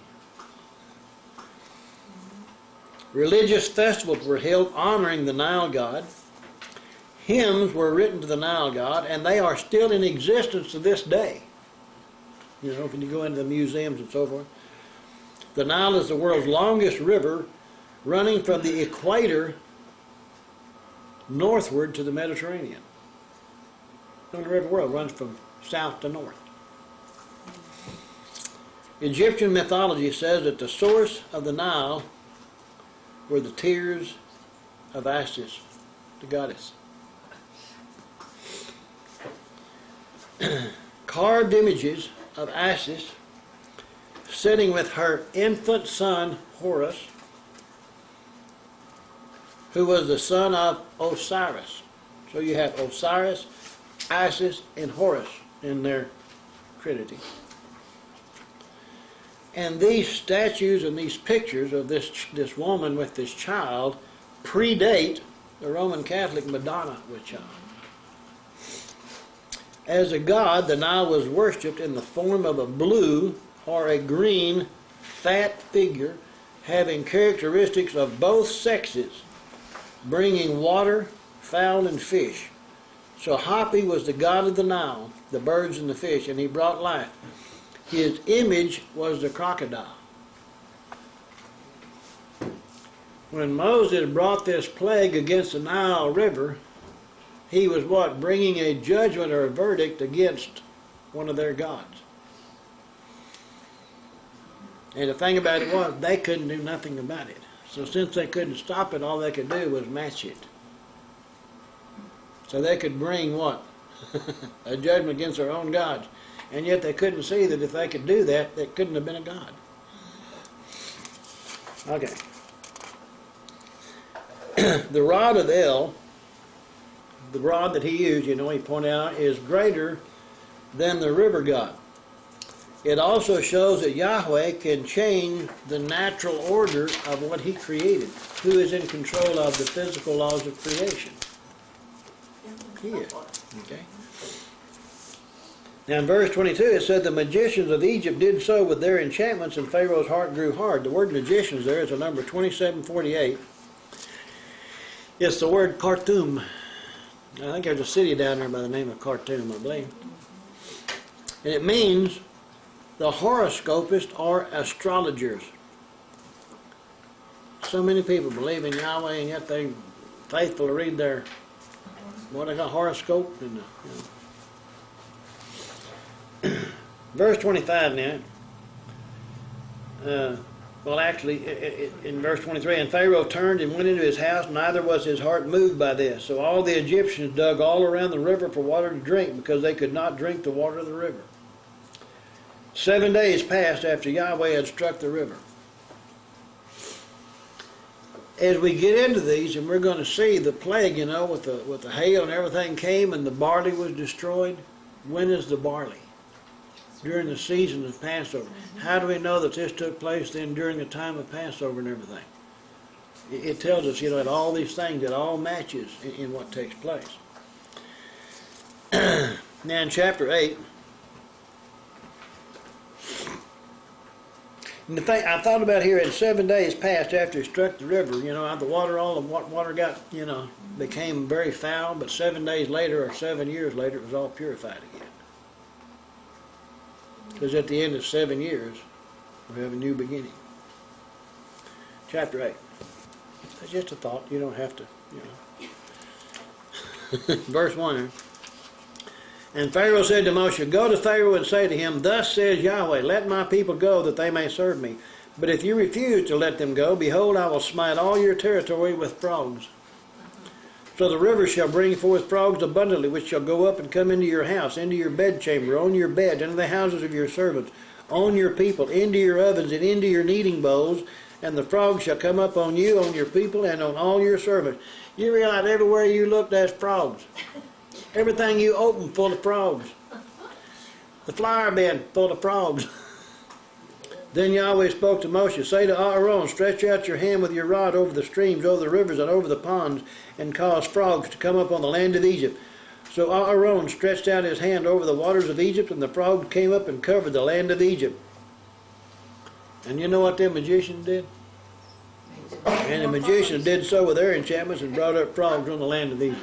Religious festivals were held honoring the Nile god. Hymns were written to the Nile god, and they are still in existence to this day. You know, when you go into the museums and so forth. The Nile is the world's longest river, running from the equator northward to the Mediterranean. The only river in the world runs from south to north. Egyptian mythology says that the source of the Nile were the tears of Isis, the goddess. Carved images of Isis sitting with her infant son Horus, who was the son of Osiris. So you have Osiris, Isis, and Horus in their trinity. And these statues and these pictures of this woman with this child predate the Roman Catholic Madonna with child. As a god, the Nile was worshipped in the form of a blue or a green fat figure having characteristics of both sexes, bringing water, fowl, and fish. So Hapi was the god of the Nile, the birds and the fish, and he brought life. His image was the crocodile. When Moses brought this plague against the Nile River, he was what? Bringing a judgment or a verdict against one of their gods. And the thing about it was, they couldn't do nothing about it. So since they couldn't stop it, all they could do was match it. So they could bring what? A judgment against their own gods. And yet they couldn't see that if they could do that, it couldn't have been a god. Okay. The rod of El, the rod that he used, you know, he pointed out, is greater than the river god. It also shows that Yahweh can change the natural order of what he created. Who is in control of the physical laws of creation? He is. Okay. Now in verse 22 it said the magicians of Egypt did so with their enchantments, and Pharaoh's heart grew hard. The word magicians there is a number 2748. It's the word Khartoum. I think there's a city down there by the name of Khartoum, I believe. And it means the horoscopists or astrologers. So many people believe in Yahweh, and yet they faithful to read their, what they got, horoscope. And, verse 25 now. Well, actually, in verse 23, and Pharaoh turned and went into his house, neither was his heart moved by this. So all the Egyptians dug all around the river for water to drink, because they could not drink the water of the river. 7 days passed after Yahweh had struck the river. As we get into these, and we're going to see the plague, you know, with the hail and everything came, and the barley was destroyed. When is the barley? During the season of Passover. How do we know that this took place then during the time of Passover and everything? It tells us, you know, that all these things, it all matches in what takes place. Now in chapter 8, and the thing I thought about here, in 7 days passed after he struck the river, you know, the water got, you know, became very foul, but 7 days later or 7 years later it was all purified again. Because at the end of 7 years, we have a new beginning. Chapter 8. That's just a thought. You don't have to, you know. Verse 1. And Pharaoh said to Moshe, go to Pharaoh and say to him, thus says Yahweh, let my people go, that they may serve me. But if you refuse to let them go, behold, I will smite all your territory with frogs. So the river shall bring forth frogs abundantly, which shall go up and come into your house, into your bedchamber, on your bed, into the houses of your servants, on your people, into your ovens, and into your kneading bowls. And the frogs shall come up on you, on your people, and on all your servants. You realize everywhere you look, there's frogs. Everything you open full of frogs. The flower bed full of frogs. Then Yahweh spoke to Moshe, say to Aaron, stretch out your hand with your rod over the streams, over the rivers, and over the ponds, and cause frogs to come up on the land of Egypt. So Aaron stretched out his hand over the waters of Egypt, and the frogs came up and covered the land of Egypt. And you know what them magicians did? And the magicians did so with their enchantments and brought up frogs on the land of Egypt.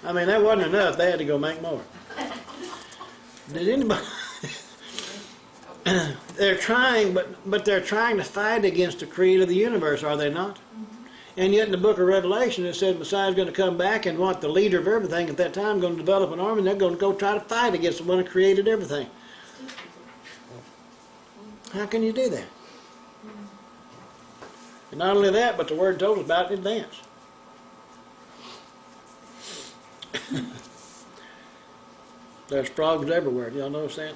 I mean, that wasn't enough. They had to go make more. Did anybody... They're trying, but they're trying to fight against the creator of the universe, are they not? And yet in the book of Revelation it said Messiah's going to come back, and what, the leader of everything at that time going to develop an army, and they're going to go try to fight against the one who created everything. How can you do that? And not only that, but the word told us about it in advance. There's frogs everywhere. Do y'all notice that?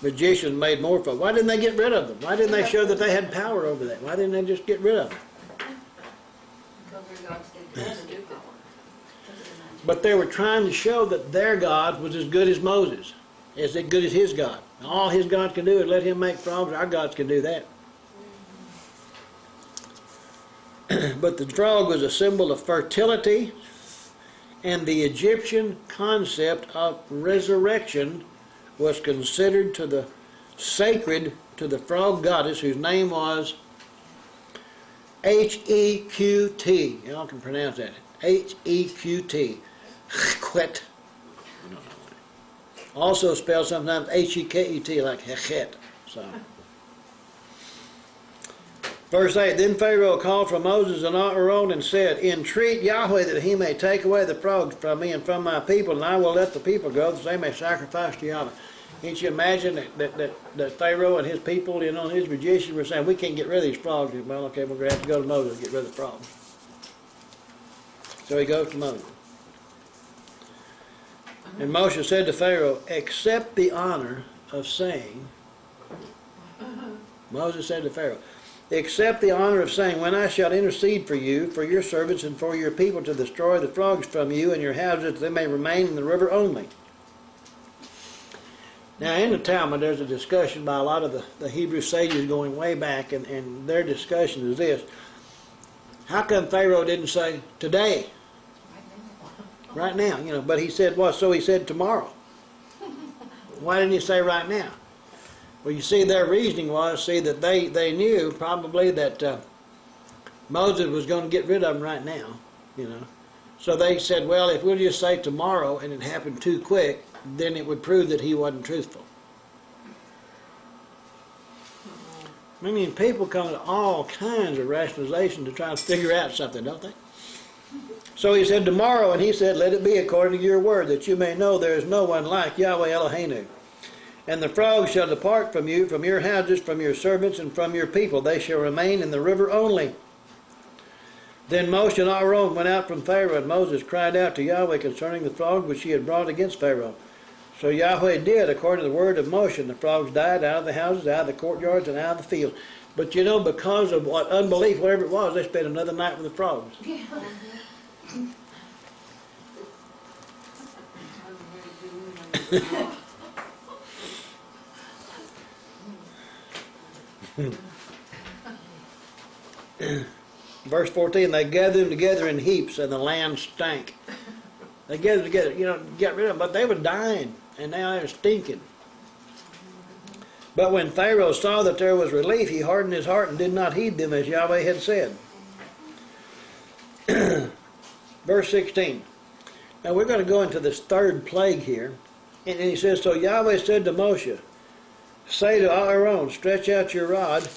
Magicians made more frogs. Why didn't they get rid of them? Why didn't they show that they had power over that? Why didn't they just get rid of them? But they were trying to show that their God was as good as Moses, as good as his God. All his God can do is let him make frogs. Our gods can do that. But the frog was a symbol of fertility, and the Egyptian concept of resurrection was considered to the sacred to the frog goddess, whose name was H-E-Q-T. Y'all can pronounce that. H-E-Q-T. Heket. Also spelled sometimes H-E-K-E-T, like Heket. So. Verse 8, then Pharaoh called for Moses and Aaron and said, entreat Yahweh that he may take away the frogs from me and from my people, and I will let the people go, that they may sacrifice to Yahweh. Can't you imagine that Pharaoh and his people, you know, and his magicians were saying, we can't get rid of these frogs. Well, okay, we're going to have to go to Moses to get rid of the frogs. So he goes to Moses. And Moshe said to Pharaoh, accept the honor of saying, Moses said to Pharaoh, accept the honor of saying, when I shall intercede for you, for your servants, and for your people to destroy the frogs from you and your houses, that they may remain in the river only. Now in the Talmud there's a discussion by a lot of the Hebrew sages going way back, and their discussion is this. How come Pharaoh didn't say, today? Right now, you know, but he said what? So he said tomorrow. Why didn't he say right now? Well, you see, their reasoning was, see, that they knew probably that Moses was going to get rid of them right now, you know. So they said, well, if we'll just say tomorrow and it happened too quick, then it would prove that he wasn't truthful. I mean, people come to all kinds of rationalization to try to figure out something, don't they? So he said tomorrow, and he said, let it be according to your word, that you may know there is no one like Yahweh Eloheinu. And the frogs shall depart from you, from your houses, from your servants, and from your people. They shall remain in the river only. Then Moshe and Aaron went out from Pharaoh, and Moses cried out to Yahweh concerning the frogs which he had brought against Pharaoh. So Yahweh did according to the word of Moshe, and the frogs died out of the houses, out of the courtyards, and out of the fields. But you know, because of what unbelief, whatever it was, they spent another night with the frogs. Verse 14, they gathered them together in heaps, and the land stank. They gathered together, you know, get rid of them, but they were dying, and now they're stinking. But when Pharaoh saw that there was relief, he hardened his heart and did not heed them, as Yahweh had said. Verse 16. Now we're going to go into this third plague here. And he says, so Yahweh said to Moshe, say to Aaron, stretch out your rod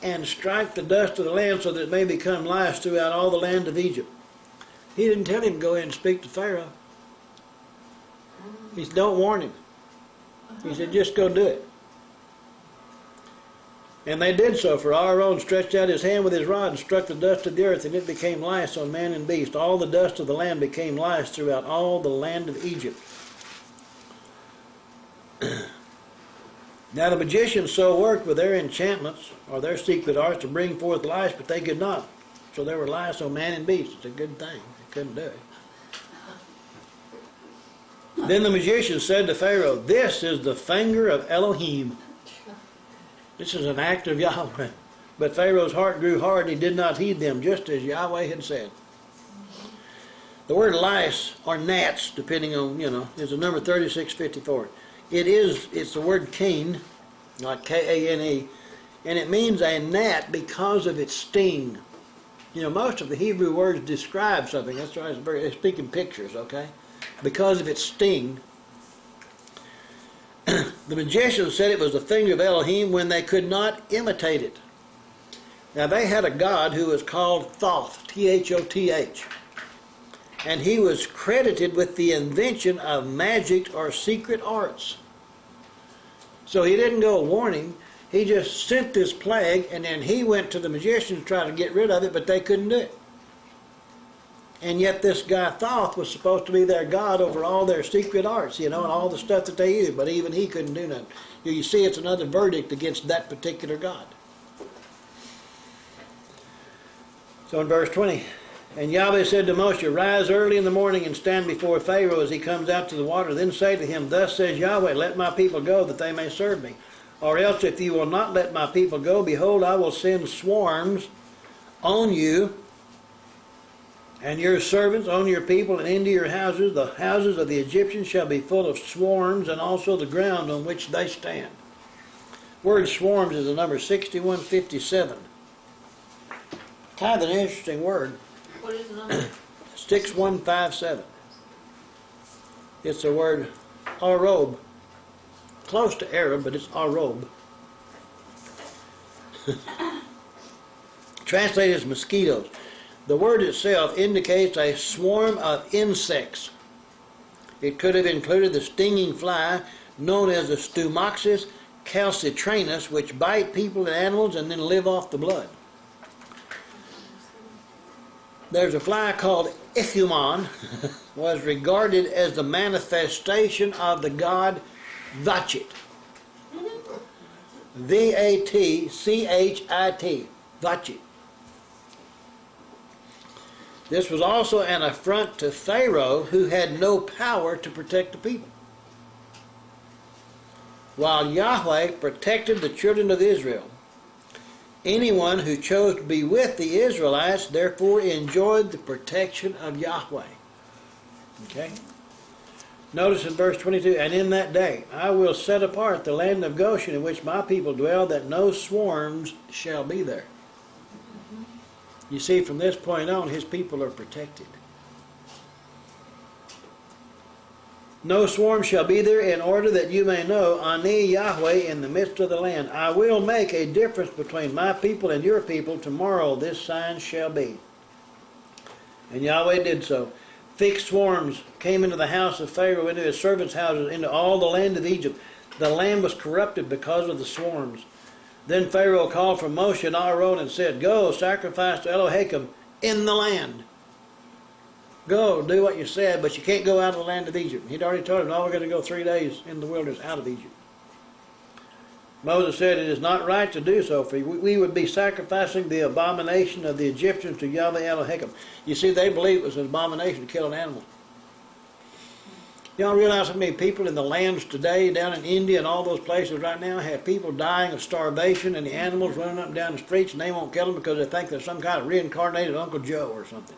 and strike the dust of the land so that it may become lice throughout all the land of Egypt. He didn't tell him to go in and speak to Pharaoh. He said, don't warn him. He said, just go do it. And they did so, for Aaron stretched out his hand with his rod and struck the dust of the earth, and it became lice on man and beast. All the dust of the land became lice throughout all the land of Egypt. Now the magicians so worked with their enchantments, or their secret arts, to bring forth lice, but they could not. So there were lice on man and beast. It's a good thing. They couldn't do it. Then the magician said to Pharaoh, this is the finger of Elohim. This is an act of Yahweh. But Pharaoh's heart grew hard, and he did not heed them, just as Yahweh had said. The word lice, or gnats, depending on, you know, is the number 3654. It's the word kane, like K-A-N-E, and it means a gnat because of its sting. You know, most of the Hebrew words describe something. That's why they speak in pictures, okay? Because of its sting. The magicians said it was the finger of Elohim when they could not imitate it. Now they had a god who was called Thoth, T-H-O-T-H. And he was credited with the invention of magic or secret arts. So he didn't go warning. He just sent this plague, and then he went to the magicians to try to get rid of it, but they couldn't do it. And yet this guy Thoth was supposed to be their god over all their secret arts, you know, and all the stuff that they used, but even he couldn't do nothing. You see, it's another verdict against that particular god. So in verse 20, and Yahweh said to Moshe, rise early in the morning and stand before Pharaoh as he comes out to the water. Then say to him, thus says Yahweh, let my people go, that they may serve me. Or else if you will not let my people go, behold, I will send swarms on you and your servants, on your people, and into your houses. The houses of the Egyptians shall be full of swarms, and also the ground on which they stand. Word swarms is the number 6157. Kind of an interesting word. What is the number? 6157. It's the word arob. Close to Arab, but it's arob. Translated as mosquitoes. The word itself indicates a swarm of insects. It could have included the stinging fly known as the Stumachus calcitranus, which bite people and animals and then live off the blood. There's a fly called Ithumon, was regarded as the manifestation of the god Vachit. V-A-T-C-H-I-T. Vachit. This was also an affront to Pharaoh, who had no power to protect the people. While Yahweh protected the children of Israel, anyone who chose to be with the Israelites therefore enjoyed the protection of Yahweh. Okay? Notice in verse 22, and in that day I will set apart the land of Goshen in which my people dwell, that no swarms shall be there. You see, from this point on, his people are protected. No swarm shall be there, in order that you may know, Ani Yahweh in the midst of the land. I will make a difference between my people and your people. Tomorrow this sign shall be. And Yahweh did so. Thick swarms came into the house of Pharaoh, into his servants' houses, into all the land of Egypt. The land was corrupted because of the swarms. Then Pharaoh called for Moshe and Aaron and said, Go, sacrifice to Elohim in the land. Go, do what you said, but you can't go out of the land of Egypt. He'd already told him, no, we're going to go 3 days in the wilderness out of Egypt. Moses said, it is not right to do so, for we would be sacrificing the abomination of the Egyptians to Yahweh Elohim. You see, they believed it was an abomination to kill an animal. You don't realize how many people in the lands today, down in India and all those places right now, have people dying of starvation and the animals running up and down the streets, and they won't kill them because they think they're some kind of reincarnated Uncle Joe or something.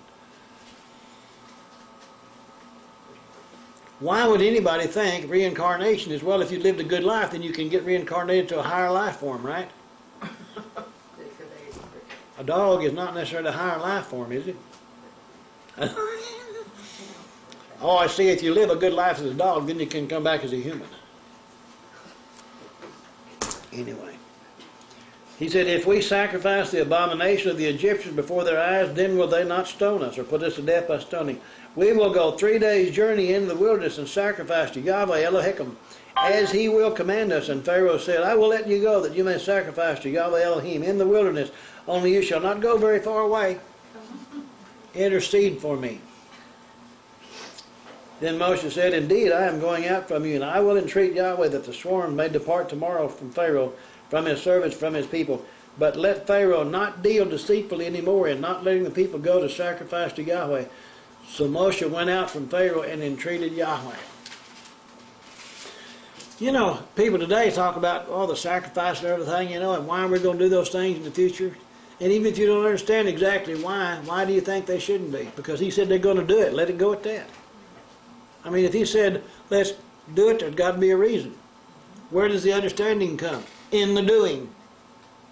Why would anybody think reincarnation is, well, if you lived a good life, then you can get reincarnated to a higher life form, right? A dog is not necessarily a higher life form, is it? Oh, I see, if you live a good life as a dog, then you can come back as a human. Anyway. He said, if we sacrifice the abomination of the Egyptians before their eyes, then will they not stone us or put us to death by stoning? We will go 3 days' journey into the wilderness and sacrifice to Yahweh Elohim, as he will command us. And Pharaoh said, I will let you go, that you may sacrifice to Yahweh Elohim in the wilderness. Only you shall not go very far away. Intercede for me. Then Moshe said, Indeed, I am going out from you, and I will entreat Yahweh that the swarm may depart tomorrow from Pharaoh, from his servants, from his people. But let Pharaoh not deal deceitfully anymore in not letting the people go to sacrifice to Yahweh. So Moshe went out from Pharaoh and entreated Yahweh. You know, people today talk about all the sacrifice and everything, you know, and why we're going to do those things in the future. And even if you don't understand exactly why do you think they shouldn't be? Because he said they're going to do it. Let it go at that. I mean, if he said, let's do it, there's got to be a reason. Where does the understanding come? In the doing.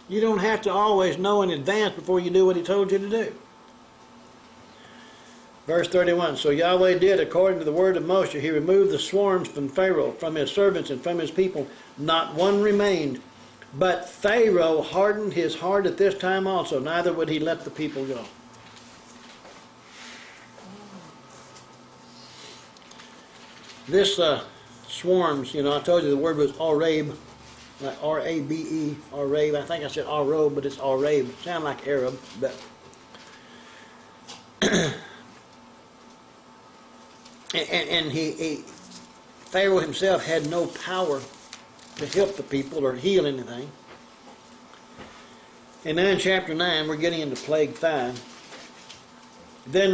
You don't have to always know in advance before you do what he told you to do. Verse 31, so Yahweh did according to the word of Moshe. He removed the swarms from Pharaoh, from his servants, and from his people. Not one remained. But Pharaoh hardened his heart at this time also. Neither would he let the people go. This swarms, you know, I told you the word was Arab, like R-A-B-E, Arab. I think I said Arab, but it's Arab. Sound like Arab, but and Pharaoh himself had no power to help the people or heal anything. And now in chapter 9, we're getting into plague 5. Then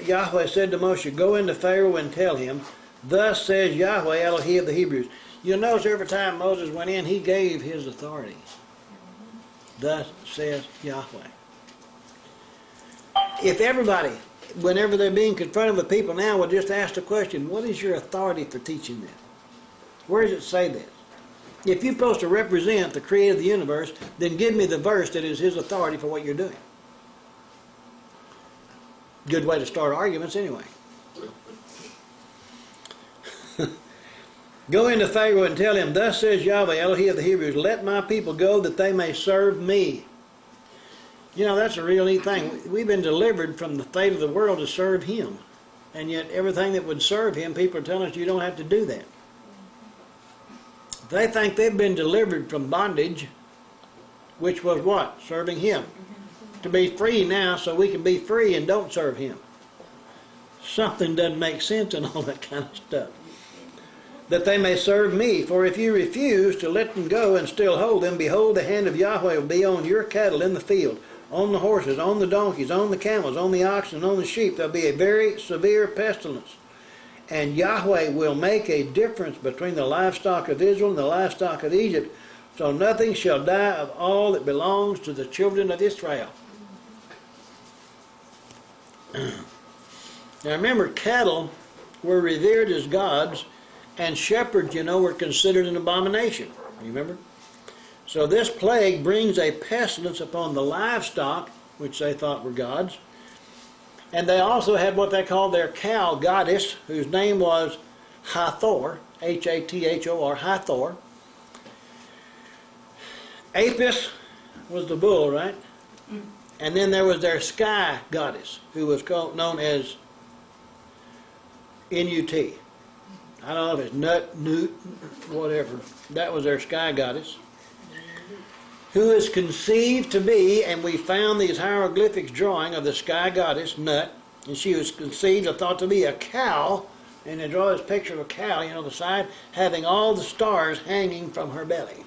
Yahweh said to Moshe, Go into Pharaoh and tell him, Thus says Yahweh Elohim of the Hebrews. You'll notice every time Moses went in, he gave his authority. Thus says Yahweh. If everybody, whenever they're being confronted with people now, would just ask the question, what is your authority for teaching this? Where does it say this? If you're supposed to represent the creator of the universe, then give me the verse that is his authority for what you're doing. Good way to start arguments anyway. Go into Pharaoh and tell him, Thus says Yahweh Elohim of the Hebrews, Let my people go that they may serve me. You know, that's a real neat thing. We've been delivered from the fate of the world to serve him. And yet everything that would serve him, people are telling us you don't have to do that. They think they've been delivered from bondage, which was what? Serving him. To be free now so we can be free and don't serve him. Something doesn't make sense in all that kind of stuff. That they may serve me. For if you refuse to let them go and still hold them, behold, the hand of Yahweh will be on your cattle in the field, on the horses, on the donkeys, on the camels, on the oxen, on the sheep. There'll be a very severe pestilence. And Yahweh will make a difference between the livestock of Israel and the livestock of Egypt. So nothing shall die of all that belongs to the children of Israel. Now remember, cattle were revered as gods, and shepherds, you know, were considered an abomination. Remember? So this plague brings a pestilence upon the livestock, which they thought were gods. And they also had what they called their cow goddess, whose name was Hathor, Hathor, Hathor. Apis was the bull, right? And then there was their sky goddess, who was known as Nut. I don't know if it's Nut, whatever. That was their sky goddess, who is conceived to be, and we found these hieroglyphics drawing of the sky goddess, Nut, and she was conceived or thought to be a cow, and they draw this picture of a cow, you know, the side, having all the stars hanging from her belly.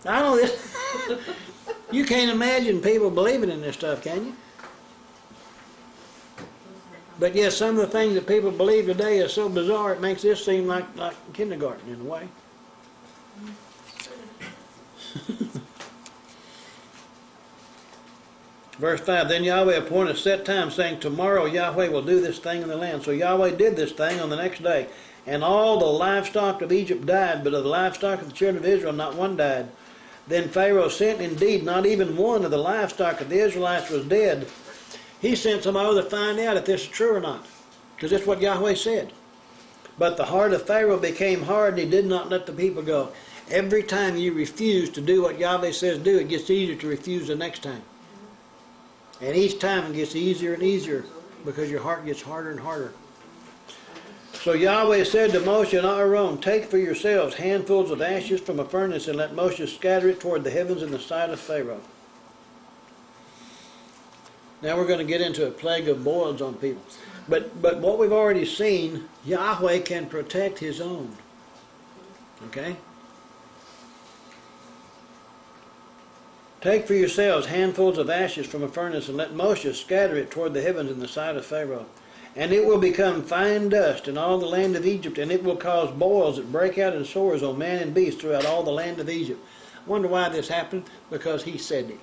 I know this. You can't imagine people believing in this stuff, can you? But yes, some of the things that people believe today is so bizarre, it makes this seem like kindergarten in a way. Verse 5, then Yahweh appointed a set time, saying, tomorrow Yahweh will do this thing in the land. So Yahweh did this thing on the next day. And all the livestock of Egypt died, but of the livestock of the children of Israel not one died. Then Pharaoh sent indeed, not even one of the livestock of the Israelites was dead. He sent some over to find out if this is true or not, because that's what Yahweh said. But the heart of Pharaoh became hard, and he did not let the people go. Every time you refuse to do what Yahweh says do, it gets easier to refuse the next time. And each time it gets easier and easier, because your heart gets harder and harder. So Yahweh said to Moshe and Aaron, take for yourselves handfuls of ashes from a furnace, and let Moshe scatter it toward the heavens in the sight of Pharaoh. Now we're going to get into a plague of boils on people. But what we've already seen, Yahweh can protect his own. Okay? Take for yourselves handfuls of ashes from a furnace, and let Moshe scatter it toward the heavens in the sight of Pharaoh. And it will become fine dust in all the land of Egypt, and it will cause boils that break out in sores on man and beast throughout all the land of Egypt. I wonder why this happened? Because he said it.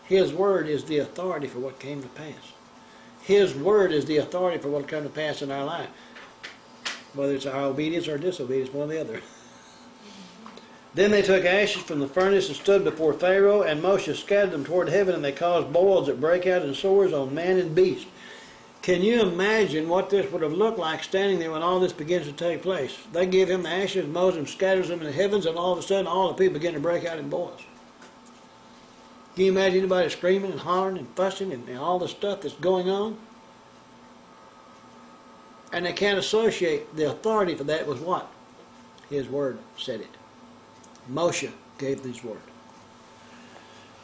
His word is the authority for what came to pass. His word is the authority for what will come to pass in our life. Whether it's our obedience or disobedience, one or the other. Then they took ashes from the furnace and stood before Pharaoh, and Moshe scattered them toward heaven, and they caused boils that break out in sores on man and beast. Can you imagine what this would have looked like standing there when all this begins to take place? They give him the ashes, Moses scatters them in the heavens, and all of a sudden all the people begin to break out in boils. Can you imagine anybody screaming and hollering and fussing and all the stuff that's going on? And they can't associate the authority for that with what? His word said it. Moshe gave this word.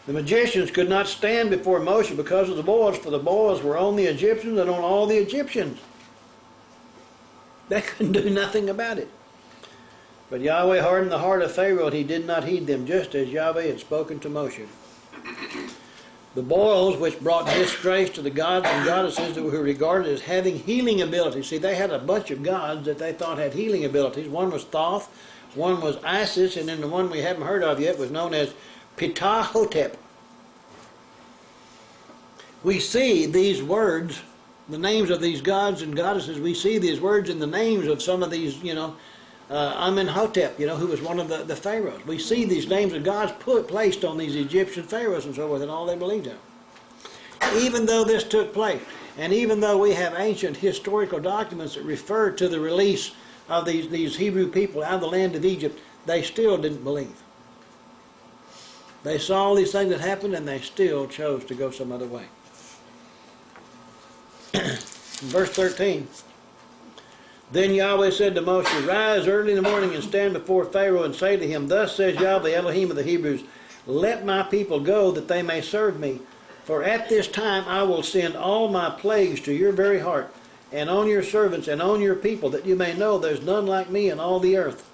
The magicians could not stand before Moshe because of the boils, for the boils were on the Egyptians and on all the Egyptians. They couldn't do nothing about it. But Yahweh hardened the heart of Pharaoh, and he did not heed them, just as Yahweh had spoken to Moshe. The boils, which brought disgrace to the gods and goddesses that were regarded as having healing abilities. See, they had a bunch of gods that they thought had healing abilities. One was Thoth, one was Isis, and then the one we haven't heard of yet was known as Ptah-hotep. We see these words, the names of these gods and goddesses, we see these words in the names of some of these, Amenhotep, who was one of the pharaohs. We see these names of gods placed on these Egyptian pharaohs and so forth, and all they believed in. Even though this took place, and even though we have ancient historical documents that refer to the release of these Hebrew people out of the land of Egypt, they still didn't believe. They saw all these things that happened, and they still chose to go some other way. Verse 13. Then Yahweh said to Moshe, rise early in the morning and stand before Pharaoh and say to him, thus says Yahweh, Elohim of the Hebrews, let my people go that they may serve me. For at this time I will send all my plagues to your very heart, and on your servants and on your people, that you may know there's none like me in all the earth.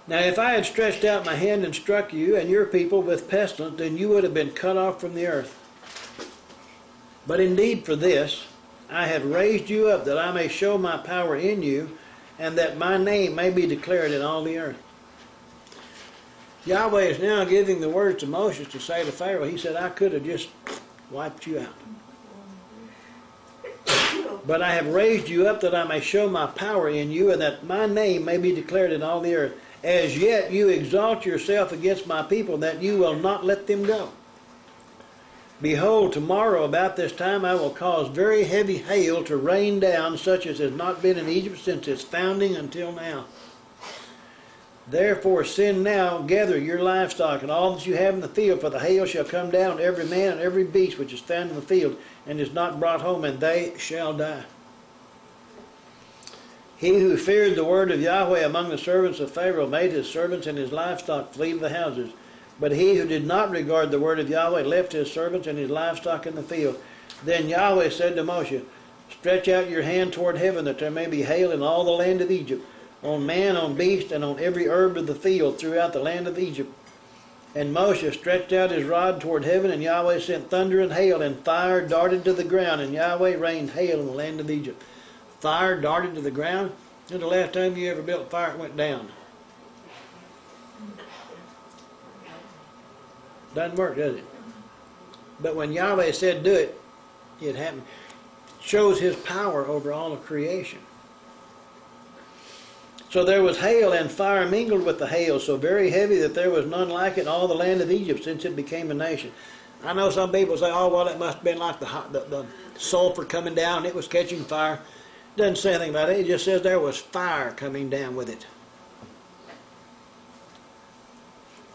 Now if I had stretched out my hand and struck you and your people with pestilence, then you would have been cut off from the earth. But indeed for this, I have raised you up that I may show my power in you, and that my name may be declared in all the earth. Yahweh is now giving the words to Moses to say to Pharaoh. He said, I could have just wiped you out. But I have raised you up that I may show my power in you, and that my name may be declared in all the earth. As yet you exalt yourself against my people, that you will not let them go. Behold, tomorrow about this time I will cause very heavy hail to rain down, such as has not been in Egypt since its founding until now. Therefore send now, gather your livestock and all that you have in the field, for the hail shall come down on every man and every beast which is found in the field, and is not brought home, and they shall die. He who feared the word of Yahweh among the servants of Pharaoh made his servants and his livestock flee to the houses. But he who did not regard the word of Yahweh left his servants and his livestock in the field. Then Yahweh said to Moshe, stretch out your hand toward heaven, that there may be hail in all the land of Egypt, on man, on beast, and on every herb of the field throughout the land of Egypt. And Moshe stretched out his rod toward heaven, and Yahweh sent thunder and hail, and fire darted to the ground, and Yahweh rained hail in the land of Egypt. Fire darted to the ground? When's the last time you ever built a fire that went down? Doesn't work, does it? But when Yahweh said do it, it happened. Shows his power over all of creation. So there was hail, and fire mingled with the hail, so very heavy that there was none like it in all the land of Egypt since it became a nation. I know some people say, oh, well, it must have been like the sulfur coming down and it was catching fire. It doesn't say anything about it. It just says there was fire coming down with it.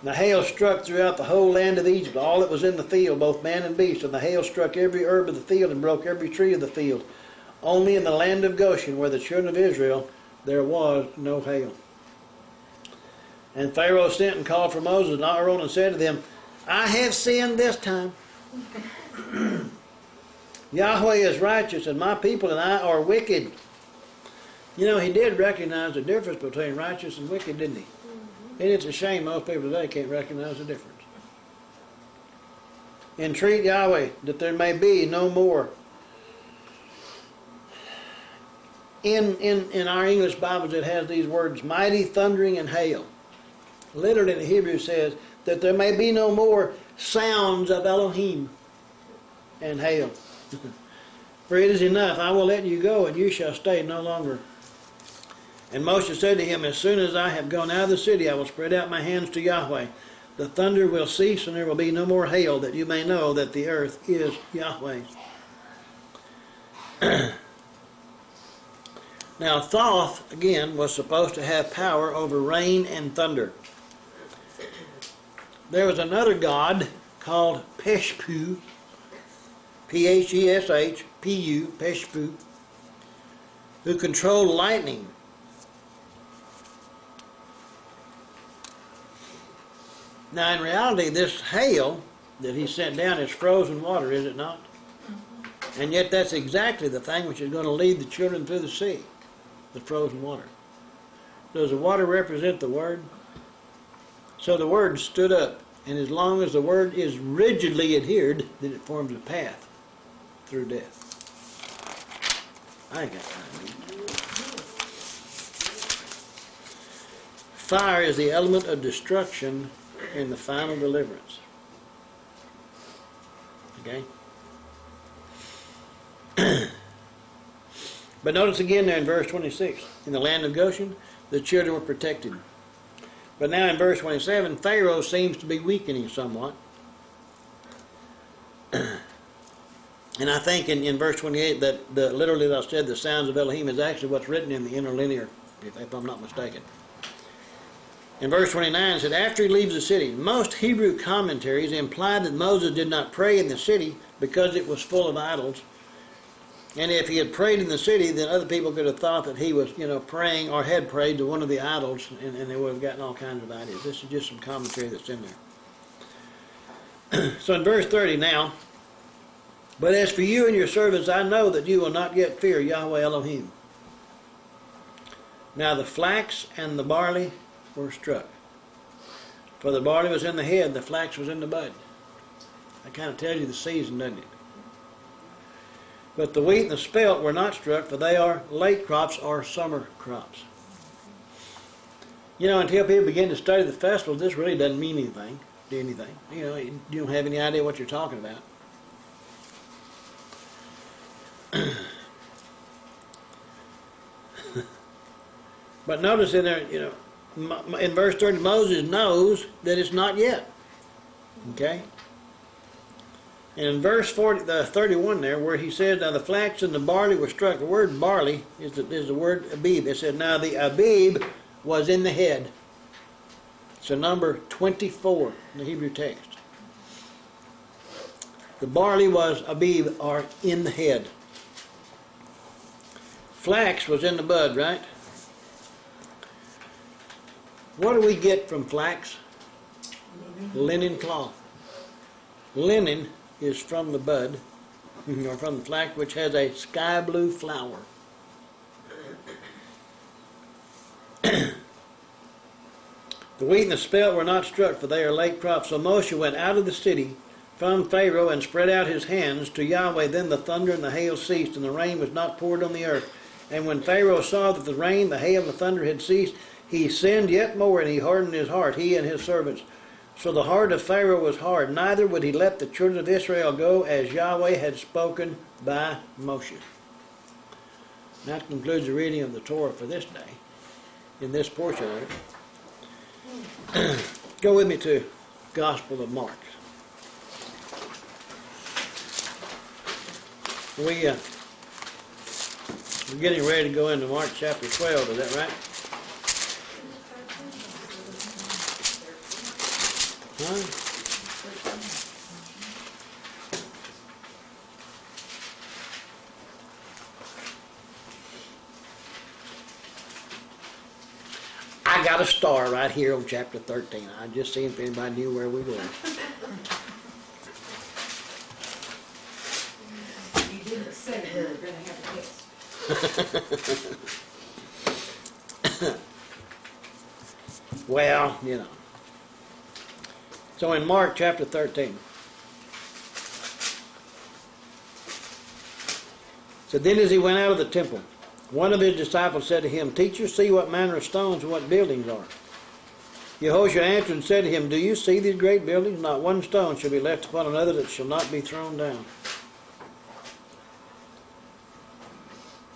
The hail struck throughout the whole land of Egypt, all that was in the field, both man and beast, and the hail struck every herb of the field and broke every tree of the field. Only in the land of Goshen, where the children of Israel, there was no hail. And Pharaoh sent and called for Moses and Aaron and said to them, I have sinned this time. Yahweh is righteous, and my people and I are wicked. You know, he did recognize the difference between righteous and wicked, didn't he? And it's a shame most people today can't recognize the difference. Entreat Yahweh that there may be no more. In our English Bibles it has these words, mighty thundering and hail. Literally in the Hebrew says that there may be no more sounds of Elohim and hail. For it is enough, I will let you go, and you shall stay no longer. And Moshe said to him, as soon as I have gone out of the city, I will spread out my hands to Yahweh. The thunder will cease, and there will be no more hail, that you may know that the earth is Yahweh's. Now, Thoth, again, was supposed to have power over rain and thunder. There was another god called Peshpu, P-H-E-S-H-P-U, Peshpu, who controlled lightning. Now, in reality, this hail that he sent down is frozen water, is it not? And yet that's exactly the thing which is going to lead the children through the sea, the frozen water. Does the water represent the Word? So the Word stood up, and as long as the Word is rigidly adhered, then it forms a path through death. I ain't got time. Fire is the element of destruction in the final deliverance. Okay? But notice again there in verse 26, in the land of Goshen, the children were protected. But now in verse 27, Pharaoh seems to be weakening somewhat. And I think in verse 28 that literally that I said the sounds of Elohim is actually what's written in the interlinear, if I'm not mistaken. In verse 29 it said, after he leaves the city, most Hebrew commentaries imply that Moses did not pray in the city because it was full of idols. And if he had prayed in the city, then other people could have thought that he was, praying or had prayed to one of the idols, and they would have gotten all kinds of ideas. This is just some commentary that's in there. So in verse 30 now, but as for you and your servants, I know that you will not yet fear Yahweh Elohim. Now the flax and the barley were struck. For the barley was in the head, the flax was in the bud. That kind of tells you the season, doesn't it? But the wheat and the spelt were not struck, for they are late crops or summer crops. Until people begin to study the festivals, this really doesn't mean anything. You don't have any idea what you're talking about. But notice in there, in verse 30, Moses knows that it's not yet. Okay? And in verse 31 there, where he says, now the flax and the barley were struck. The word barley is the word Abib. It said, now the Abib was in the head. So number 24 in the Hebrew text. The barley was Abib, or in the head. Flax was in the bud, right? What do we get from flax? Linen cloth. Linen is from the bud, or from the flax, which has a sky blue flower. The wheat and the spelt were not struck, for they are late crops. So Moshe went out of the city from Pharaoh and spread out his hands to Yahweh. Then the thunder and the hail ceased, and the rain was not poured on the earth. And when Pharaoh saw that the rain, the hail, and the thunder had ceased, he sinned yet more, and he hardened his heart, he and his servants. So the heart of Pharaoh was hard, neither would he let the children of Israel go, as Yahweh had spoken by Moshe. That concludes the reading of the Torah for this day, in this portion of it. Go with me to Gospel of Mark. We're getting ready to go into Mark chapter 12, is that right? Huh? I got a star right here on chapter 13. I just seen if anybody knew where we were. You didn't say we were going to have a test. Well, you know. So in Mark chapter 13. So then as he went out of the temple, one of his disciples said to him, Teacher, see what manner of stones and what buildings are. Yehoshua answered and said to him, Do you see these great buildings? Not one stone shall be left upon another that shall not be thrown down.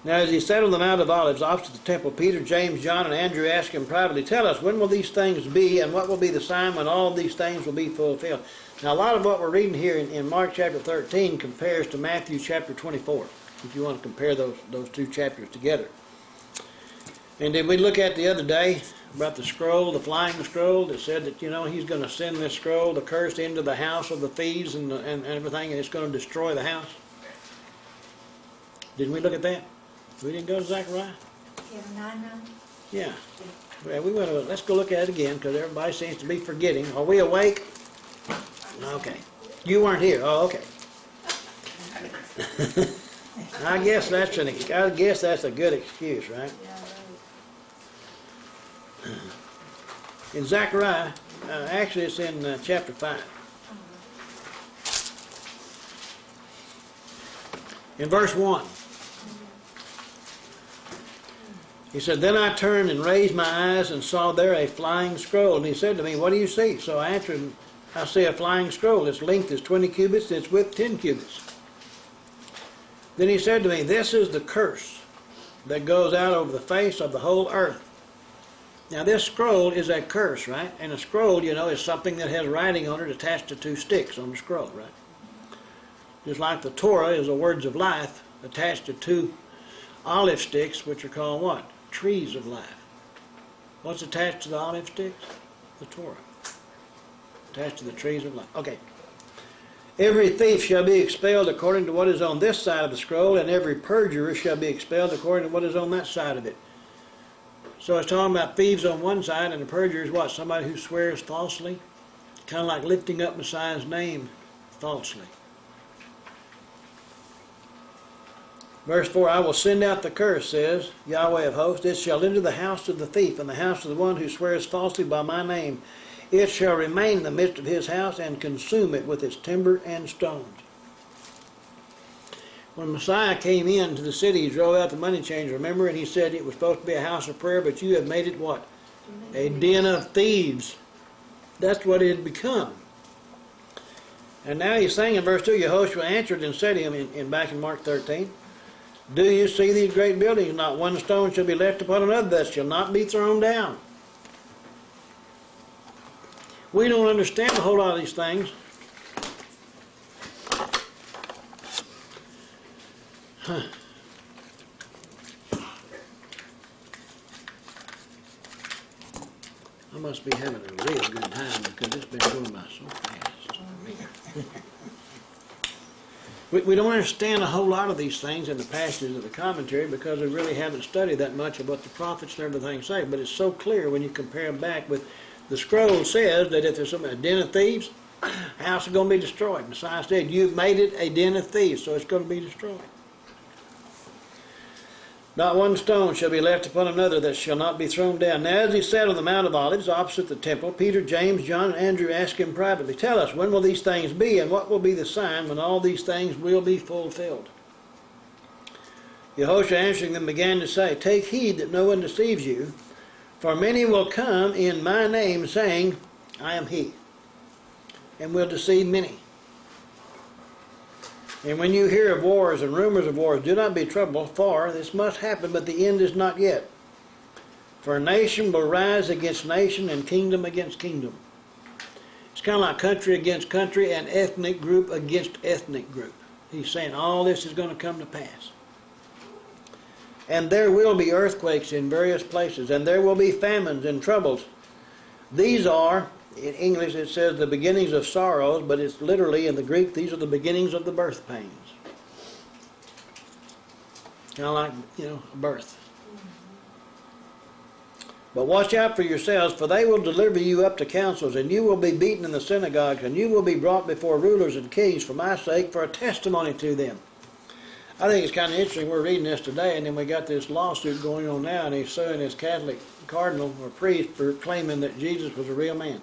Now as he sat on the Mount of Olives opposite the temple, Peter, James, John, and Andrew asked him privately, Tell us, when will these things be, and what will be the sign when all these things will be fulfilled? Now a lot of what we're reading here in Mark chapter 13 compares to Matthew chapter 24, if you want to compare those two chapters together. And did we look at the other day about the scroll, the flying scroll, that said that, you know, he's going to send this scroll, the curse, into the house of the thieves and everything, and it's going to destroy the house? Didn't we look at that? We didn't go to Zechariah? Yeah, 9. Yeah. Well, we went to, let's go look at it again, because everybody seems to be forgetting. Are we awake? Okay. You weren't here. Oh, okay. I guess that's a good excuse, right? In Zechariah, actually it's in chapter 5. In verse 1. He said, Then I turned and raised my eyes and saw there a flying scroll. And he said to me, What do you see? So I answered him, I see a flying scroll. Its length is 20 cubits, and its width 10 cubits. Then he said to me, This is the curse that goes out over the face of the whole earth. Now this scroll is a curse, right? And a scroll, you know, is something that has writing on it attached to 2 sticks on the scroll, right? Just like the Torah is the words of life attached to 2 olive sticks, which are called what? Trees of life. What's attached to the olive sticks? The Torah. Attached to the trees of life. Okay. Every thief shall be expelled according to what is on this side of the scroll, and every perjurer shall be expelled according to what is on that side of it. So it's talking about thieves on one side, and the perjurer is what? Somebody who swears falsely? Kind of like lifting up Messiah's name falsely. Verse 4, I will send out the curse, says Yahweh of hosts. It shall enter the house of the thief, and the house of the one who swears falsely by my name. It shall remain in the midst of his house, and consume it with its timber and stones. When Messiah came into the city, he drove out the money changer, remember? And he said it was supposed to be a house of prayer, but you have made it what? A den of thieves. That's what it had become. And now he's saying in verse 2, Yehoshua answered and said to him, back in Mark 13, Do you see these great buildings? Not one stone shall be left upon another that shall not be thrown down. We don't understand a whole lot of these things. Huh. I must be having a real good time because it's been going by so fast. We don't understand a whole lot of these things in the passages of the commentary because we really haven't studied that much of what the prophets and everything say. But it's so clear when you compare them back with the scroll says that if there's a den of thieves, house is going to be destroyed. Messiah said, you've made it a den of thieves, so it's going to be destroyed. Not one stone shall be left upon another that shall not be thrown down. Now as he sat on the Mount of Olives opposite the temple, Peter, James, John, and Andrew asked him privately, tell us, when will these things be, and what will be the sign when all these things will be fulfilled? Yahushua answering them began to say, take heed that no one deceives you, for many will come in my name, saying, I am he, and will deceive many. And when you hear of wars and rumors of wars, do not be troubled, for this must happen, but the end is not yet. For nation will rise against nation, and kingdom against kingdom. It's kind of like country against country and ethnic group against ethnic group. He's saying all this is going to come to pass. And there will be earthquakes in various places, and there will be famines and troubles. These are, in English it says the beginnings of sorrows, but it's literally in the Greek, these are the beginnings of the birth pains. Kind of like, a birth. But watch out for yourselves, for they will deliver you up to councils, and you will be beaten in the synagogues, and you will be brought before rulers and kings for my sake, for a testimony to them. I think it's kind of interesting. We're reading this today, and then we got this lawsuit going on now, and he's suing his Catholic cardinal or priest for claiming that Jesus was a real man.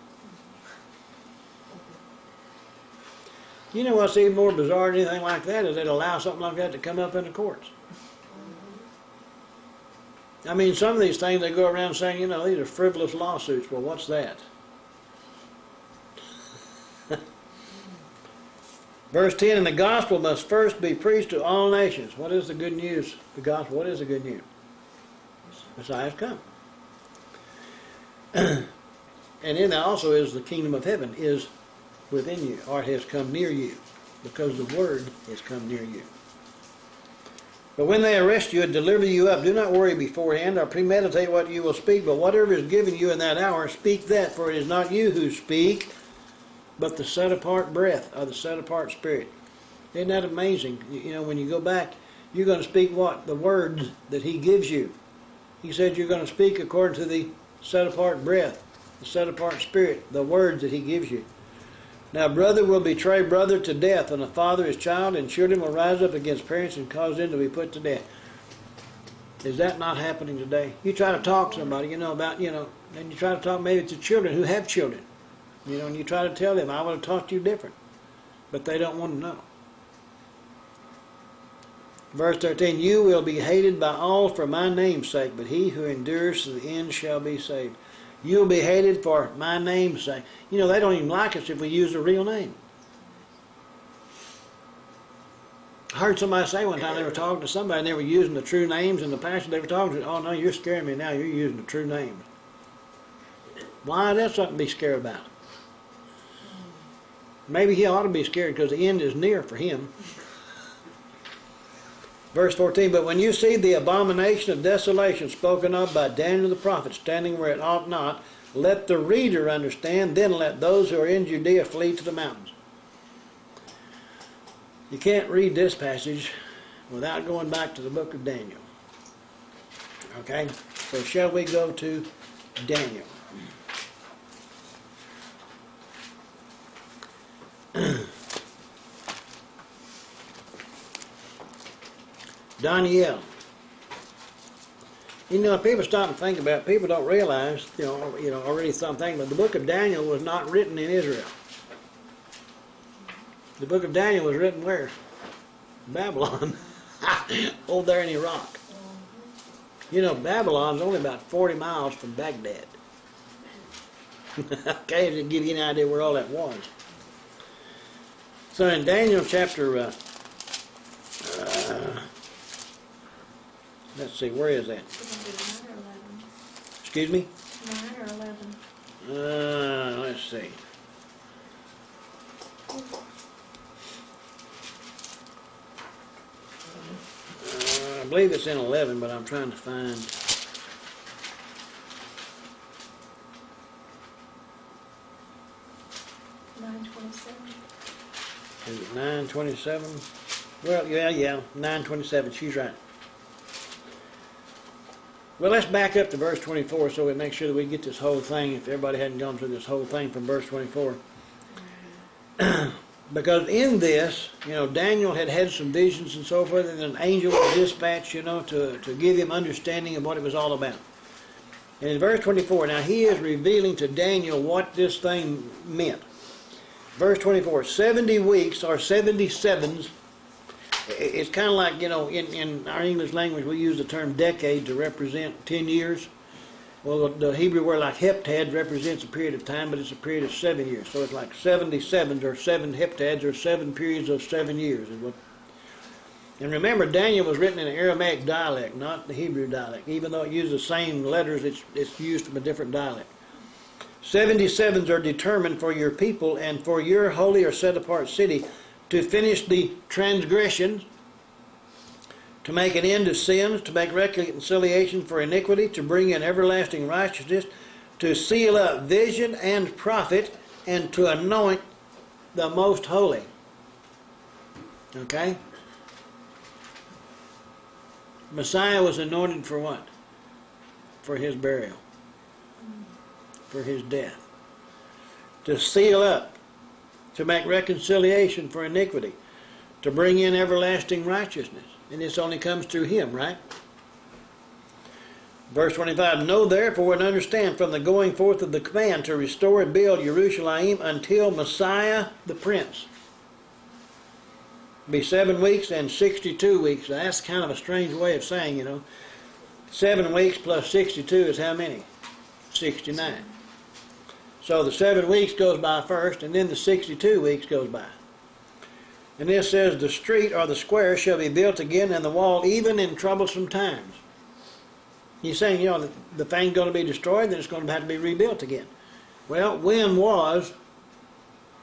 You know what's even more bizarre than anything like that is they'd allow something like that to come up in the courts. I mean, some of these things they go around saying, these are frivolous lawsuits. Well, what's that? Verse 10, and the gospel must first be preached to all nations. What is the good news? The gospel, what is the good news? Messiah's come. And in that also is the kingdom of heaven is within you, or it has come near you, because the word has come near you. But when they arrest you and deliver you up, do not worry beforehand or premeditate what you will speak, but whatever is given you in that hour, speak that, for it is not you who speak, but the set apart breath or the set apart spirit. Isn't that amazing? When you go back, you're going to speak what? The words that he gives you. He said you're going to speak according to the set apart breath, the set apart spirit, the words that he gives you. Now brother will betray brother to death, and a father his child, and children will rise up against parents and cause them to be put to death. Is that not happening today? You try to talk to somebody, and you try to talk maybe to children who have children. And you try to tell them, I would have taught you different. But they don't want to know. Verse 13, you will be hated by all for my name's sake, but he who endures to the end shall be saved. You will be hated for my name's sake. They don't even like us if we use a real name. I heard somebody say one time they were talking to somebody and they were using the true names, and the pastor they were talking to, oh no, you're scaring me now, you're using the true names. Why? That's something to be scared about. Maybe he ought to be scared because the end is near for him. Verse 14, but when you see the abomination of desolation spoken of by Daniel the prophet standing where it ought not, let the reader understand, then let those who are in Judea flee to the mountains. You can't read this passage without going back to the book of Daniel. Okay? So shall we go to Daniel? Daniel. People stop and think about it. People don't realize, already stop thinking, but the book of Daniel was not written in Israel. The book of Daniel was written where? Babylon. Over there in Iraq. Babylon's only about 40 miles from Baghdad. Okay, to give you an idea where all that was. So in Daniel chapter, let's see, where is that? Excuse me? 9 or 11. Let's see. believe it's in 11, but I'm trying to find. Is it 9:27? Well, yeah, 9:27. She's right. Well, let's back up to verse 24 so we make sure that we get this whole thing, if everybody hadn't gone through this whole thing from verse 24. Because in this, Daniel had some visions and so forth, and an angel was dispatched, to give him understanding of what it was all about. And in verse 24, now he is revealing to Daniel what this thing meant. Verse 24, 70 weeks or 77s. It's kind of like, in our English language we use the term decade to represent 10 years. Well, the Hebrew word like heptad represents a period of time, but it's a period of 7 years. So it's like 77s or 7 heptads or 7 periods of 7 years. And remember, Daniel was written in an Aramaic dialect, not the Hebrew dialect. Even though it uses the same letters, it's used from a different dialect. 77s are determined for your people and for your holy or set apart city, to finish the transgressions, to make an end of sins, to make reconciliation for iniquity, to bring in everlasting righteousness, to seal up vision and prophet, and to anoint the most holy. Okay? Messiah was anointed for what? For his burial. For his death. To seal up. To make reconciliation for iniquity, to bring in everlasting righteousness. And this only comes through him, right? Verse 25, know therefore and understand from the going forth of the command to restore and build Jerusalem until Messiah the Prince. Be 7 weeks and 62 weeks. Now, that's kind of a strange way of saying, 7 weeks plus 62 is how many? 69. So the 7 weeks goes by first, and then the 62 weeks goes by. And this says, the street or the square shall be built again, and the wall even in troublesome times. He's saying, the thing's going to be destroyed, then it's going to have to be rebuilt again. Well, when was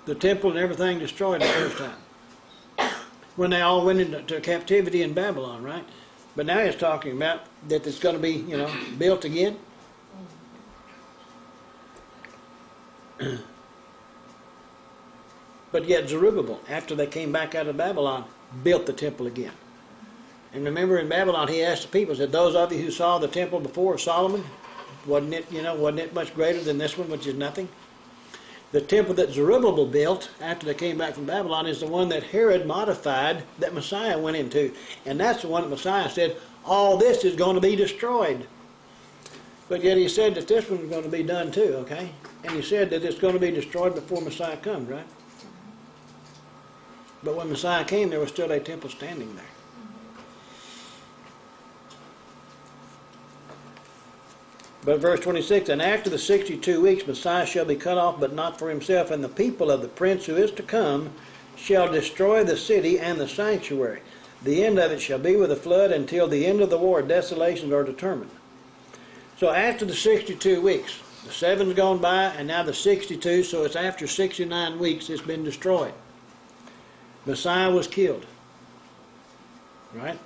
the temple and everything destroyed the first time? When they all went into captivity in Babylon, right? But now he's talking about that it's going to be, built again. But yet Zerubbabel, after they came back out of Babylon, built the temple again. And remember, in Babylon he asked the people, said, those of you who saw the temple before Solomon, wasn't it much greater than this one, which is nothing? The temple that Zerubbabel built after they came back from Babylon is the one that Herod modified, that Messiah went into. And that's the one that Messiah said, all this is going to be destroyed. But yet he said that this one's going to be done too, okay? And he said that it's going to be destroyed before Messiah comes, right? But when Messiah came, there was still a temple standing there. But verse 26, and after the 62 weeks Messiah shall be cut off, but not for himself, and the people of the prince who is to come shall destroy the city and the sanctuary. The end of it shall be with a flood until the end of the war. Desolations are determined. So after the 62 weeks, the 7's gone by, and now the 62, so it's after 69 weeks it's been destroyed. Messiah was killed. Right?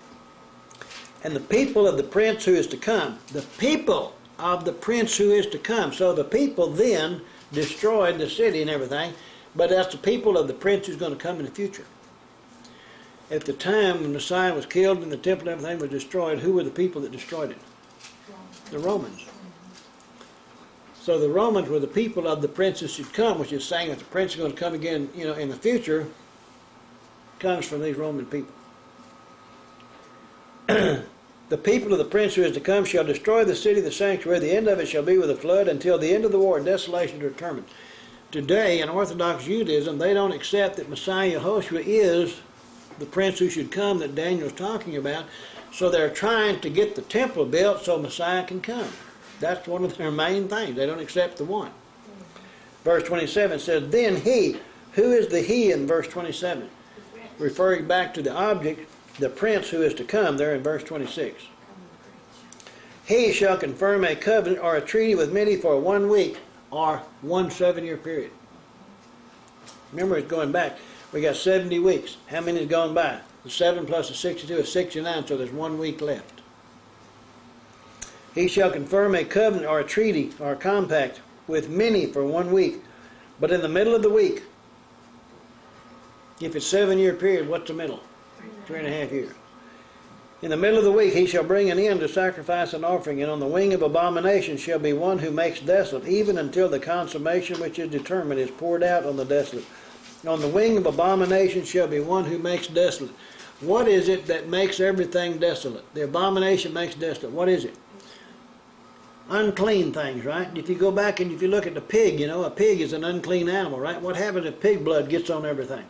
And the people of the prince who is to come, the people of the prince who is to come. So the people then destroyed the city and everything, but that's the people of the prince who's going to come in the future. At the time when Messiah was killed and the temple and everything was destroyed, who were the people that destroyed it? The Romans. So the Romans were the people of the prince who should come, which is saying that the prince is going to come again, in the future, comes from these Roman people. The people of the prince who is to come shall destroy the city, the sanctuary. The end of it shall be with a flood until the end of the war. Desolation is determined. Today, in Orthodox Judaism, they don't accept that Messiah Yahushua is the prince who should come that Daniel's talking about. So they're trying to get the temple built so Messiah can come. That's one of their main things. They don't accept the one. Verse 27 says, then he, who is the he in verse 27? Referring back to the object, the prince who is to come, there in verse 26. He shall confirm a covenant or a treaty with many for 1 week or 1 7-year period. Remember, it's going back. We got 70 weeks. How many has gone by? The 7 plus the 62 is 69, so there's 1 week left. He shall confirm a covenant or a treaty or a compact with many for 1 week. But in the middle of the week, if it's 7-year period, what's the middle? 3.5 years. In the middle of the week he shall bring an end to sacrifice and offering, and on the wing of abomination shall be one who makes desolate, even until the consummation which is determined is poured out on the desolate. On the wing of abomination shall be one who makes desolate. What is it that makes everything desolate? The abomination makes desolate. What is it? Unclean things, right? If you go back and if you look at the pig, you know, a pig is an unclean animal, right? What happens if pig blood gets on everything?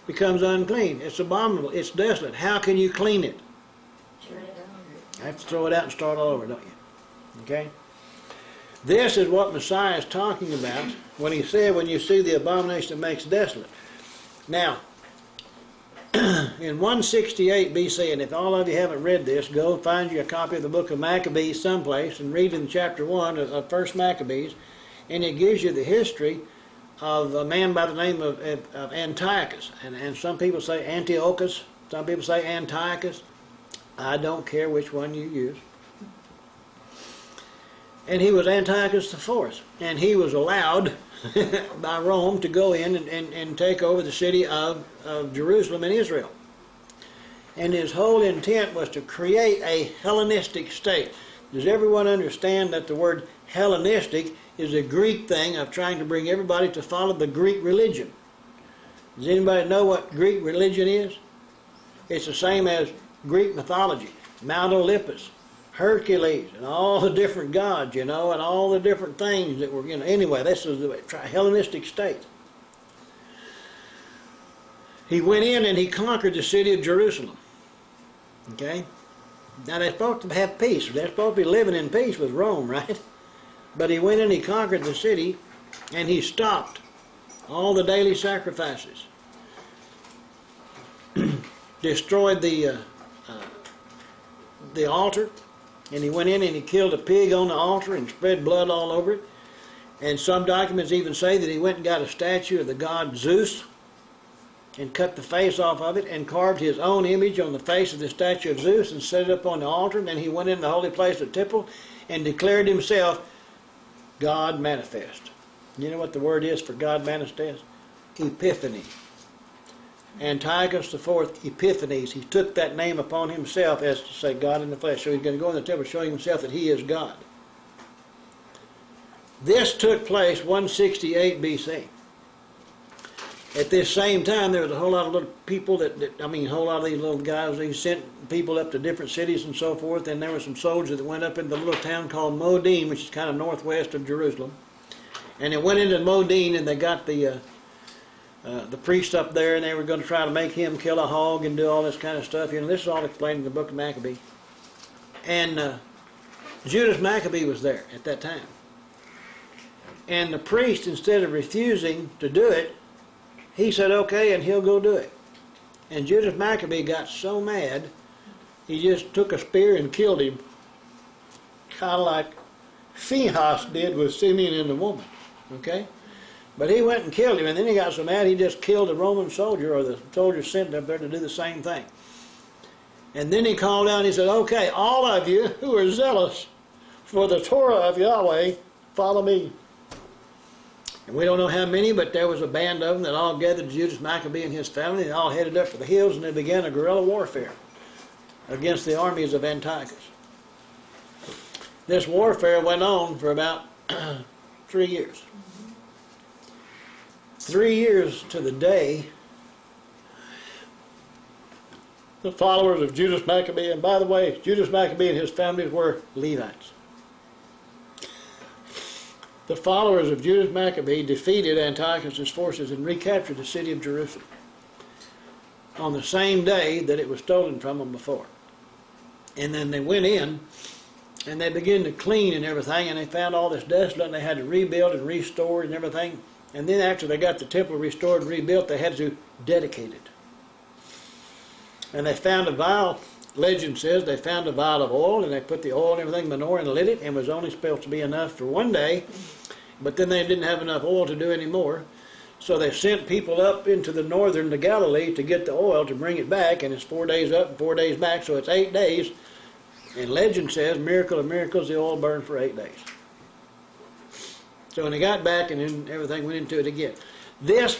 Becomes unclean. It's abominable. It's desolate. How can you clean it? You have to throw it out and start all over, don't you? Okay? This is what Messiah is talking about when he said, when you see the abomination that makes desolate. Now, in 168 BC, and if all of you haven't read this, go find you a copy of the book of Maccabees someplace and read in chapter 1 of 1 Maccabees, and it gives you the history of a man by the name of Antiochus. And some people say Antiochus, some people say Antiochus. I don't care which one you use. And he was Antiochus IV. And he was allowed by Rome to go in and take over the city of Jerusalem in Israel. And his whole intent was to create a Hellenistic state. Does everyone understand that the word Hellenistic is a Greek thing of trying to bring everybody to follow the Greek religion? Does anybody know what Greek religion is? It's the same as Greek mythology. Mount Olympus, Hercules, and all the different gods, you know, and all the different things that were, you know. Anyway, this is the Hellenistic state. He went in and he conquered the city of Jerusalem. Okay? Now they're supposed to have peace. They're supposed to be living in peace with Rome, right? But he went in, he conquered the city, and he stopped all the daily sacrifices. Destroyed the altar, and he went in and he killed a pig on the altar and spread blood all over it. And some documents even say that he went and got a statue of the god Zeus and cut the face off of it and carved his own image on the face of the statue of Zeus and set it up on the altar. And then he went in the holy place of the temple and declared himself God manifest. You know what the word is for God manifest? Epiphany. Antiochus IV Epiphanes. He took that name upon himself as to say God in the flesh. So he's going to go in the temple showing himself that he is God. This took place 168 BC. At this same time, there was a whole lot of little people a whole lot of these little guys, they sent people up to different cities and so forth, and there were some soldiers that went up into the little town called Modin, which is kind of northwest of Jerusalem. And they went into Modin, and they got the priest up there, and they were going to try to make him kill a hog and do all this kind of stuff. You know, this is all explained in the book of Maccabees. And Judas Maccabee was there at that time. And the priest, instead of refusing to do it, he said, okay, and he'll go do it. And Judas Maccabee got so mad, he just took a spear and killed him, kind of like Phinehas did with Simeon and the woman. Okay? But he went and killed him, and then he got so mad he just killed a Roman soldier, or the soldier sent up there to do the same thing. And then he called out and he said, okay, all of you who are zealous for the Torah of Yahweh, follow me. And we don't know how many, but there was a band of them that all gathered to Judas Maccabee and his family. They all headed up for the hills, and they began a guerrilla warfare against the armies of Antiochus. This warfare went on for about 3 years. 3 years to the day, the followers of Judas Maccabee, and by the way, Judas Maccabee and his family were Levites. The followers of Judas Maccabee defeated Antiochus' forces and recaptured the city of Jerusalem on the same day that it was stolen from them before. And then they went in and they began to clean and everything, and they found all this desolate, and they had to rebuild and restore and everything. And then after they got the temple restored and rebuilt, they had to dedicate it. And they found a vial, legend says, they found a vial of oil, and they put the oil and everything, menorah, and lit it, and it was only supposed to be enough for one day. But then they didn't have enough oil to do any more. So they sent people up into the northern to Galilee to get the oil to bring it back, and it's 4 days up and 4 days back, so it's 8 days. And legend says, miracle of miracles, the oil burned for 8 days. So when they got back, and then everything went into it again. This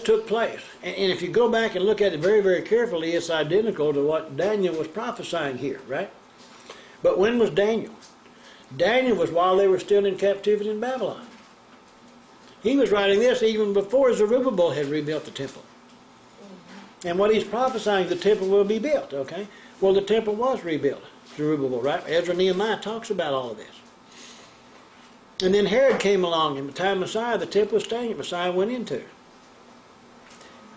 took place. And if you go back and look at it very, very carefully, it's identical to what Daniel was prophesying here, right? But when was Daniel? Daniel was while they were still in captivity in Babylon. He was writing this even before Zerubbabel had rebuilt the temple. And what he's prophesying, the temple will be built, okay? Well, the temple was rebuilt, Zerubbabel, right? Ezra Nehemiah talks about all of this. And then Herod came along, and the time Messiah, the temple was standing, Messiah went into.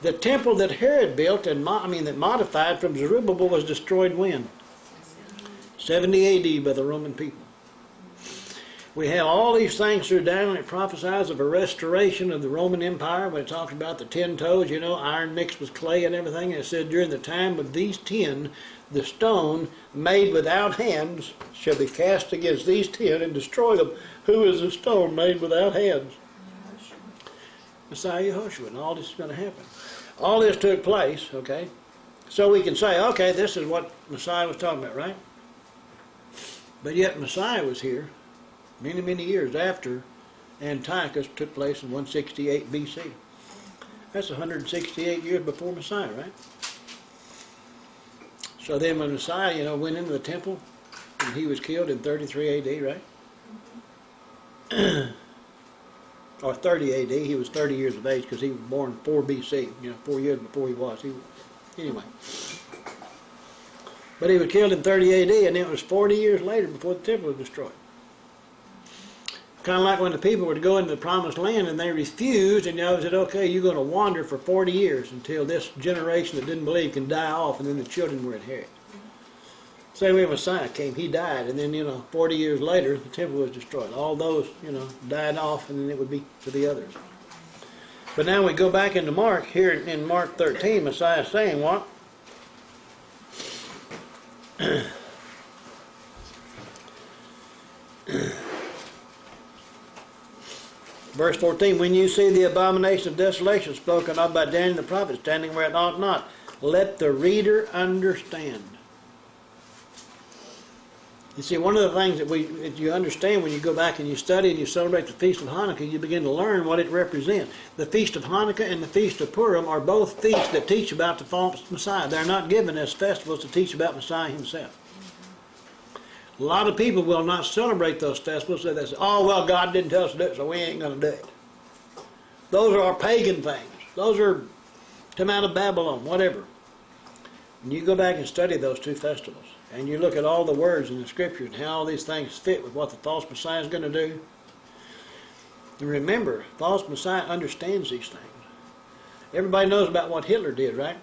The temple that Herod built, that modified from Zerubbabel, was destroyed when? 70 A.D. by the Roman people. We have all these things through Daniel. It prophesies of a restoration of the Roman Empire when it talks about the 10 toes, iron mixed with clay and everything. And it said, during the time of these 10, the stone made without hands shall be cast against these 10 and destroy them. Who is the stone made without hands? Messiah Yehoshua. And all this is going to happen. All this took place, okay? So we can say, okay, this is what Messiah was talking about, right? But yet Messiah was here many, many years after Antiochus took place in 168 BC. That's 168 years before Messiah, right? So then when Messiah, went into the temple, and he was killed in 33 AD, right? Or 30 AD, he was 30 years of age because he was born 4 BC, 4 years before he was. Anyway. But he was killed in 30 AD, and it was 40 years later before the temple was destroyed. Kind of like when the people were to go into the promised land and they refused, and said, okay, you're going to wander for 40 years until this generation that didn't believe can die off, and then the children were inherit. Same way Messiah came, he died, and then 40 years later the temple was destroyed. All those died off, and then it would be for the others. But now we go back into Mark. Here in Mark 13, Messiah is saying what? Verse 14, when you see the abomination of desolation spoken of by Daniel the prophet standing where it ought not, let the reader understand. You see, one of the things that you understand when you go back and you study and you celebrate the Feast of Hanukkah, you begin to learn what it represents. The Feast of Hanukkah and the Feast of Purim are both feasts that teach about the false Messiah. They're not given as festivals to teach about Messiah himself. A lot of people will not celebrate those festivals, so they say, oh, well, God didn't tell us to do it, so we ain't going to do it. Those are our pagan things. Those are come out of Babylon, whatever. And you go back and study those two festivals, and you look at all the words in the Scripture and how all these things fit with what the false Messiah is going to do. And remember, false Messiah understands these things. Everybody knows about what Hitler did, right?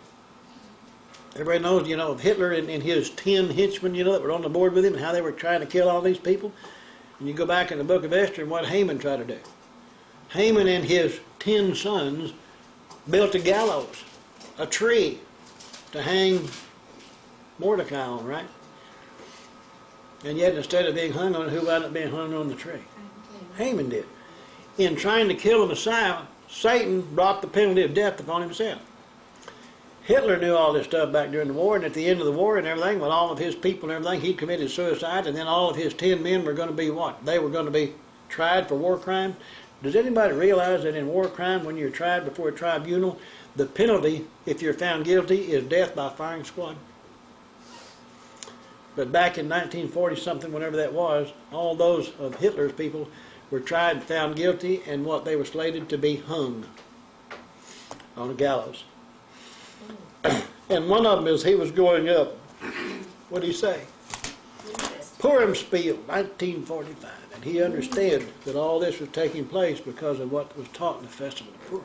Everybody knows, of Hitler and his 10 henchmen, that were on the board with him and how they were trying to kill all these people. And you go back in the book of Esther and what Haman tried to do. Haman and his 10 sons built a gallows, a tree, to hang Mordecai on, right? And yet instead of being hung on it, who wound up being hung on the tree? Haman did. In trying to kill the Messiah, Satan brought the penalty of death upon himself. Hitler knew all this stuff back during the war, and at the end of the war and everything, with all of his people and everything, he committed suicide, and then all of his 10 men were going to be what? They were going to be tried for war crime. Does anybody realize that in war crime, when you're tried before a tribunal, the penalty, if you're found guilty, is death by firing squad? But back in 1940-something, whenever that was, all those of Hitler's people were tried and found guilty, and what they were slated to be hung on a gallows. And one of them, as he was going up, what did he say? Purim Spiel, 1945. And he understood that all this was taking place because of what was taught in the Festival of Purim.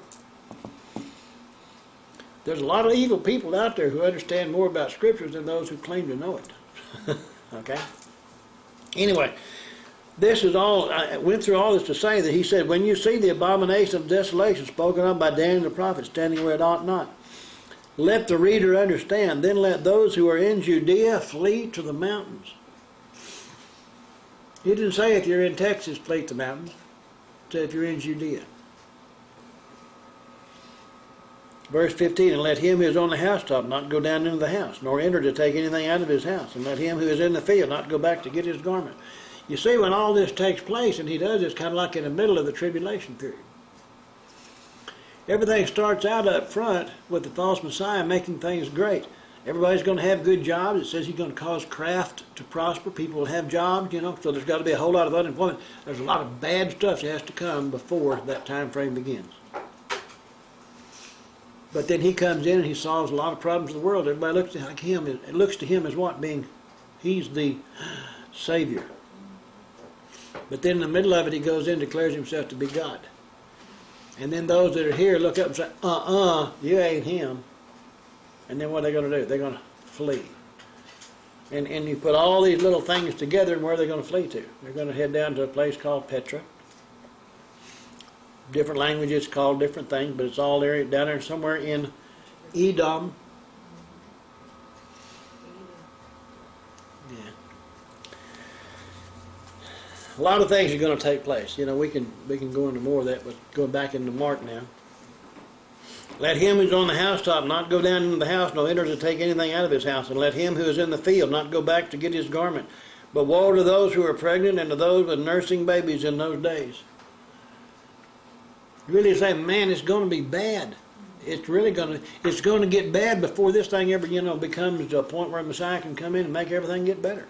There's a lot of evil people out there who understand more about Scriptures than those who claim to know it. Okay? Anyway, this is all, I went through all this to say that he said, when you see the abomination of desolation spoken of by Daniel the prophet standing where it ought not, let the reader understand, then let those who are in Judea flee to the mountains. He didn't say if you're in Texas, flee to the mountains. He said if you're in Judea. Verse 15, and let him who is on the housetop not go down into the house, nor enter to take anything out of his house, and let him who is in the field not go back to get his garment. You see, when all this takes place, and he does, it's kind of like in the middle of the tribulation period. Everything starts out up front with the false Messiah making things great. Everybody's going to have good jobs. It says he's going to cause craft to prosper. People will have jobs, so there's got to be a whole lot of unemployment. There's a lot of bad stuff that has to come before that time frame begins. But then he comes in and he solves a lot of problems of the world. Everybody looks to him. It looks to him as what? He's the Savior. But then in the middle of it, he goes in and declares himself to be God. And then those that are here look up and say, you ain't him. And then what are they going to do? They're going to flee. And you put all these little things together, and where are they going to flee to? They're going to head down to a place called Petra. Different languages called different things, but it's all there down there somewhere in Edom. Yeah. A lot of things are going to take place. We can go into more of that, but going back into Mark now. Let him who's on the housetop not go down into the house, nor enter to take anything out of his house, and let him who is in the field not go back to get his garment. But woe to those who are pregnant and to those with nursing babies in those days. You really say, man, it's going to be bad. It's going to get bad before this thing ever, becomes to a point where Messiah can come in and make everything get better.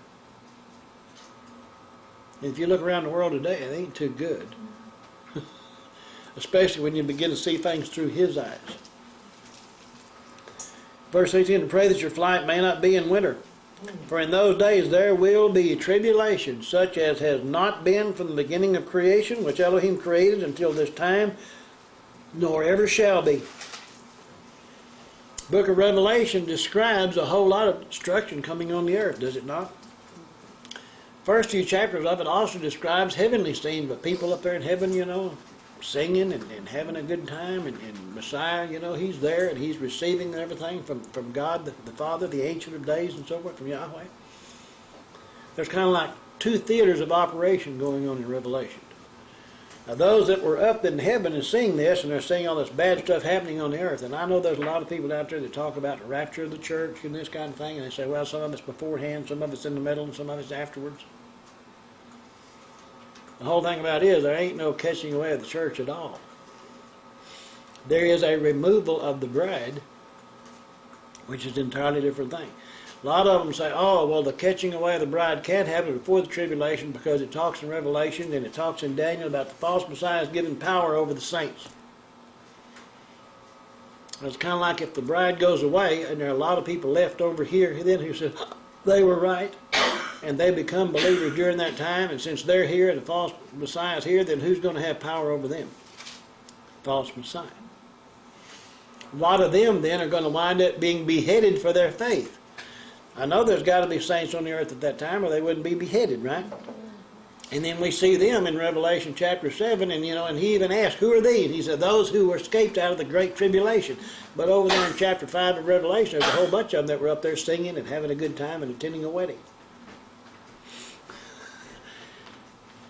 And if you look around the world today, it ain't too good. Especially when you begin to see things through his eyes. Verse 18, and pray that your flight may not be in winter. For in those days there will be tribulation, such as has not been from the beginning of creation, which Elohim created until this time, nor ever shall be. Book of Revelation describes a whole lot of destruction coming on the earth, does it not? First few chapters of it also describes heavenly scenes, but people up there in heaven, singing and having a good time, and Messiah, he's there and he's receiving everything from God the Father, the Ancient of Days and so forth, from Yahweh. There's kind of like two theaters of operation going on in Revelation. Now those that were up in heaven and seeing this, and they're seeing all this bad stuff happening on the earth, and I know there's a lot of people out there that talk about the rapture of the church and this kind of thing, and they say, well, some of it's beforehand, some of it's in the middle, and some of it's afterwards. The whole thing about it is there ain't no catching away of the church at all. There is a removal of the bride, which is an entirely different thing. A lot of them say, oh, well, the catching away of the bride can't happen before the tribulation because it talks in Revelation and it talks in Daniel about the false Messiah giving power over the saints. It's kind of like if the bride goes away and there are a lot of people left over here then who say, they were right, and they become believers during that time, and since they're here and the false Messiah is here, then who's going to have power over them? False Messiah. A lot of them then are going to wind up being beheaded for their faith. I know there's got to be saints on the earth at that time or they wouldn't be beheaded, right? And then we see them in Revelation chapter 7, and and he even asked, who are these? He said, those who were escaped out of the great tribulation. But over there in chapter 5 of Revelation, there's a whole bunch of them that were up there singing and having a good time and attending a wedding.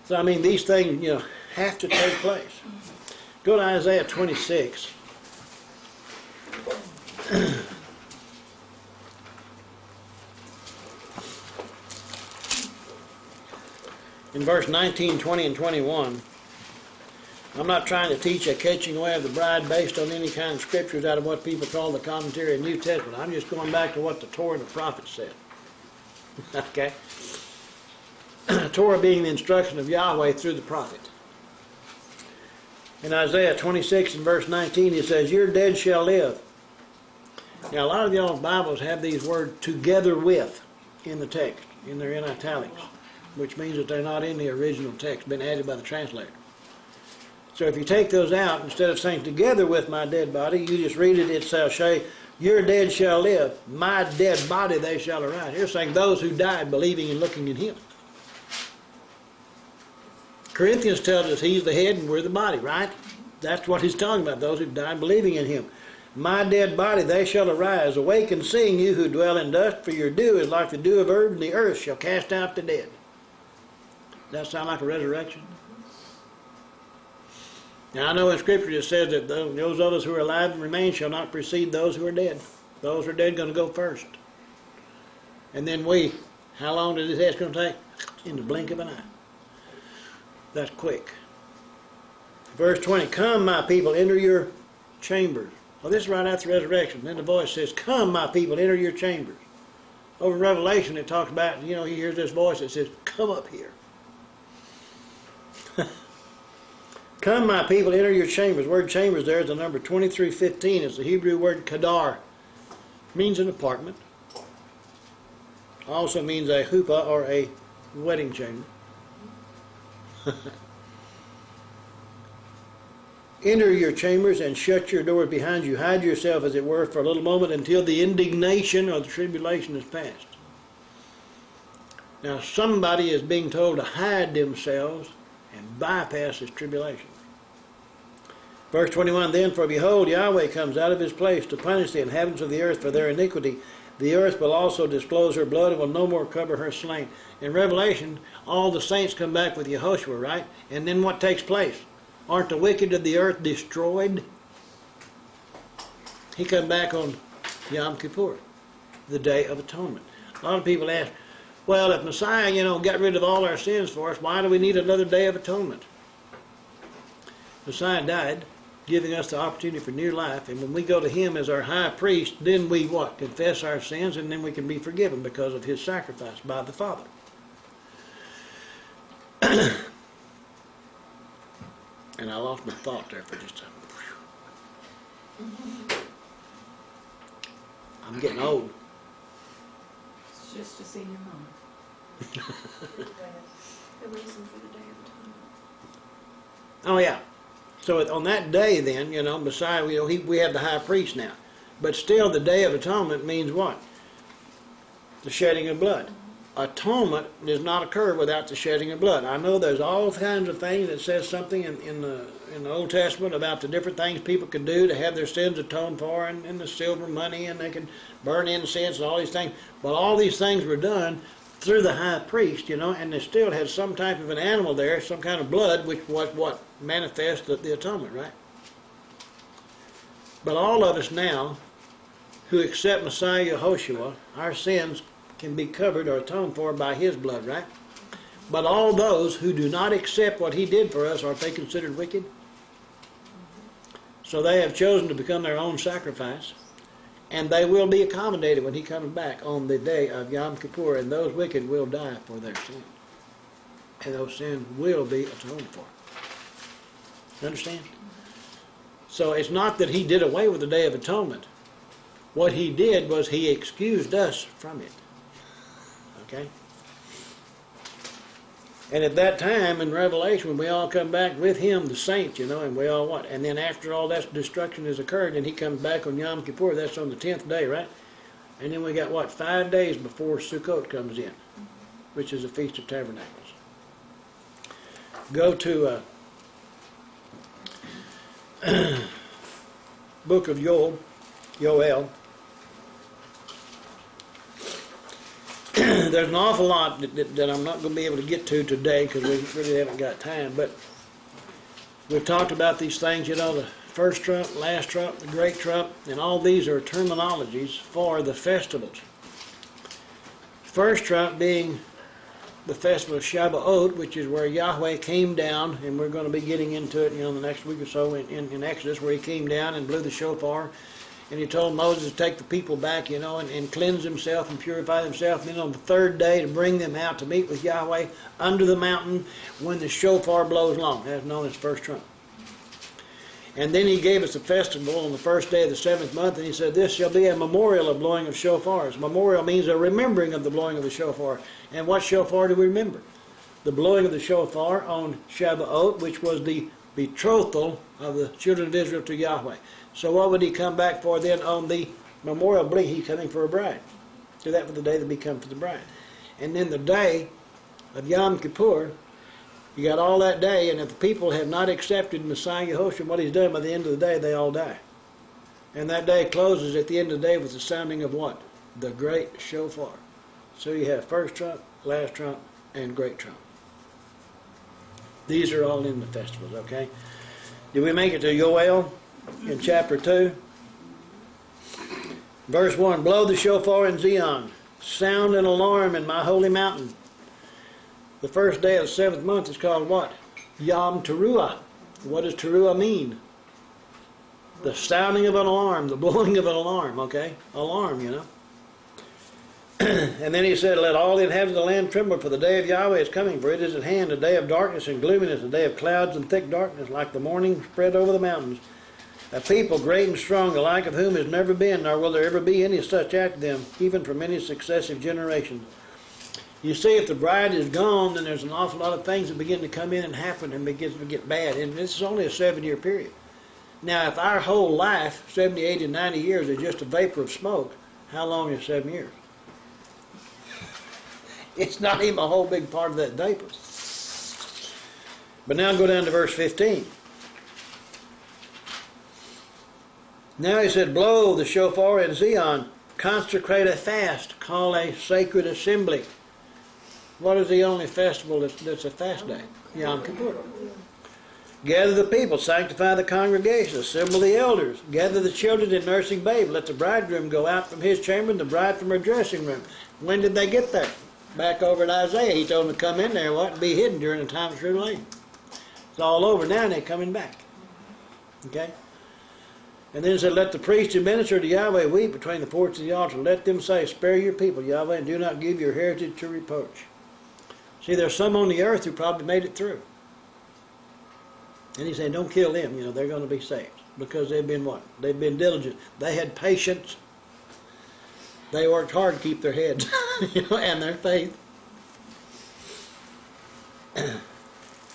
So, I mean, these things, have to take place. Go to Isaiah 26. In verse 19, 20, and 21, I'm not trying to teach a catching away of the bride based on any kind of scriptures out of what people call the commentary of the New Testament. I'm just going back to what the Torah and the prophets said. Okay? Torah being the instruction of Yahweh through the prophet. In Isaiah 26 and verse 19 it says, your dead shall live. Now a lot of y'all's Bibles have these words together with in the text, they're in italics, which means that they're not in the original text, been added by the translator. So if you take those out, instead of saying together with my dead body, you just read it, it shall say, your dead shall live, my dead body they shall arise. You're saying those who died believing and looking in him. Corinthians tells us he's the head and we're the body, right? That's what he's talking about, those who died believing in him. My dead body they shall arise. Awake and sing, you who dwell in dust, for your dew is like the dew of herb, and the earth shall cast out the dead. Does that sound like a resurrection? Now I know in Scripture it says that those of us who are alive and remain shall not precede those who are dead. Those who are dead are going to go first. And then we, how long is this going to take? In the blink of an eye. That's quick. Verse 20, come my people, enter your chambers. Well, this is right after the resurrection. Then the voice says, come my people, enter your chambers. Over in Revelation it talks about, he hears this voice that says, come up here. Come my people, enter your chambers. The word chambers there is the number 2315. It's the Hebrew word kadar. Means an apartment. Also means a huppah or a wedding chamber. Enter your chambers and shut your doors behind you. Hide yourself, as it were, for a little moment until the indignation or the tribulation is past. Now somebody is being told to hide themselves and bypass this tribulation. Verse 21, then, for behold, Yahweh comes out of his place to punish the inhabitants of the earth for their iniquity. The earth will also disclose her blood and will no more cover her slain. In Revelation, all the saints come back with Yehoshua, right? And then what takes place? Aren't the wicked of the earth destroyed? He come back on Yom Kippur, the Day of Atonement. A lot of people ask, well, if Messiah, got rid of all our sins for us, why do we need another Day of Atonement? Messiah died, giving us the opportunity for new life, and when we go to him as our high priest, then we what? Confess our sins, and then we can be forgiven because of his sacrifice by the Father. And I lost my thought there for just a minute. I'm getting old. It's just a senior moment. The reason for the Day of Atonement. Oh yeah. So on that day then, Messiah, we have the high priest now. But still the Day of Atonement means what? The shedding of blood. Atonement does not occur without the shedding of blood. I know there's all kinds of things that says something in the Old Testament about the different things people can do to have their sins atoned for, and the silver money, and they can burn incense and all these things. But all these things were done through the high priest, and they still had some type of an animal there, some kind of blood, which was what manifests the atonement, right? But all of us now who accept Messiah Yehoshua, our sins can be covered or atoned for by his blood, right? But all those who do not accept what he did for us, aren't they considered wicked? So they have chosen to become their own sacrifice, and they will be accommodated when he comes back on the day of Yom Kippur, and those wicked will die for their sin. And those sins will be atoned for. You understand? So it's not that he did away with the Day of Atonement. What he did was he excused us from it. Okay? And at that time in Revelation, when we all come back with him, the saints, and we all what? And then after all that destruction has occurred, and he comes back on Yom Kippur, that's on the 10th day, right? And then we got what? 5 days before Sukkot comes in, which is the Feast of Tabernacles. Go to book of Joel. There's an awful lot that I'm not going to be able to get to today because we really haven't got time, but we've talked about these things, the first trump, last trump, the great trump, and all these are terminologies for the festivals. First trump being the festival of Shabbat, which is where Yahweh came down, and we're going to be getting into it, the next week or so in Exodus, where he came down and blew the shofar. And he told Moses to take the people back, and cleanse himself and purify themselves. And then on the 3rd day to bring them out to meet with Yahweh under the mountain when the shofar blows long. That's known as first trump. And then he gave us a festival on the 1st day of the 7th month, and he said, this shall be a memorial of blowing of shofars. Memorial means a remembering of the blowing of the shofar. And what shofar do we remember? The blowing of the shofar on Shabbat, which was the betrothal of the children of Israel to Yahweh. So what would he come back for then on the memorial bling? He's coming for a bride. Do that for the day that we come for the bride. And then the day of Yom Kippur, you got all that day, and if the people have not accepted Messiah Yehoshua, what he's done, by the end of the day, they all die. And that day closes at the end of the day with the sounding of what? The great shofar. So you have first trump, last trump, and great trump. These are all in the festivals, okay? Did we make it to Yoel in chapter 2? Verse 1, blow the shofar in Zion, sound an alarm in my holy mountain. The first day of the 7th month is called what? Yom Teruah. What does Teruah mean? The sounding of an alarm, the blowing of an alarm, okay? Alarm, you know. And then he said, let all the inhabitants of the land tremble, for the day of Yahweh is coming, for it is at hand, a day of darkness and gloominess, a day of clouds and thick darkness, like the morning spread over the mountains. A people great and strong, the like of whom has never been, nor will there ever be any such after them, even from any successive generations. You see, if the bride is gone, then there's an awful lot of things that begin to come in and happen and begin to get bad. And this is only a 7-year period. Now, if our whole life, 70, 80, 90 years, is just a vapor of smoke, how long is 7 years? It's not even a whole big part of that vapor. But now go down to verse 15. Now he said, blow the shofar in Zion, consecrate a fast, call a sacred assembly. What is the only festival that's a fast day? Yom Kippur. Gather the people, sanctify the congregation, assemble the elders, gather the children in nursing babe, let the bridegroom go out from his chamber and the bride from her dressing room. When did they get there? Back over at Isaiah, he told them to come in there and be hidden during the time of tribulation. It's all over now and they're coming back. Okay? And then it said, let the priest who minister to Yahweh weep between the porch of the altar. Let them say, spare your people, Yahweh, and do not give your heritage to reproach. See, there's some on the earth who probably made it through. And he said, don't kill them, you know, they're going to be saved. Because they've been what? They've been diligent. They had patience. They worked hard to keep their heads, you know, and their faith.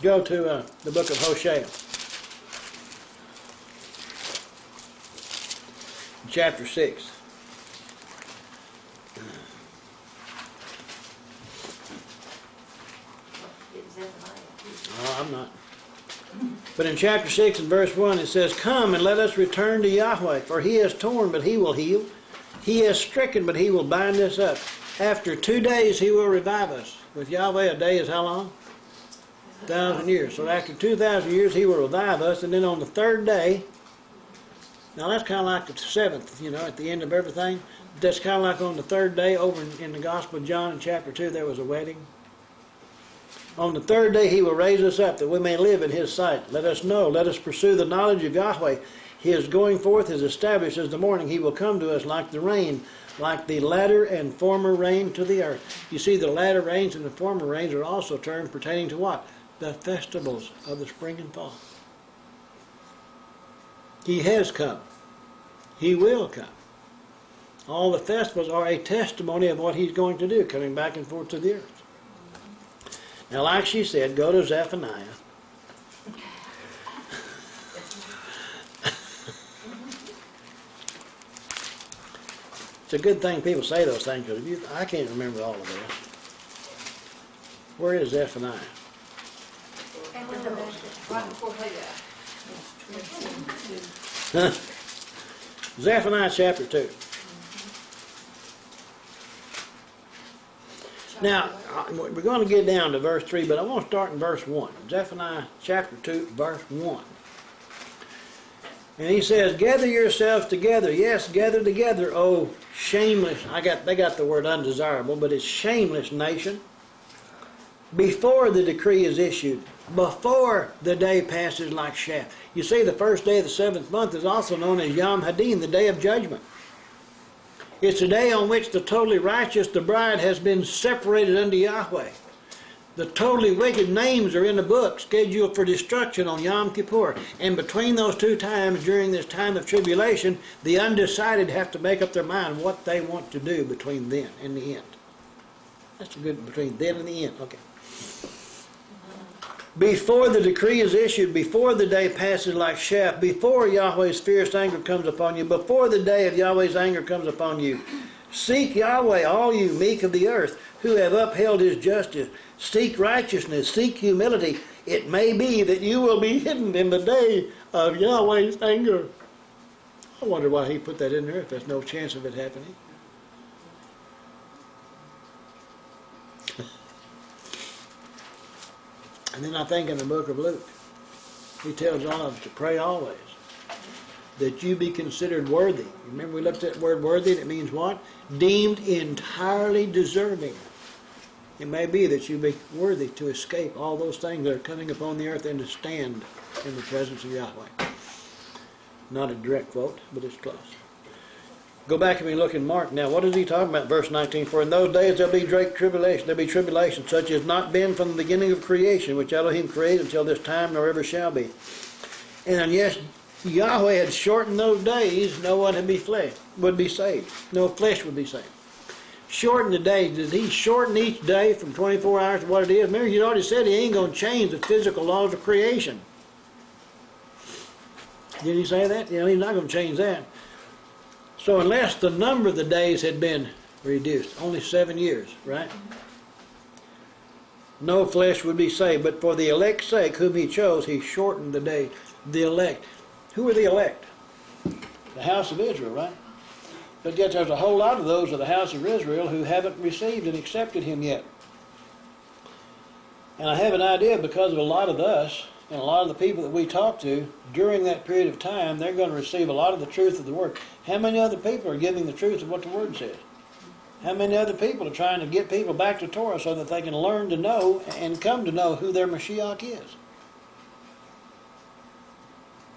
Go to the book of Hosea. Chapter 6. I'm not. But in chapter 6 and verse 1 it says, come and let us return to Yahweh, for he has torn, but he will heal. He has stricken, but he will bind us up. After 2 days he will revive us. With Yahweh, a day is how long? 1,000 years. So after 2,000 years he will revive us, and then on the 3rd day, now that's kind of like the 7th, you know, at the end of everything. That's kind of like on the 3rd day over in the Gospel of John in chapter 2 there was a wedding. On the 3rd day he will raise us up that we may live in his sight. Let us know, let us pursue the knowledge of Yahweh. His going forth is established as the morning. He will come to us like the rain, like the latter and former rain to the earth. You see, the latter rains and the former rains are also terms pertaining to what? The festivals of the spring and fall. He has come. He will come. All the festivals are a testimony of what he's going to do, coming back and forth to the earth. Now, like she said, go to Zephaniah. It's a good thing people say those things, because I can't remember all of this. Where is Zephaniah? Right before Haggai. Zephaniah chapter 2. Now, we're going to get down to verse 3, but I want to start in verse 1. Zephaniah chapter 2, verse 1. And he says, gather yourselves together. Yes, gather together, O shameless. They got the word undesirable, but it's shameless nation. Before the decree is issued, before the day passes like chaff. You see, the first day of the 7th month is also known as Yom Hadin, the day of judgment. It's a day on which the totally righteous, the bride, has been separated unto Yahweh. The totally wicked names are in the book, scheduled for destruction on Yom Kippur. And between those 2 times, during this time of tribulation, the undecided have to make up their mind what they want to do between then and the end. That's a good, between then and the end. Okay. Before the decree is issued, before the day passes like chaff, before Yahweh's fierce anger comes upon you, before the day of Yahweh's anger comes upon you, seek Yahweh, all you meek of the earth, who have upheld his justice. Seek righteousness, seek humility. It may be that you will be hidden in the day of Yahweh's anger. I wonder why he put that in there if there's no chance of it happening. And then I think in the book of Luke, He tells all of us to pray always, that you be considered worthy. Remember we looked at that word worthy, and it means what? Deemed entirely deserving. It may be that you be worthy to escape all those things that are coming upon the earth and to stand in the presence of Yahweh. Not a direct quote, but it's close. Go back and we look in Mark now. What is he talking about? Verse 19. For in those days there'll be great tribulation. There'll be tribulation such as not been from the beginning of creation, which Elohim created until this time, nor ever shall be. And yes, Yahweh had shortened those days, no one would be saved. No flesh would be saved. Shorten the days. Did he shorten each day from 24 hours to what it is? Remember, he'd already said he ain't going to change the physical laws of creation. Did he say that? You know, he's not going to change that. So unless the number of the days had been reduced, only 7 years, right? No flesh would be saved. But for the elect's sake, whom he chose, he shortened the day. The elect. Who are the elect? The house of Israel, right? But yet there's a whole lot of those of the house of Israel who haven't received and accepted him yet. And I have an idea, because of a lot of us and a lot of the people that we talk to during that period of time, they're going to receive a lot of the truth of the Word. How many other people are giving the truth of what the Word says? How many other people are trying to get people back to Torah so that they can learn to know and come to know who their Mashiach is?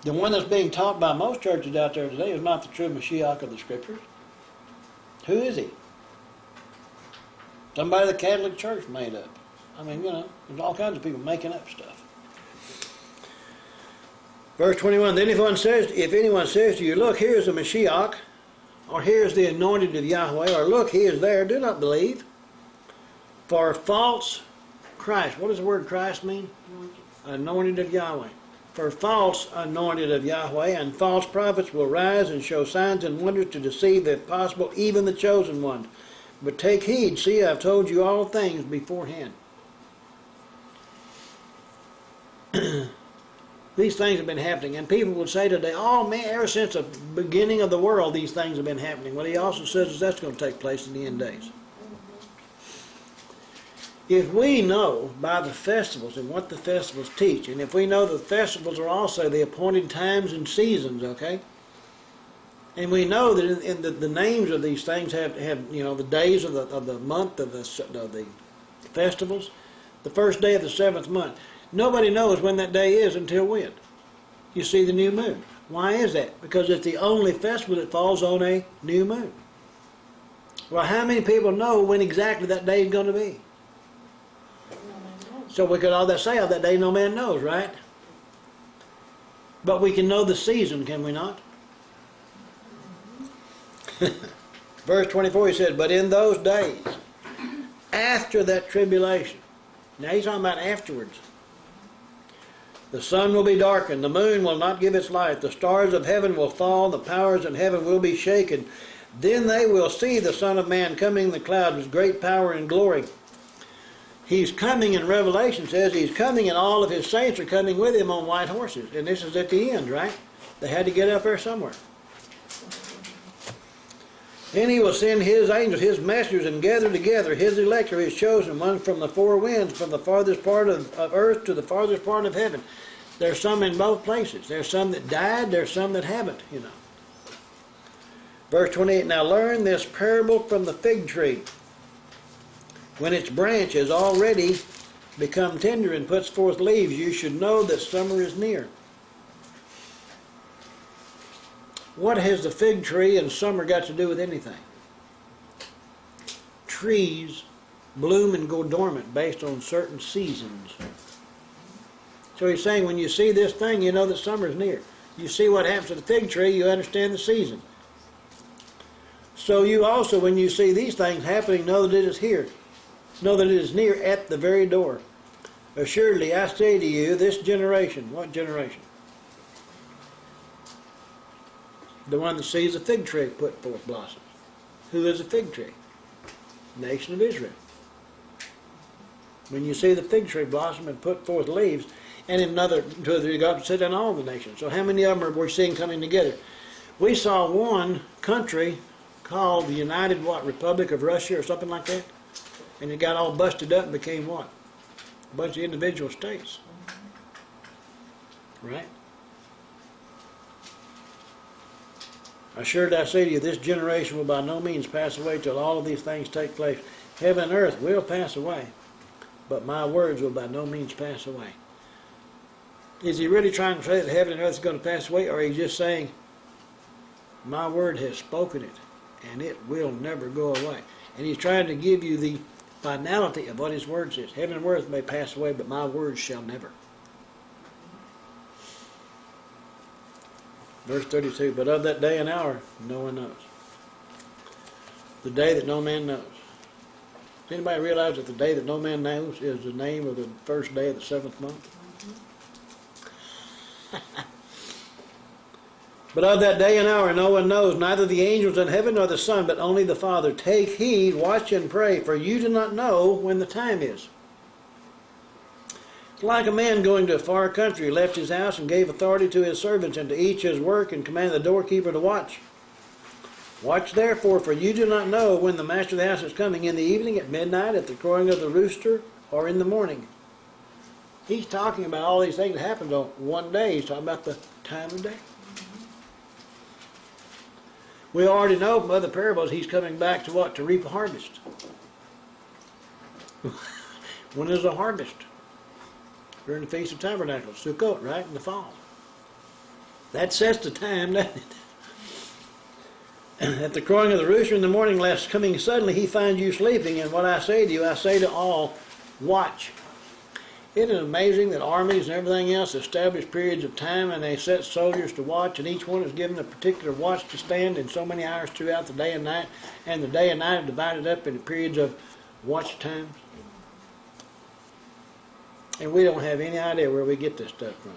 The one that's being taught by most churches out there today is not the true Mashiach of the Scriptures. Who is he? Somebody the Catholic Church made up. I mean, you know, there's all kinds of people making up stuff. Verse 21, then if anyone says to you, look, here's the Mashiach, or here's the anointed of Yahweh, or look, he is there, do not believe. For false Christ, what does the word Christ mean? Anointed of Yahweh. For false anointed of Yahweh and false prophets will rise and show signs and wonders to deceive, if possible, even the chosen ones. But take heed, see, I've told you all things beforehand. These things have been happening, and people would say today, oh man, ever since the beginning of the world these things have been happening. Well, he also says that's going to take place in the end days. If we know by the festivals and what the festivals teach, and if we know the festivals are also the appointed times and seasons, okay? And we know that in the names of these things have you know, the days of the month of the festivals, the first day of the 7th month. Nobody knows when that day is until when? You see the new moon. Why is that? Because it's the only festival that falls on a new moon. Well, how many people know when exactly that day is going to be? So we could all that say, oh, that day no man knows, right? But we can know the season, can we not? Verse 24, he says, but in those days, after that tribulation, now he's talking about afterwards, the sun will be darkened, the moon will not give its light, the stars of heaven will fall, the powers in heaven will be shaken. Then they will see the Son of Man coming in the clouds with great power and glory. He's coming, in Revelation says he's coming, and all of his saints are coming with him on white horses. And this is at the end, right? They had to get up there somewhere. Then he will send his angels, his messengers, and gather together his elect, or his chosen ones, from the four winds, from the farthest part of earth to the farthest part of heaven. There's some in both places. There's some that died, there's some that haven't, you know. Verse 28, now learn this parable from the fig tree. When its branch has already become tender and puts forth leaves, you should know that summer is near. What has the fig tree and summer got to do with anything? Trees bloom and go dormant based on certain seasons. So he's saying when you see this thing, you know that summer is near. You see what happens to the fig tree, you understand the season. So you also, when you see these things happening, know that it is here. Know that it is near at the very door. Assuredly, I say to you, this generation, what generation? The one that sees a fig tree put forth blossoms. Who is a fig tree? Nation of Israel. When you see the fig tree blossom and put forth leaves, and in another, two or three God sit in all the nations. So how many of them are we seeing coming together? We saw one country called the United Republic of Russia or something like that, and it got all busted up and became what? A bunch of individual states. Right? Assuredly I say to you, this generation will by no means pass away till all of these things take place. Heaven and earth will pass away, but my words will by no means pass away. Is he really trying to say that heaven and earth is going to pass away, or are he just saying, my word has spoken it, and it will never go away? And he's trying to give you the finality of what his word says. Heaven and earth may pass away, but my words shall never. Verse 32, but of that day and hour no one knows. The day that no man knows. Does anybody realize that the day that no man knows is the name of the first day of the 7th month? But of that day and hour no one knows, neither the angels in heaven nor the Son, but only the Father. Take heed, watch and pray, for you do not know when the time is. It's like a man going to a far country, who left his house and gave authority to his servants and to each his work, and commanded the doorkeeper to watch. Watch therefore, for you do not know when the master of the house is coming, in the evening, at midnight, at the crowing of the rooster, or in the morning. He's talking about all these things that happened on one day. He's talking about the time of day. We already know from other parables he's coming back to what? To reap a harvest. When is a harvest? During the Feast of Tabernacles, Sukkot, right? In the fall. That sets the time, doesn't it? At the crowing of the rooster in the morning, lest coming suddenly he find you sleeping. And what I say to you, I say to all, watch. Isn't it amazing that armies and everything else establish periods of time, and they set soldiers to watch, and each one is given a particular watch to stand in so many hours throughout the day and night, and the day and night are divided up into periods of watch times? And we don't have any idea where we get this stuff from.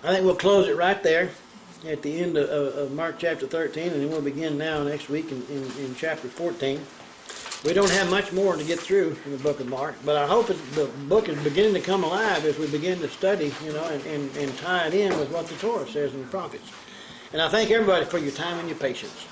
I think we'll close it right there at the end of Mark chapter 13, and then we'll begin now next week in chapter 14. We don't have much more to get through in the book of Mark, but I hope the book is beginning to come alive as we begin to study, and tie it in with what the Torah says in the prophets. And I thank everybody for your time and your patience.